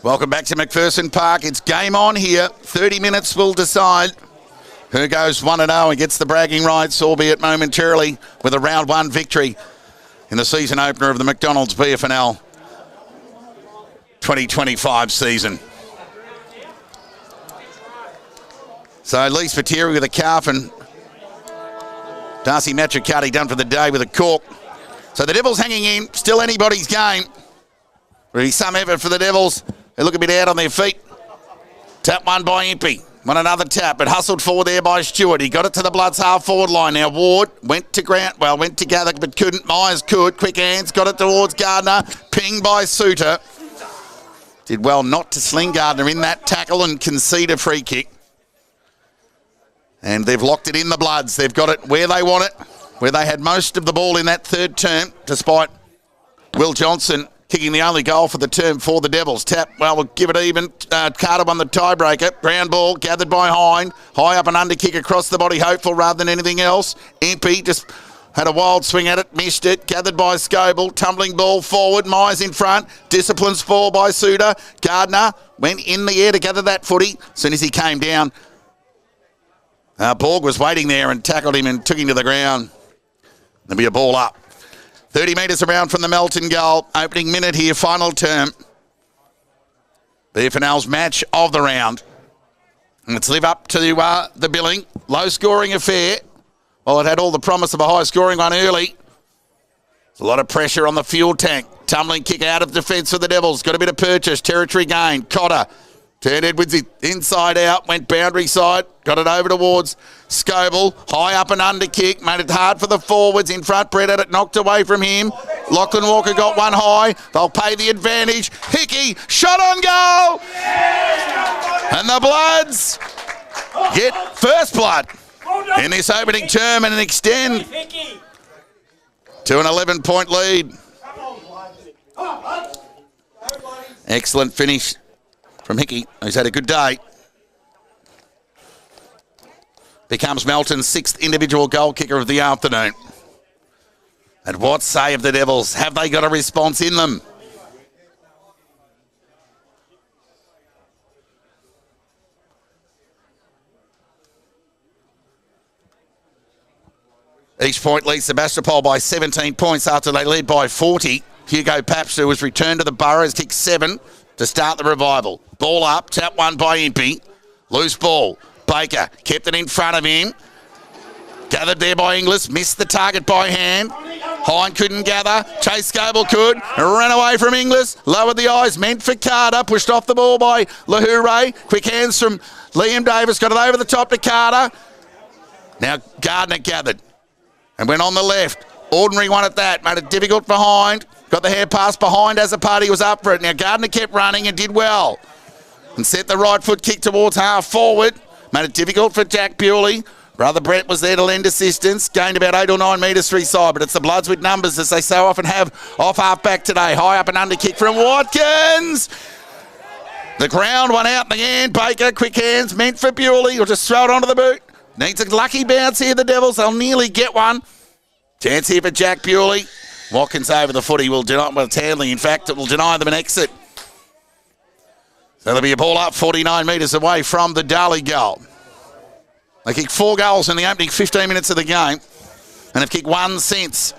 Welcome back to McPherson Park. It's game on here. 30 minutes will decide who goes 1-0 and gets the bragging rights, albeit momentarily, with a round one victory in the season opener of the McDonald's BFNL 2025 season. So Lise Fatiri with a calf and Darcy Matricati done for the day with a cork. So the Devils hanging in, still anybody's game. Really some effort for the Devils. They look a bit out on their feet. Tap one by Impey. Want another tap, but hustled forward there by Stewart. He got it to the Bloods half forward line. Now Ward went to gather, but couldn't. Myers could. Quick hands, got it towards Gardner. Pinged by Suter. Did well not to sling Gardner in that tackle and concede a free kick. And they've locked it in the Bloods. They've got it where they want it, where they had most of the ball in that third term, despite Will Johnson kicking the only goal for the term for the Devils. Tap, well, we'll give it even. Carter won the tiebreaker. Ground ball gathered by Hind. High up and under kick across the body, hopeful rather than anything else. Impey just had a wild swing at it, missed it. Gathered by Scoble. Tumbling ball forward. Myers in front. Disciplines fall by Suter. Gardner went in the air to gather that footy. As soon as he came down, Borg was waiting there and tackled him and took him to the ground. There'll be a ball up. 30 metres around from the Melton goal. Opening minute here, final term. BFNL's match of the round. And let's live up to the billing. Low-scoring affair. Well, it had all the promise of a high-scoring one early. There's a lot of pressure on the fuel tank. Tumbling kick out of defence for the Devils. Got a bit of purchase. Territory gain. Cotter. Turned Edwards inside out, went boundary side, got it over towards Scoble. High up and under kick, made it hard for the forwards. In front, Brett had it knocked away from him. Lachlan Walker got one high. They'll pay the advantage. Hickey, shot on goal! And the Bloods get first blood in this opening term and extend to an 11-point lead. Excellent finish from Hickey, who's had a good day. Becomes Melton's 6th individual goal kicker of the afternoon. And what say of the Devils? Have they got a response in them? Each point leads Sebastopol by 17 points after they led by 40. Hugo Papster was returned to the Burrows, kicked 7 to start the revival. Ball up, tap one by Impey. Loose ball. Baker kept it in front of him. Gathered there by Inglis. Missed the target by hand. Hind couldn't gather. Chase Scoble could. Ran away from Inglis. Lowered the eyes. Meant for Carter. Pushed off the ball by Lahoure. Quick hands from Liam Davis. Got it over the top to Carter. Now Gardner gathered and went on the left. Ordinary one at that. Made it difficult for Hind. Got the hair pass behind as the party was up for it. Now Gardner kept running and did well. And set the right foot kick towards half forward. Made it difficult for Jack Bewley. Brother Brett was there to lend assistance. Gained about 8 or 9 metres to his side, but it's the Bloods with numbers, as they so often have, off half-back today. High up and under kick from Watkins. The ground one out in the end. Baker, quick hands, meant for Bewley. He'll just throw it onto the boot. Needs a lucky bounce here, the Devils. They'll nearly get one. Chance here for Jack Bewley. Watkins over the footy will deny, well, it's handling, in fact, it will deny them an exit. So there'll be a ball up 49 metres away from the Darley goal. They kicked 4 goals in the opening 15 minutes of the game and have kicked 1 since.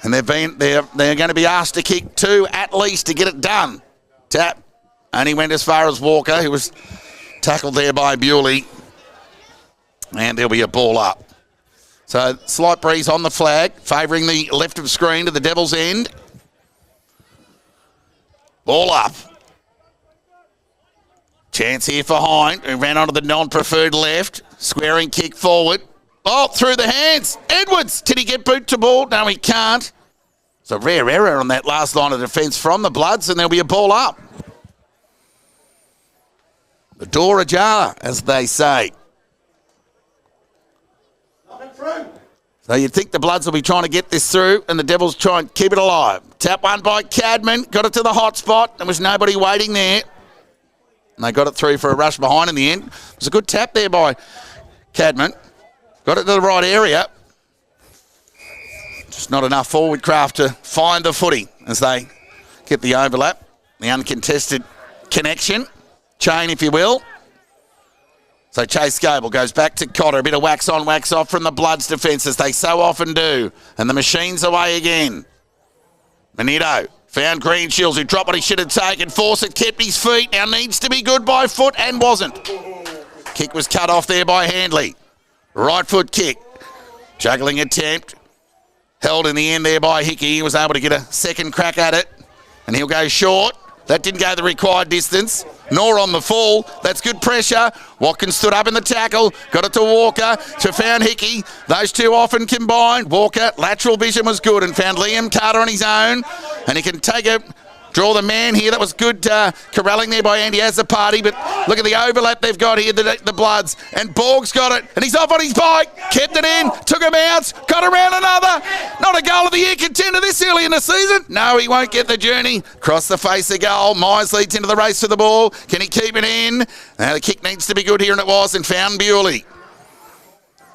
And they're going to be asked to kick 2 at least to get it done. Tap. Only went as far as Walker, who was tackled there by Bewley. And there'll be a ball up. So slight breeze on the flag, favouring the left of screen to the Devils' end. Ball up. Chance here for Hind, who ran onto the non-preferred left. Squaring kick forward. Oh, through the hands. Edwards. Did he get boot to ball? No, he can't. It's a rare error on that last line of defence from the Bloods, and there'll be a ball up. The door ajar, as they say. So you'd think the Bloods will be trying to get this through, and the Devils try and keep it alive. Tap one by Cadman. Got it to the hot spot. There was nobody waiting there. And they got it through for a rush behind in the end. It was a good tap there by Cadman. Got it to the right area. Just not enough forward craft to find the footy as they get the overlap. The uncontested connection, chain if you will. So Chase Gable goes back to Cotter. A bit of wax on, wax off from the Bloods defence as they so often do. And the machine's away again. Manito found Greenshields who dropped what he should have taken. Fawcett kept his feet. Now needs to be good by foot and wasn't. Kick was cut off there by Handley. Right foot kick. Juggling attempt. Held in the end there by Hickey. He was able to get a second crack at it. And he'll go short. That didn't go the required distance, nor on the full. That's good pressure. Watkins stood up in the tackle, got it to Walker, to found Hickey. Those two often combined. Walker, lateral vision was good and found Liam Carter on his own. And he can take it, draw the man here. That was good corralling there by Andy Azzopardi. But look at the overlap they've got here, the Bloods. And Borg's got it, and he's off on his bike. Kept it in, took him out, got around another. Not a goal of the year contender this early in the season. No, he won't get the journey. Cross the face of goal. Myers leads into the race for the ball. Can he keep it in? Now the kick needs to be good here, and it was, and found Bewley.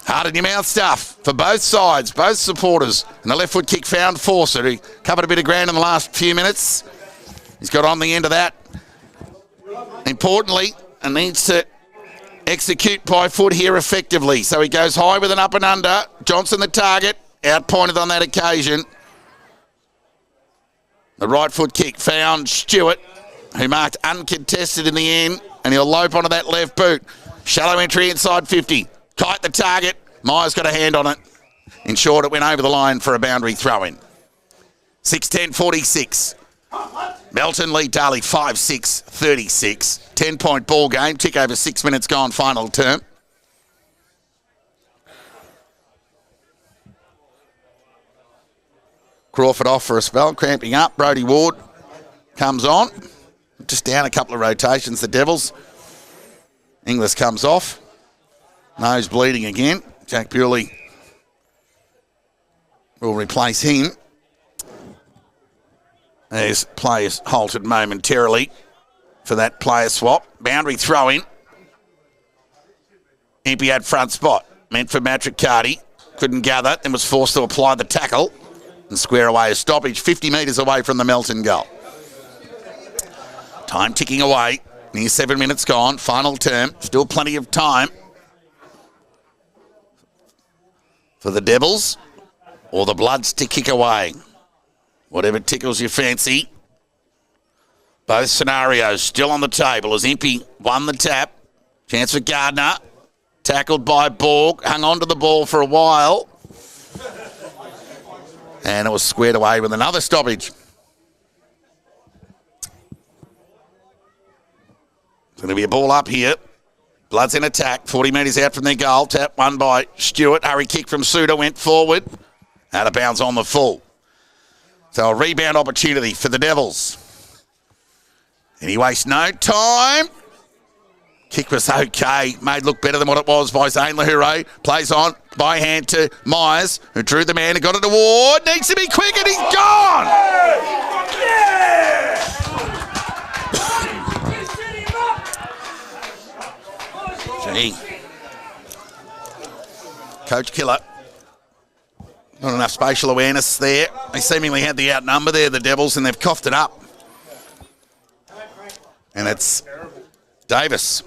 Hard in your mouth stuff for both sides, both supporters. And the left foot kick found Fawcett, who covered a bit of ground in the last few minutes. He's got on the end of that. Importantly, and needs to execute by foot here effectively. So he goes high with an up and under. Johnson the target, outpointed on that occasion. The right foot kick found Stewart, who marked uncontested in the end, and he'll lope onto that left boot. Shallow entry inside 50. Kite the target. Myers got a hand on it. In short, it went over the line for a boundary throw-in. 6-10-46. Melton lead Darley 5-6-36. 10-point ball game. Tick over 6 minutes gone final term. Crawford off for a spell, cramping up. Brodie Ward comes on. Just down a couple of rotations, the Devils. Inglis comes off. Nose bleeding again. Jack Bewley will replace him. As players halted momentarily for that player swap. Boundary throw-in. Impey had front spot. Meant for Matricardi. Couldn't gather. Then was forced to apply the tackle and square away a stoppage 50 metres away from the Melton goal. Time ticking away. Near 7 minutes gone. Final term. Still plenty of time for the Devils or the Bloods to kick away. Whatever tickles your fancy. Both scenarios still on the table as Impey won the tap. Chance for Gardner. Tackled by Borg. Hung on to the ball for a while. And it was squared away with another stoppage. It's going to be a ball up here. Bloods in attack. 40 metres out from their goal. Tap won by Stewart. Hurry kick from Suda. Went forward. Out of bounds on the full. So a rebound opportunity for the Devils. And he wastes no time. Kick was okay. Made look better than what it was by Zane Lahuro. Plays on by hand to Myers, who drew the man and got it to Ward. Needs to be quick and he's gone. Gee. Coach Killer. Not enough spatial awareness there. They seemingly had the outnumber there, the Devils, and they've coughed it up. And it's Davis.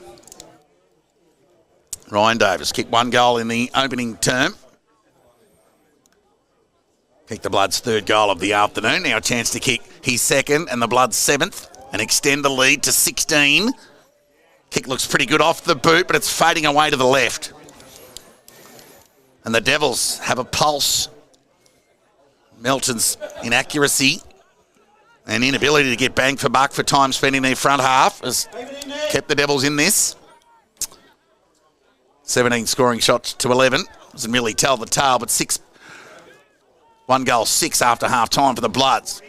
Ryan Davis kicked one goal in the opening term. Kicked the Bloods' third goal of the afternoon. Now a chance to kick his second and the Bloods' seventh and extend the lead to 16. Kick looks pretty good off the boot, but it's fading away to the left. And the Devils have a pulse. Melton's inaccuracy and inability to get bang for buck for time spent in their front half has kept the Devils in this. 17 scoring shots to 11. Doesn't really tell the tale, but 1 goal, 6 after half time for the Bloods.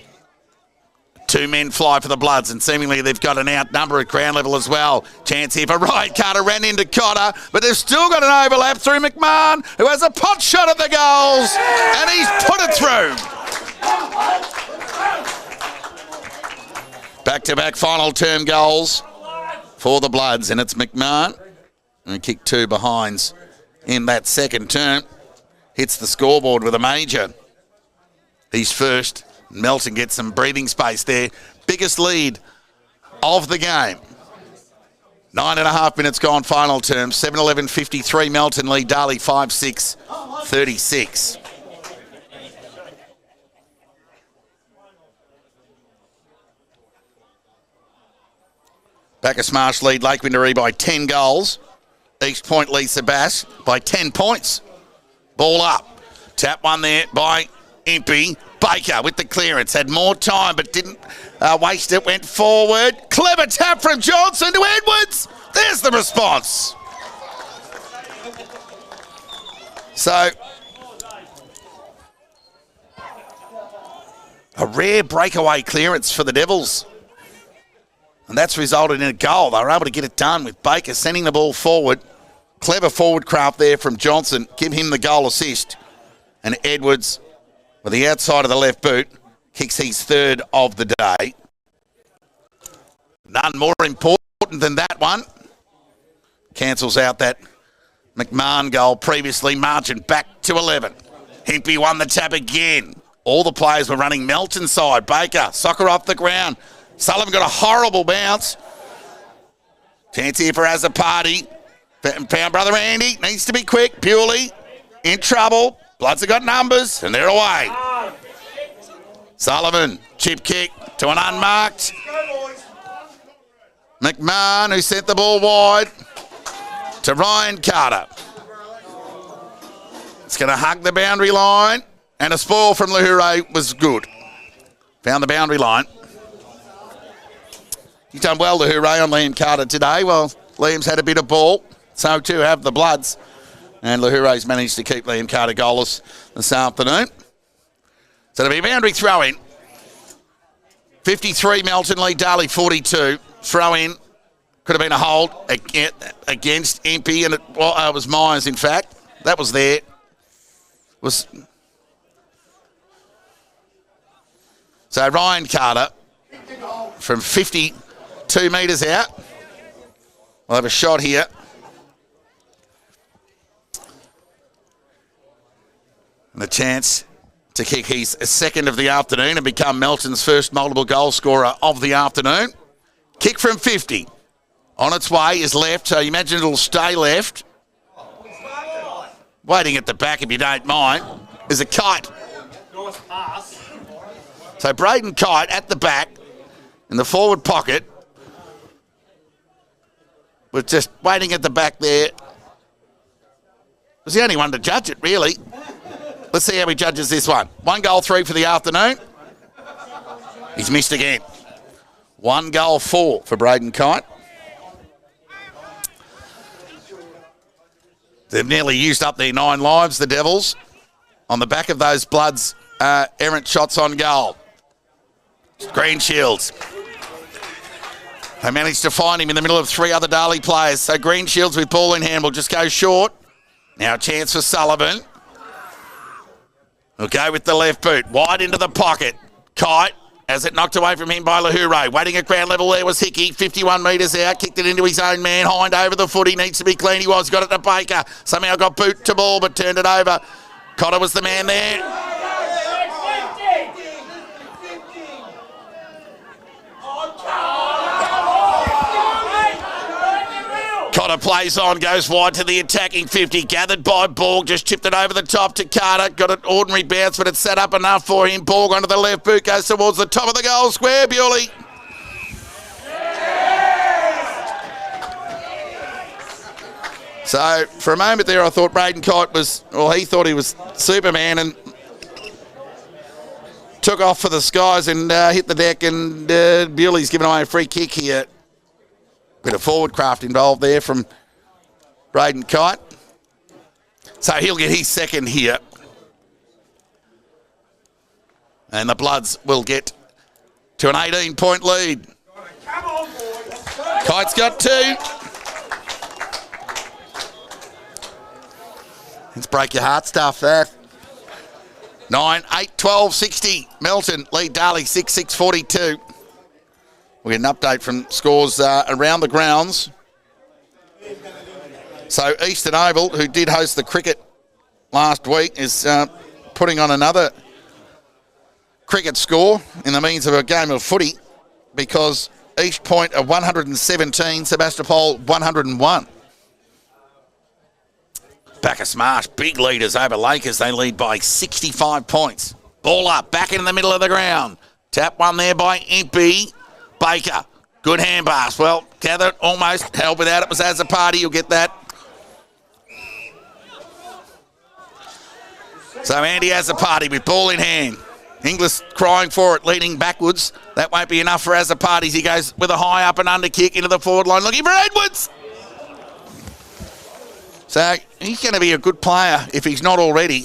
2 men fly for the Bloods, and seemingly they've got an outnumber at ground level as well. Chance here for Ryan Carter, ran into Cotter, but they've still got an overlap through McMahon, who has a pot shot at the goals, and he's put it through. Back-to-back final term goals for the Bloods, and it's McMahon, who kicked 2 behinds in that second term. Hits the scoreboard with a major. He's first. Melton gets some breathing space there. Biggest lead of the game. 9.5 minutes gone final term. 7-11-53 Melton lead Darley 5-6-36. Bacchus Marsh lead Lake Windaree by 10 goals. East Point leads Sebass by 10 points. Ball up. Tap one there by Impey. Baker with the clearance. Had more time but didn't waste it. Went forward. Clever tap from Johnson to Edwards. There's the response. So, a rare breakaway clearance for the Devils. And that's resulted in a goal. They were able to get it done with Baker sending the ball forward. Clever forward craft there from Johnson. Give him the goal assist. And Edwards, with the outside of the left boot, kicks his third of the day. None more important than that one. Cancels out that McMahon goal previously. Margin back to 11. Himpey won the tap again. All the players were running Melton side. Baker, soccer off the ground. Sullivan got a horrible bounce. Chance here for Azapati. Found brother Andy. Needs to be quick. Purely in trouble. Bloods have got numbers, and they're away. Sullivan, chip kick to an unmarked. McMahon, who sent the ball wide to Ryan Carter. It's going to hug the boundary line, and a spoil from Lahure was good. Found the boundary line. He's done well, Lahure, on Liam Carter today. Well, Liam's had a bit of ball. So too have the Bloods. And Lahure's managed to keep Liam Carter goalless this afternoon. So it'll be a boundary throw in. 53 Melton lead Darley 42. Throw in. Could have been a hold against Impey, and it was Myers, in fact. That was there. So Ryan Carter from 52 metres out. We'll have a shot here. And a chance to kick his second of the afternoon and become Melton's first multiple goal scorer of the afternoon. Kick from 50. On its way is left, so you imagine it'll stay left. Waiting at the back, if you don't mind, is a Kite. Nice pass. So Braden Kite at the back in the forward pocket. Was just waiting at the back there. Was the only one to judge it, really. Let's see how he judges this one. 1 goal 3 for the afternoon. He's missed again. 1 goal 4 for Braden Kite. They've nearly used up their 9 lives, the Devils, on the back of those Bloods' errant shots on goal. Green Shields. They managed to find him in the middle of 3 other Darley players. So Green Shields with ball in hand will just go short. Now a chance for Sullivan. He'll go with the left boot. Wide into the pocket. Kite as it knocked away from him by Lahure. Waiting at ground level there was Hickey. 51 metres out. Kicked it into his own man. Hind over the foot. He needs to be clean. He was. Got it to Baker. Somehow got boot to ball but turned it over. Cotter was the man there. Cotter plays on, goes wide to the attacking 50. Gathered by Borg, just chipped it over the top to Carter. Got an ordinary bounce, but it's set up enough for him. Borg onto the left boot, goes towards the top of the goal square. Bewley. So, for a moment there, I thought Braden Kite was, well, he thought he was Superman and took off for the skies and hit the deck, and Bewley's given away a free kick here. Bit of forward craft involved there from Braden Kite. So he'll get his second here. And the Bloods will get to an 18-point lead. Kite's got 2. Let's break your heart stuff there. 9, 8, 12, 60. Melton lead Darley 6-6-42. We'll get an update from scores around the grounds. So Eastern Oval, who did host the cricket last week, is putting on another cricket score in the means of a game of footy, because East Point of 117, Sebastopol 101. Bacchus Marsh, big leaders over Lakers. They lead by 65 points. Ball up, back into the middle of the ground. Tap one there by Impey. Baker, good hand pass. Well, gathered almost, held without it was as a party. You'll get that. So Andy has a party with ball in hand. Inglis crying for it, leading backwards. That won't be enough for Azzaparties. He goes with a high up and under kick into the forward line, looking for Edwards. So he's going to be a good player if he's not already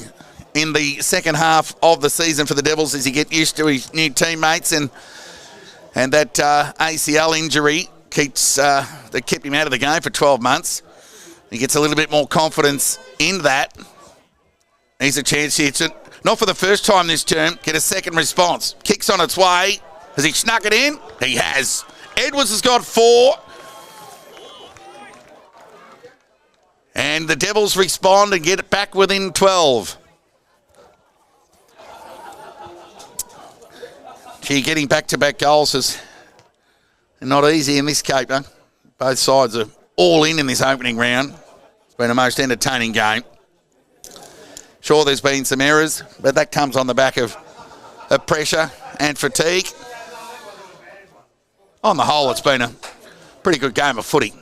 in the second half of the season for the Devils as he gets used to his new teammates and that ACL injury that kept him out of the game for 12 months. He gets a little bit more confidence in that. He's a chance here to, not for the first time this term, get a second response. Kicks on its way. Has he snuck it in? He has. Edwards has got 4. And the Devils respond and get it back within 12. Gee, getting back-to-back goals is not easy in this caper. Both sides are all in this opening round. It's been a most entertaining game. Sure, there's been some errors, but that comes on the back of pressure and fatigue. On the whole, it's been a pretty good game of footy.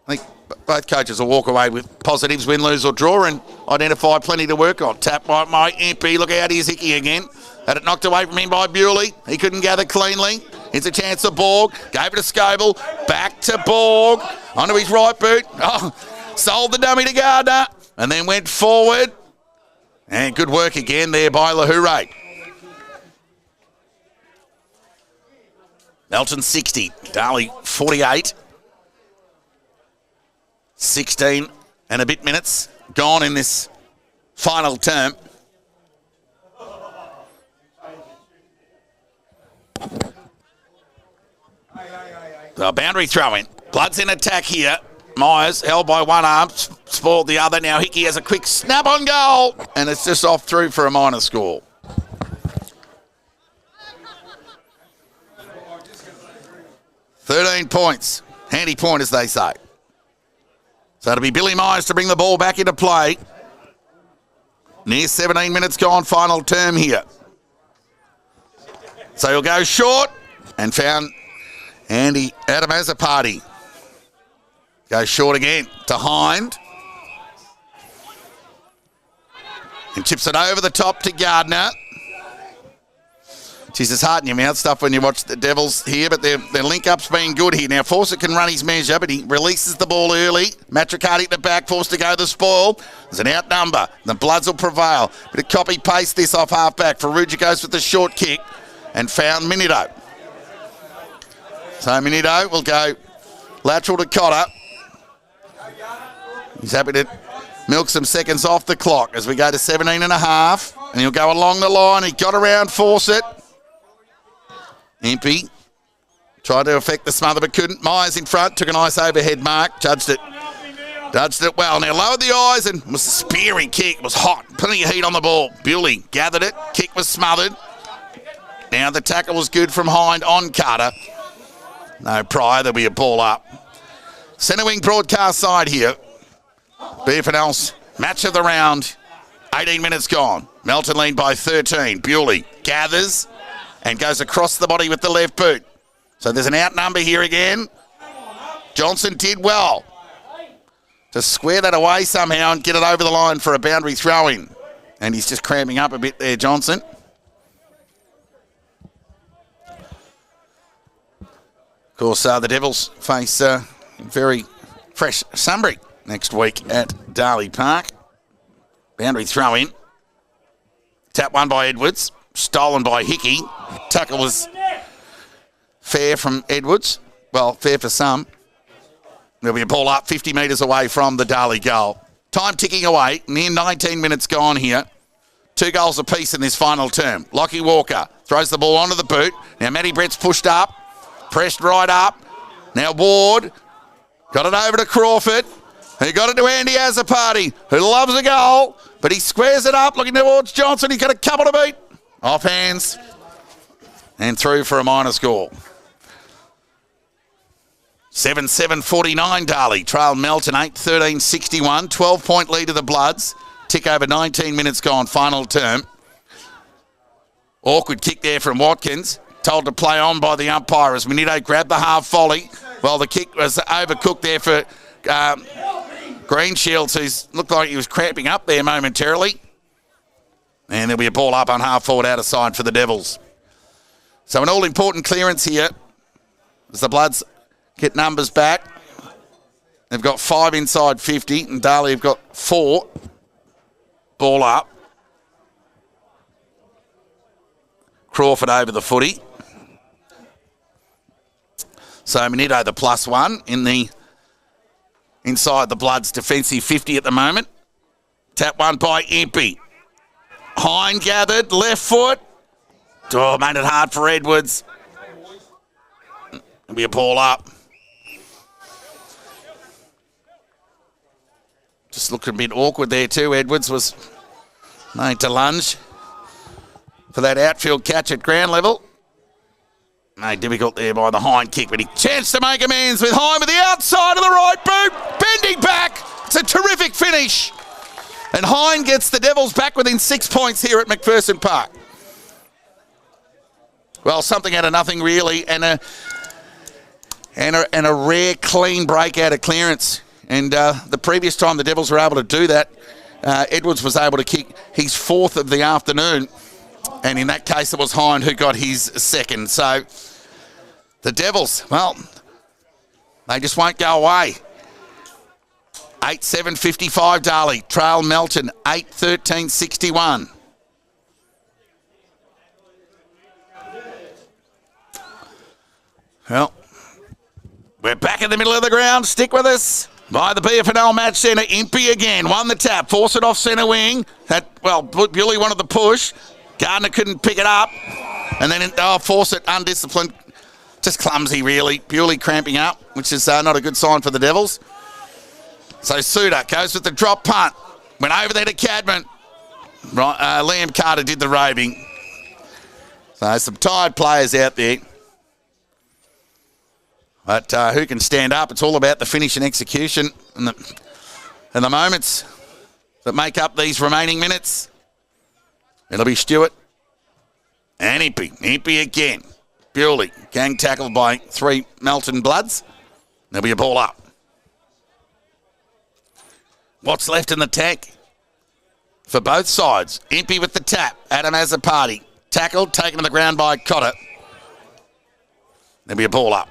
I think both coaches will walk away with positives, win, lose or draw, and identify plenty to work on. Tap by my MP. Look out, here's Hickey again. Had it knocked away from him by Bewley. He couldn't gather cleanly. It's a chance of Borg. Gave it to Scoble. Back to Borg. Onto his right boot. Oh, sold the dummy to Gardner. And then went forward. And good work again there by Lahoure. Melton 60. Darley 48. 16 and a bit minutes gone in this final term. The boundary throw in. Blood's in attack here. Myers held by one arm, spoiled the other. Now Hickey has a quick snap on goal, and it's just off through for a minor score. $13 points. Handy point, as they say. So it'll be Billy Myers to bring the ball back into play. Near 17 minutes gone, final term here. So he'll go short and found Andy Adam as a party. Goes short again to Hind. And chips it over the top to Gardner. Geez, it's hard in your mouth stuff when you watch the Devils here, but their link-up's been good here. Now, Fawcett can run his measure, but he releases the ball early. Matricati at the back, forced to go the spoil. There's an outnumber. The Bloods will prevail. Bit of copy-paste this off half-back. Ferrugia goes with the short kick and found Minito. So Minito will go lateral to Cotter. He's happy to milk some seconds off the clock as we go to 17 and a half. And he'll go along the line. He got around Fawcett. Impey tried to affect the smother but couldn't. Myers in front, took a nice overhead mark, judged it well. Now lowered the eyes and was a spearing kick. It was hot, plenty of heat on the ball. Bewley gathered it, kick was smothered. Now the tackle was good from Hind on Carter. No prior, there'll be a ball up. Centre wing broadcast side here. BFNL's match of the round. 18 minutes gone. Melton lead by 13. Bewley gathers and goes across the body with the left boot. So there's an outnumber here again. Johnson did well to square that away somehow and get it over the line for a boundary throw-in. And he's just cramping up a bit there, Johnson. Of course, the Devils face very fresh Sunbury next week at Darley Park. Boundary throw-in. Tap one by Edwards. Stolen by Hickey. Tackle was fair from Edwards. Well, fair for some. There'll be a ball up 50 metres away from the Darley goal. Time ticking away. Near 19 minutes gone here. 2 goals apiece in this final term. Lockie Walker throws the ball onto the boot. Now Matty Brett's pushed up. Pressed right up. Now Ward got it over to Crawford. He got it to Andy Azzaparty, who loves a goal, but he squares it up looking towards Johnson. He's got a couple to beat. Off hands and through for a minor score. 7-7-49 Darley. Trail Melton 8-13-61. 12-point lead of the Bloods. Tick over 19 minutes gone, final term. Awkward kick there from Watkins. Told to play on by the umpire as Manito grabbed the half volley. Well, the kick was overcooked there for Greenshields, who looked like he was cramping up there momentarily. And there'll be a ball up on half forward out of side for the Devils. So an all-important clearance here as the Bloods get numbers back. They've got 5 inside 50 and Darley have got 4. Ball up. Crawford over the footy. So Manito the +1 in the inside the Bloods defensive 50 at the moment. Tap one by Impey. Hind gathered, left foot. Oh, made it hard for Edwards. It'll be a ball up. Just looking a bit awkward there too. Edwards was made to lunge for that outfield catch at ground level. Made difficult there by the Hind kick, but he chanced to make amends with Hind with the outside of the right boot. Bending back. It's a terrific finish. And Hind gets the Devils back within 6 points here at McPherson Park. Well, something out of nothing really, and a rare clean break out of clearance. And the previous time the Devils were able to do that, Edwards was able to kick his 4th of the afternoon. And in that case, it was Hind who got his 2nd. So the Devils, well, they just won't go away. 8-7-55 Darley. Trail Melton 8-13-61. Well, we're back in the middle of the ground. Stick with us. By the BFNL match centre, Impey again. Won the tap. Force it off centre wing. Bewley wanted the push. Gardner couldn't pick it up. And then force it undisciplined. Just clumsy, really. Bewley cramping up, which is not a good sign for the Devils. So Suter goes with the drop punt. Went over there to Cadman. Liam Carter did the roving. So some tired players out there. But who can stand up? It's all about the finish and execution and the moments that make up these remaining minutes. It'll be Stewart and Impey. Impey again. Bewley. Gang tackled by 3 Melton Bloods. There'll be a ball up. What's left in the tank for both sides? Impey with the tap. Adam has a party. Tackled, taken to the ground by Cotter. There'll be a ball up.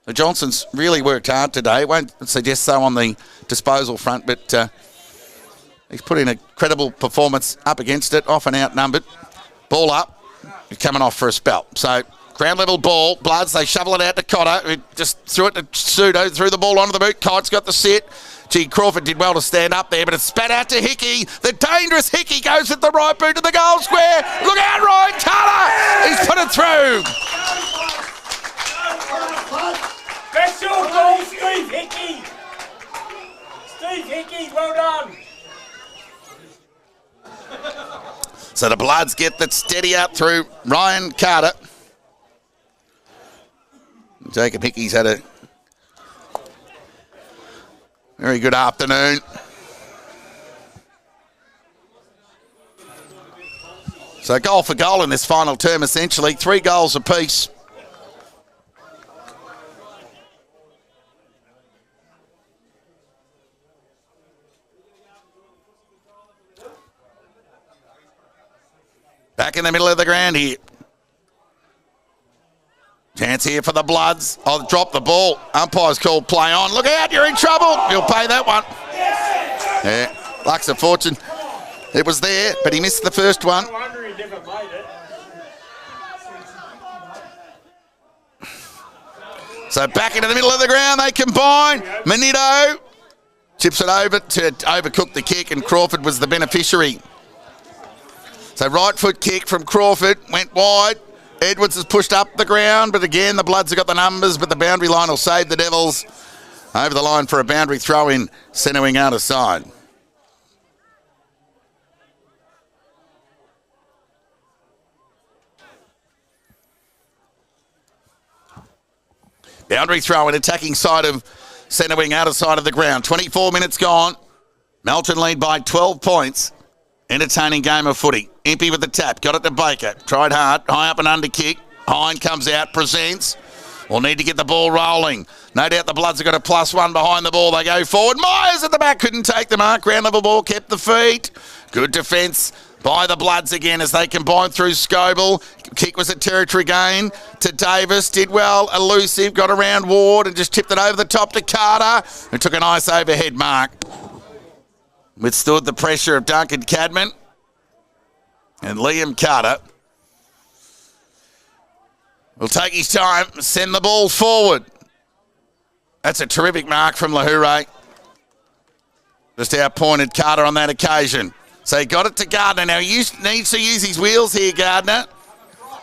So Johnson's really worked hard today. Won't suggest so on the disposal front, but he's put in a credible performance up against it, often outnumbered. Ball up. He's coming off for a spell. So ground level ball. Bloods, they shovel it out to Cotter, who just threw it to Pseudo, threw the ball onto the boot. Kite's got the sit. Gee, Crawford did well to stand up there, but it's spat out to Hickey. The dangerous Hickey goes at the right boot to the goal square. Look out, Ryan Carter! He's put it through. Special goal, Steve Hickey! Steve Hickey, well done! So the Bloods get that steady out through Ryan Carter. Jacob Hickey's had a very good afternoon. So goal for goal in this final term, essentially. 3 goals apiece. Back in the middle of the ground here. Chance here for the Bloods. Oh, drop the ball. Umpire's called play on. Look out, you're in trouble. You'll pay that one. Yeah, luck's a fortune. It was there, but he missed the first one. No wonder he never made it. So back into the middle of the ground, they combine. Manito chips it over to overcook the kick, and Crawford was the beneficiary. So right foot kick from Crawford, went wide. Edwards has pushed up the ground, but again, the Bloods have got the numbers, but the boundary line will save the Devils. Over the line for a boundary throw in, centre wing out of side. Boundary throw in, attacking side of centre wing, outer side of the ground. 24 minutes gone. Melton lead by 12 points. Entertaining game of footy. Impey with the tap. Got it to Baker. Tried hard. High up and under kick. Hind comes out. Presents. Will need to get the ball rolling. No doubt the Bloods have got a +1 behind the ball. They go forward. Myers at the back. Couldn't take the mark. Ground level ball. Kept the feet. Good defence by the Bloods again as they combine through Scoble. Kick was a territory gain to Davis. Did well. Elusive. Got around Ward and just tipped it over the top to Carter, who took a nice overhead mark. Withstood the pressure of Duncan Cadman and Liam Carter. Will take his time, send the ball forward. That's a terrific mark from Lahoure. Just outpointed Carter on that occasion. So he got it to Gardner. Now he needs to use his wheels here, Gardner.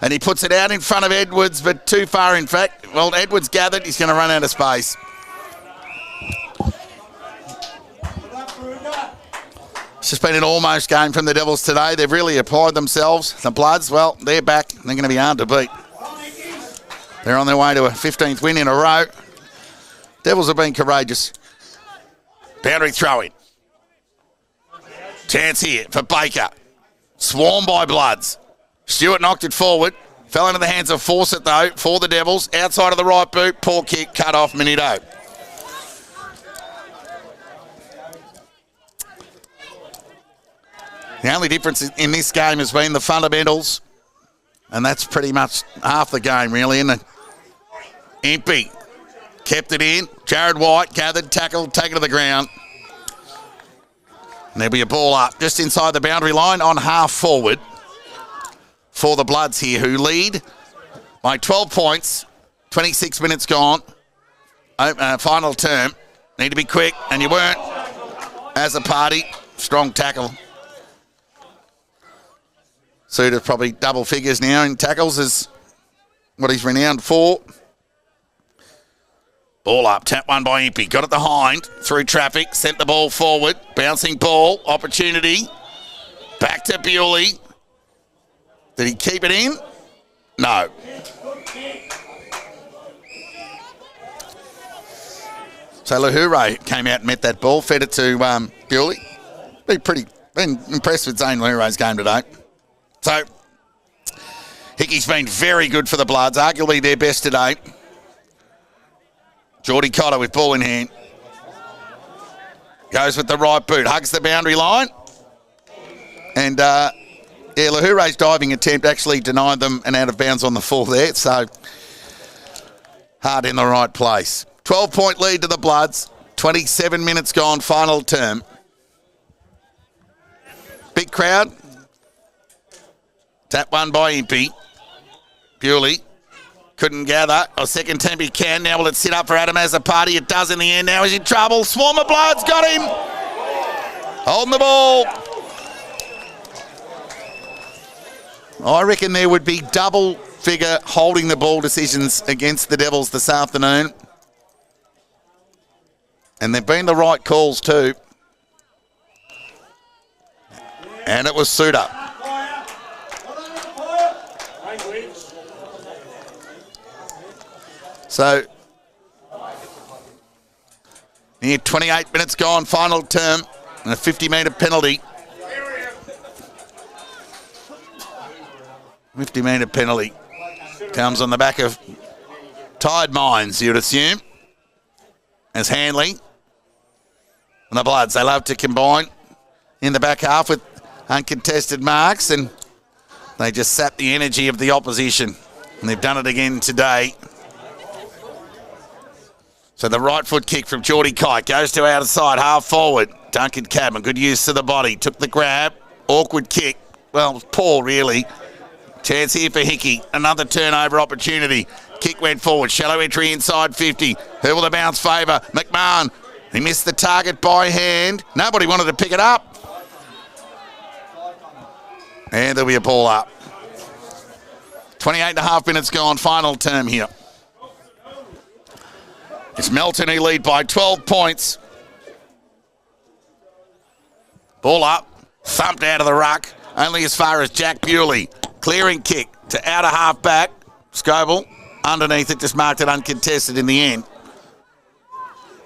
And he puts it out in front of Edwards, but too far in fact. Well, Edwards gathered. He's going to run out of space. It's just been an almost game from the Devils today. They've really applied themselves. The Bloods, well, they're back. They're going to be hard to beat. They're on their way to a 15th win in a row. Devils have been courageous. Boundary throw in. Chance here for Baker. Swarmed by Bloods. Stewart knocked it forward. Fell into the hands of Fawcett, though, for the Devils. Outside of the right boot. Poor kick, cut off Minito. The only difference in this game has been the fundamentals, and that's pretty much half the game, really, isn't it? Impey kept it in. Jared White gathered, tackled, taken to the ground. And there'll be a ball up just inside the boundary line on half forward for the Bloods here, who lead by 12 points, 26 minutes gone. Final term. Need to be quick, and you weren't as a party. Strong tackle. Suter probably double figures now in tackles is what he's renowned for. Ball up, tap one by Impey. Got it behind, through traffic, sent the ball forward. Bouncing ball, opportunity. Back to Bewley. Did he keep it in? No. So Lahoure came out and met that ball, fed it to Bewley. Been impressed with Zane Lahoure's game today. So, Hickey's been very good for the Bloods, arguably their best today. Geordie Cotter with ball in hand. Goes with the right boot, hugs the boundary line. And, Lahoure's diving attempt actually denied them an out of bounds on the full there. So, hard in the right place. 12-point lead to the Bloods. 27 minutes gone, final term. Big crowd. Tap one by Impey. Bewley couldn't gather. A second temp he can. Now will it sit up for Adam as a party? It does in the end. Now he's in trouble. Swarm of Bloods got him. Holding the ball. I reckon there would be double figure holding the ball decisions against the Devils this afternoon. And they've been the right calls too. And it was Suter. So, near 28 minutes gone, final term, and a 50-metre penalty. 50-metre penalty comes on the back of tired minds, you'd assume, as Hanley and the Bloods. They love to combine in the back half with uncontested marks, and they just sap the energy of the opposition. And they've done it again today. So the right foot kick from Geordie Kite goes to outside, half forward. Duncan Cadman, good use of the body. Took the grab. Awkward kick. Well, poor, really. Chance here for Hickey. Another turnover opportunity. Kick went forward. Shallow entry inside 50. Who will the bounce favour? McMahon. He missed the target by hand. Nobody wanted to pick it up. And there'll be a ball up. 28 and a half minutes gone. Final term here. It's Melton who lead by 12 points. Ball up. Thumped out of the ruck. Only as far as Jack Bewley. Clearing kick to outer half back. Scoble underneath it, just marked it uncontested in the end.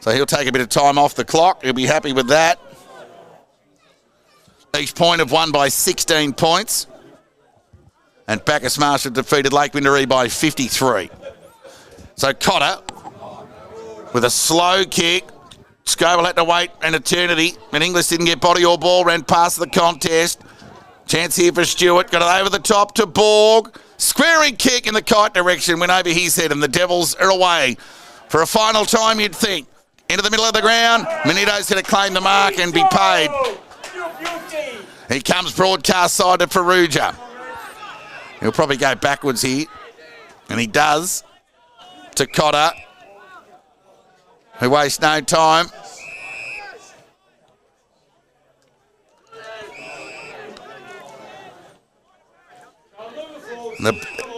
So he'll take a bit of time off the clock. He'll be happy with that. Each point have won by 16 points. And Bacchus Marshall defeated Lake Windaree by 53. So Cotter with a slow kick. Scobell had to wait an eternity, and Inglis didn't get body or ball, ran past the contest. Chance here for Stewart, got it over the top to Borg. Squaring kick in the kite direction, went over his head, and the Devils are away. For a final time, you'd think. Into the middle of the ground, Manito's going to claim the mark and be paid. He comes broadcast side to Ferrugia. He'll probably go backwards here, and he does, to Cotter, who wastes no time.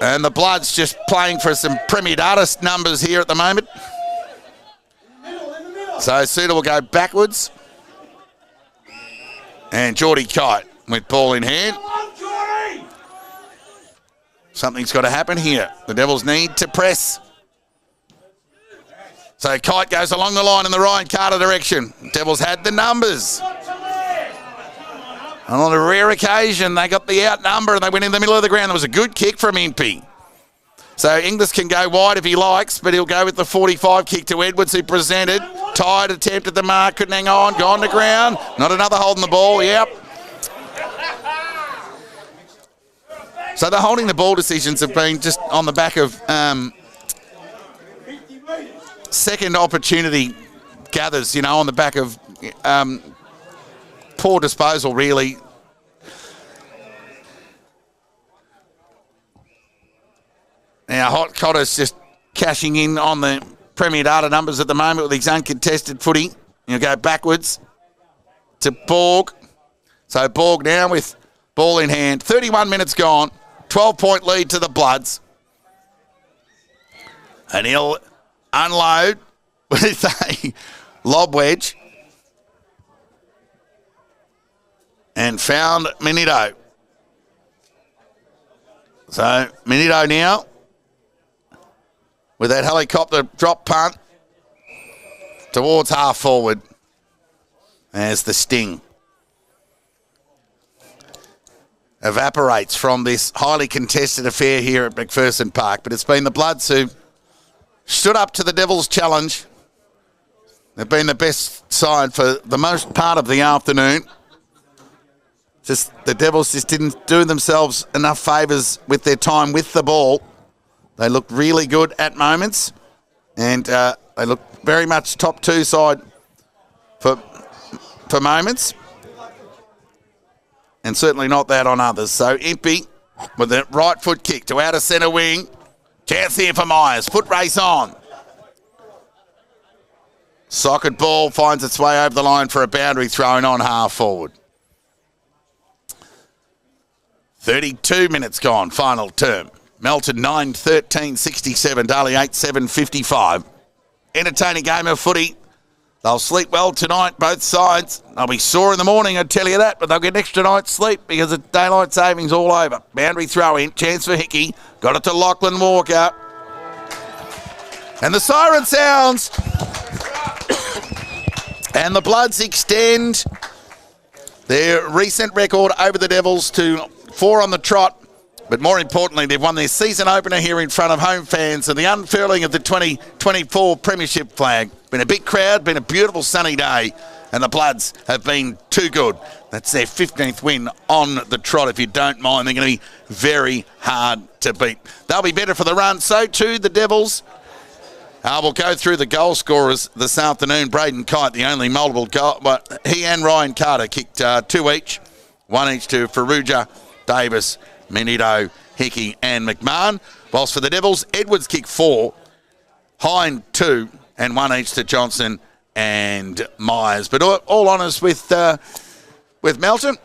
And the Bloods just playing for some Premier Data numbers here at the moment. So Suter will go backwards. And Geordie Kite with ball in hand. Something's got to happen here. The Devils need to press. So Kite goes along the line in the Ryan Carter direction. Devils had the numbers. And on a rare occasion, they got the outnumber and they went in the middle of the ground. There was a good kick from Impey. So Inglis can go wide if he likes, but he'll go with the 45 kick to Edwards, who presented. Tired, attempted the mark, couldn't hang on, gone to ground. Not another holding the ball, yep. So the holding the ball decisions have been just on the back of second opportunity gathers, on the back of poor disposal, really. Now, Hot Cotter's just cashing in on the Premier Data numbers at the moment with his uncontested footy. He'll go backwards to Borg. So Borg now with ball in hand. 31 minutes gone. 12-point lead to the Bloods. And he'll unload with a lob wedge. And found Minito. So Minito now with that helicopter drop punt towards half forward. As the sting evaporates from this highly contested affair here at McPherson Park. But it's been the Bloods who stood up to the Devils' challenge. They've been the best side for the most part of the afternoon. Just the Devils just didn't do themselves enough favours with their time with the ball. They looked really good at moments, and they looked very much top two side for moments, and certainly not that on others. So Impey with the right foot kick to outer centre wing. Chance here for Myers. Foot race on. Socket ball finds its way over the line for a boundary thrown on half forward. 32 minutes gone, final term. Melton 9-13-67, Darley 8-7-55. Entertaining game of footy. They'll sleep well tonight, both sides. They'll be sore in the morning, I tell you that, but they'll get an extra night's sleep because of daylight savings all over. Boundary throw in, chance for Hickey. Got it to Lachlan Walker. And the siren sounds. And the Bloods extend their recent record over the Devils to 4 on the trot. But more importantly, they've won their season opener here in front of home fans and the unfurling of the 2024 Premiership flag. Been a big crowd, been a beautiful sunny day, and the Bloods have been too good. That's their 15th win on the trot, if you don't mind. They're going to be very hard to beat. They'll be better for the run. So too the Devils. We'll go through the goal scorers this afternoon. Braden Kite, the only multiple goal, but he and Ryan Carter kicked 2 each. 1 each to Ferrugia, Davis, Menito, Hickey and McMahon. Whilst for the Devils, Edwards kicked 4, Hind 2, and 1 each to Johnson and Myers. But all honours with Melton,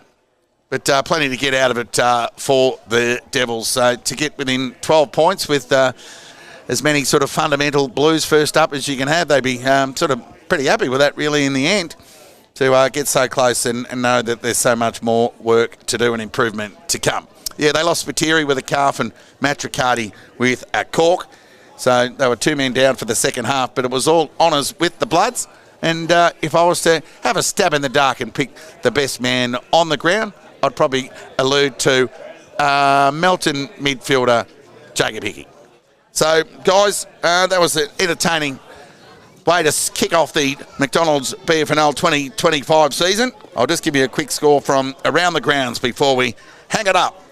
but plenty to get out of it for the Devils. So to get within 12 points with as many sort of fundamental Blues first up as you can have, they'd be sort of pretty happy with that really in the end, to get so close and know that there's so much more work to do and improvement to come. Yeah, they lost Spiteri with a calf and Matt Riccardi with a cork. So they were 2 men down for the second half, but it was all honours with the Bloods. And if I was to have a stab in the dark and pick the best man on the ground, I'd probably allude to Melton midfielder Jacob Hickey. So, guys, that was an entertaining way to kick off the McDonald's BFNL 2025 season. I'll just give you a quick score from around the grounds before we hang it up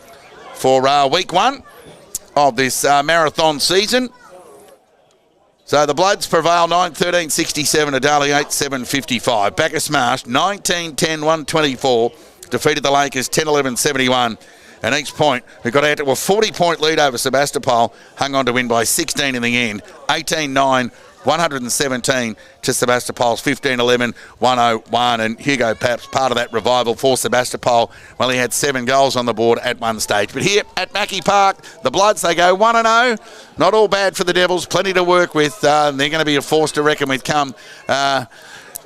for week 1 of this marathon season. So the Bloods prevail 9-13-67 to Darley 8-7-55. Bacchus Marsh 19-10-124 defeated the Lakers 10-11-71. And East Point, who got out to a 40-point lead over Sebastopol, hung on to win by 16 in the end. 18-9-117 to Sebastopol's 15-11-101. And Hugo Paps, part of that revival for Sebastopol. Well, he had 7 goals on the board at one stage. But here at Mackey Park, the Bloods, they go 1-0. Not all bad for the Devils. Plenty to work with. They're going to be a force to reckon with come...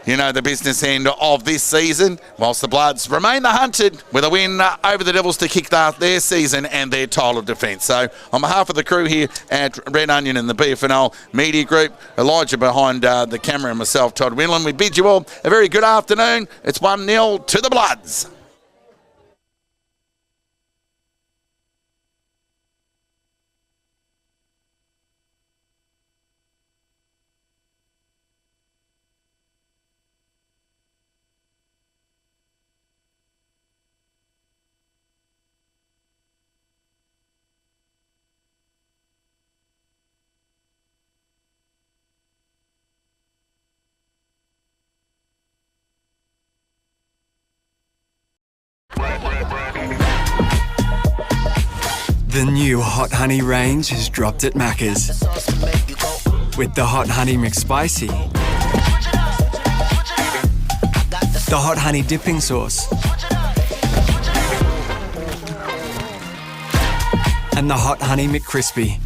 the business end of this season, whilst the Bloods remain the hunted with a win over the Devils to kick-start their season and their title defence. So on behalf of the crew here at Red Onion and the BFNL Media Group, Elijah behind the camera and myself, Todd Winland, we bid you all a very good afternoon. It's 1-0 to the Bloods. The new Hot Honey range has dropped at Macca's. With the Hot Honey McSpicy, the Hot Honey dipping sauce, and the Hot Honey McCrispy.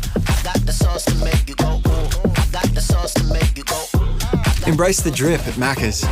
Embrace the drip at Macca's.